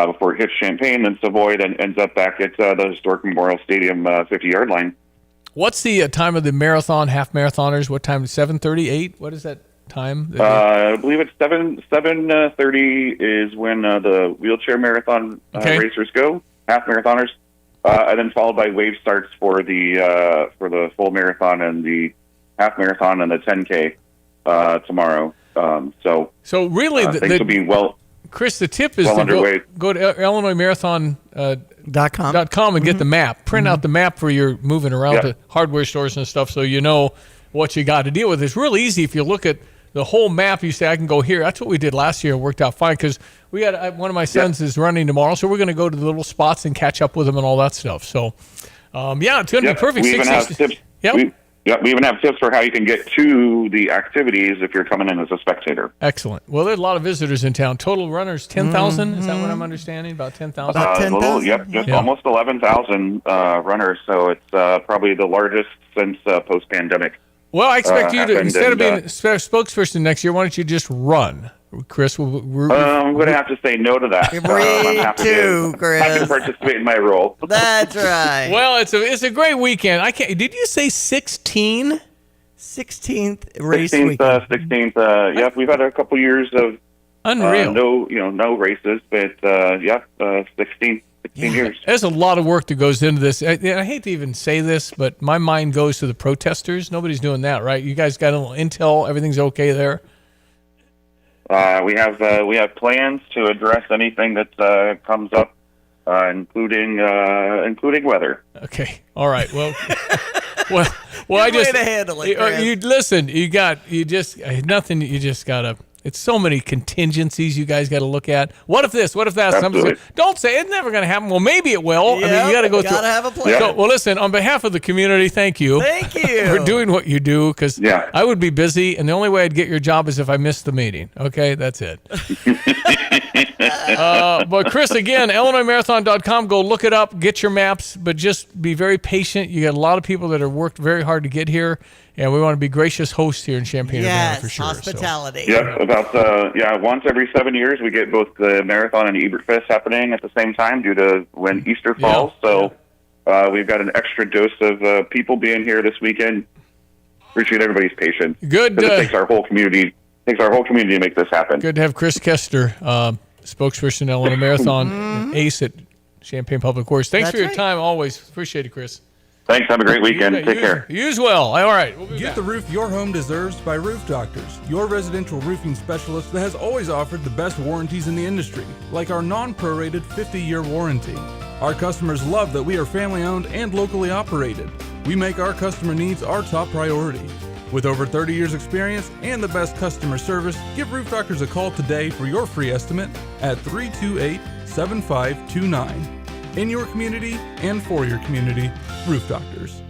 before it hits Champaign, then Savoy, then ends up back at the historic Memorial Stadium 50-yard line. What's the time of the marathon, half marathoners? What time? 7:30, 8? What is that time? I believe it's 7:30 is when the wheelchair marathon racers go, half marathoners, and then followed by wave starts for the full marathon and the half marathon and the 10K tomorrow. So really, things will be well. Chris, the tip is well to go to IllinoisMarathon.com and get the map. Print out the map for your moving around to hardware stores and stuff, so you know what you got to deal with. It's real easy if you look at the whole map. You say, I can go here. That's what we did last year. It worked out fine because we had one of my sons is running tomorrow, so we're going to go to the little spots and catch up with him and all that stuff. So, it's going to be perfect. We even have tips. We even have tips for how you can get to the activities if you're coming in as a spectator. Excellent. Well, there's a lot of visitors in town. Total runners, 10,000. Is that what I'm understanding? About 10,000? About 10,000? Almost 11,000 runners. So it's probably the largest since post-pandemic. Well, I expect you to, instead of being a spokesperson next year, why don't you just run? Chris, I'm going to have to say no to that. Chris. I can participate in my role. That's right. Well, it's a great weekend. Did you say 16? 16th race 16th, weekend. 16th. We've had a couple years of unreal. No races, but 16 years. There's a lot of work that goes into this. I hate to even say this, but my mind goes to the protesters. Nobody's doing that, right? You guys got a little intel. Everything's okay there. We have plans to address anything that comes up, including weather. Okay. All right. Well, I just way to handle it. You listen. You just nothing. You just gotta. It's so many contingencies you guys got to look at. What if this? What if that? Don't say it's never going to happen. Well, maybe it will. Yep, I mean, you got to go through. Got to have a plan. So, well, listen. On behalf of the community, thank you. Thank you for doing what you do. Because I would be busy, and the only way I'd get your job is if I missed the meeting. Okay, that's it. But But Chris, again, IllinoisMarathon.com. Go look it up. Get your maps, but just be very patient. You got a lot of people that have worked very hard to get here, and we want to be gracious hosts here in Champaign-Urbana for sure. Hospitality. So. Yep, about once every 7 years, we get both the marathon and Ebert Fest happening at the same time due to when Easter falls. So we've got an extra dose of people being here this weekend. Appreciate everybody's patience. Good. It takes our whole community. To make this happen. Good to have Chris Kester, spokesperson Illinois Marathon, ace at Champaign Public Works. Thanks for your time always. Appreciate it, Chris. Thanks. Have a great weekend. Take care. You as well. All right. We'll Get the roof your home deserves by Roof Doctors, your residential roofing specialist that has always offered the best warranties in the industry, like our non-prorated 50-year warranty. Our customers love that we are family-owned and locally operated. We make our customer needs our top priority. With over 30 years experience and the best customer service, give Roof Doctors a call today for your free estimate at 328-7529. In your community and for your community, Roof Doctors.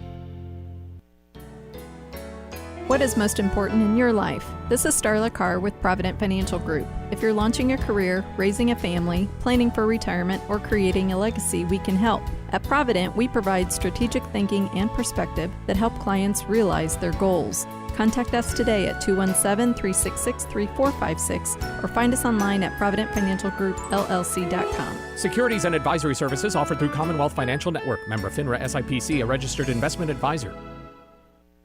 What is most important in your life? This is Starla Carr with Provident Financial Group. If you're launching a career, raising a family, planning for retirement, or creating a legacy, we can help. At Provident, we provide strategic thinking and perspective that help clients realize their goals. Contact us today at 217-366-3456 or find us online at providentfinancialgroupllc.com. Securities and advisory services offered through Commonwealth Financial Network. Member FINRA SIPC, a registered investment advisor.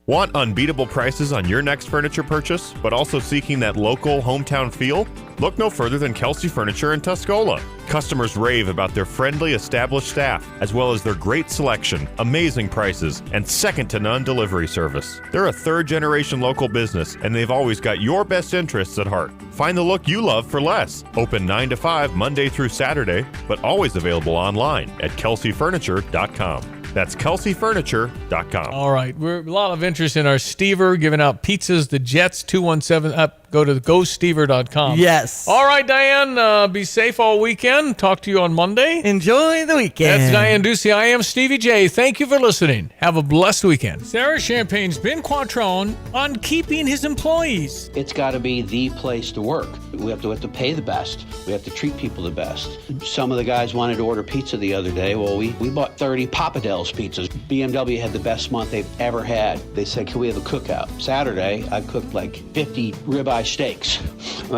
Want unbeatable prices on your next furniture purchase, but also seeking that local hometown feel? Look no further than Kelsey Furniture in Tuscola. Customers rave about their friendly, established staff, as well as their great selection, amazing prices, and second-to-none delivery service. They're a third-generation local business, and they've always got your best interests at heart. Find the look you love for less. Open 9 to 5 Monday through Saturday, but always available online at kelseyfurniture.com. That's kelseyfurniture.com. All right. We're a lot of interest in our Stever, giving out pizzas. The Jets, 217 up. Go to gostever.com. Yes. All right, Diane. Be safe all weekend. Talk to you on Monday. Enjoy the weekend. That's Diane Ducey. I am Stevie J. Thank you for listening. Have a blessed weekend. Sarah Champagne's Ben Quattrone on keeping his employees. It's got to be the place to work. We have to pay the best. We have to treat people the best. Some of the guys wanted to order pizza the other day. Well, we bought 30 Papa Del's pizzas. BMW had the best month they've ever had. They said, can we have a cookout? Saturday, I cooked like 50 ribeye steaks. And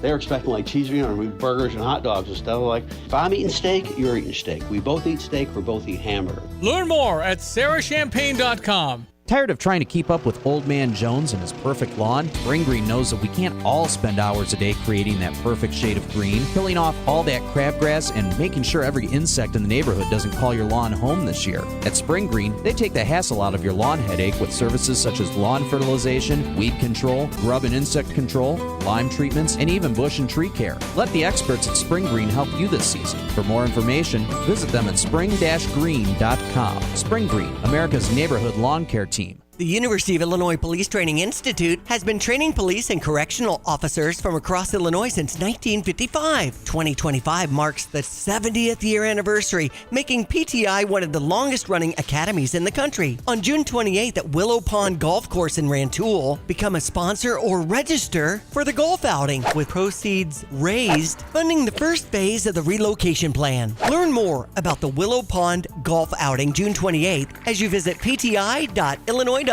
they were expecting like cheeseburger and burgers and hot dogs and stuff. Like, if I'm eating steak, you're eating steak. We both eat steak, we both eat hamburger. Learn more at sarahchampagne.com. Tired of trying to keep up with Old Man Jones and his perfect lawn? Spring Green knows that we can't all spend hours a day creating that perfect shade of green, killing off all that crabgrass and making sure every insect in the neighborhood doesn't call your lawn home this year. At Spring Green, they take the hassle out of your lawn headache with services such as lawn fertilization, weed control, grub and insect control, lime treatments, and even bush and tree care. Let the experts at Spring Green help you this season. For more information, visit them at spring-green.com. Spring Green, America's neighborhood lawn care team. The University of Illinois Police Training Institute has been training police and correctional officers from across Illinois since 1955. 2025 marks the 70th year anniversary, making PTI one of the longest-running academies in the country. On June 28th at Willow Pond Golf Course in Rantoul, become a sponsor or register for the golf outing, with proceeds raised funding the first phase of the relocation plan. Learn more about the Willow Pond Golf Outing June 28th as you visit pti.illinois.edu.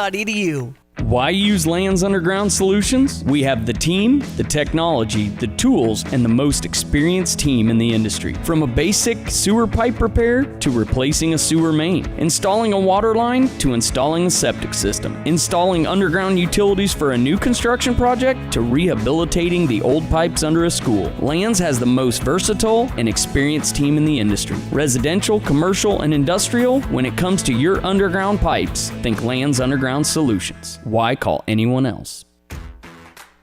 Why use Lands Underground Solutions? We have the team, the technology, the tools, and the most experienced team in the industry. From a basic sewer pipe repair to replacing a sewer main, installing a water line to installing a septic system, installing underground utilities for a new construction project to rehabilitating the old pipes under a school. Lands has the most versatile and experienced team in the industry. Residential, commercial, and industrial, when it comes to your underground pipes, think Lands Underground Solutions. Why call anyone else?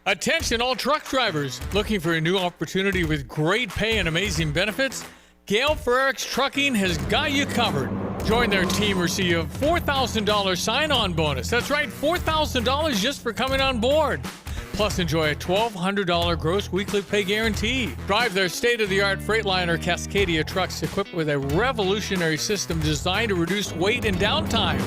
Attention all truck drivers looking for a new opportunity with great pay and amazing benefits. Gail Ferrericks Trucking has got you covered. Join their team, receive a $4,000 sign-on bonus. That's right, $4,000 just for coming on board. Plus, enjoy a $1,200 gross weekly pay guarantee. Drive their state-of-the-art Freightliner Cascadia trucks equipped with a revolutionary system designed to reduce weight and downtime.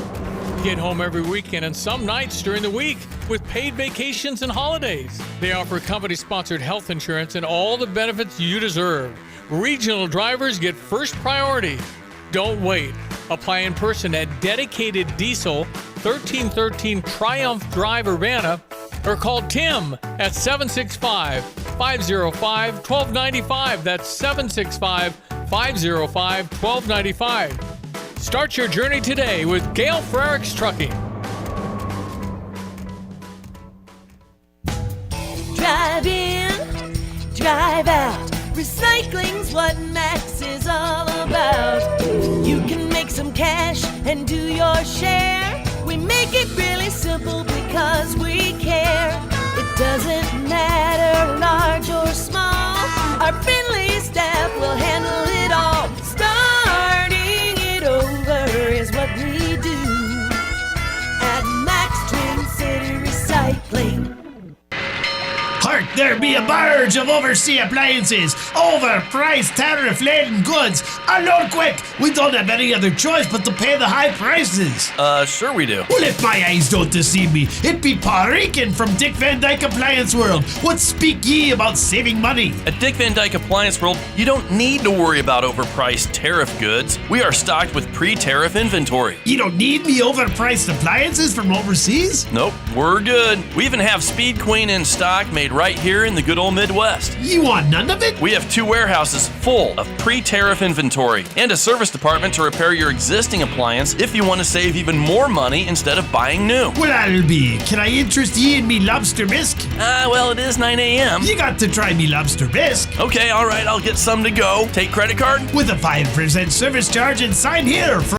Get home every weekend and some nights during the week with paid vacations and holidays. They offer company-sponsored health insurance and all the benefits you deserve. Regional drivers get first priority. Don't wait. Apply in person at Dedicated Diesel, 1313 Triumph Drive, Urbana, or call Tim at 765-505-1295. That's 765-505-1295. Start your journey today with Gail Frericks Trucking. Drive in, drive out. Recycling's what Max is all about. You can make some cash and do your share. We make it really simple because we care. It doesn't matter large or small. Our friendly staff will handle it all. Starting it over is what we do at Max Twin City Recycling. Hark, there be a barge of overseas appliances, overpriced tariff-laden goods. Unload quick! We don't have any other choice but to pay the high prices. Sure we do. Well, if my eyes don't deceive me, it be Paul Rican from Dick Van Dyke Appliance World. What speak ye about saving money? At Dick Van Dyke Appliance World, you don't need to worry about overpriced tariff goods. We are stocked with pre-tariff inventory. You don't need me overpriced appliances from overseas? Nope, we're good. We even have Speed Queen in stock made right here in the good old Midwest. You want none of it? We have 2 warehouses full of pre-tariff inventory and a service department to repair your existing appliance if you want to save even more money instead of buying new. Well, I'll be. Can I interest ye in me lobster bisque? Well, it is 9 a.m. You got to try me lobster bisque. Okay, all right, I'll get some to go. Take credit card? With a 5% service charge and sign here for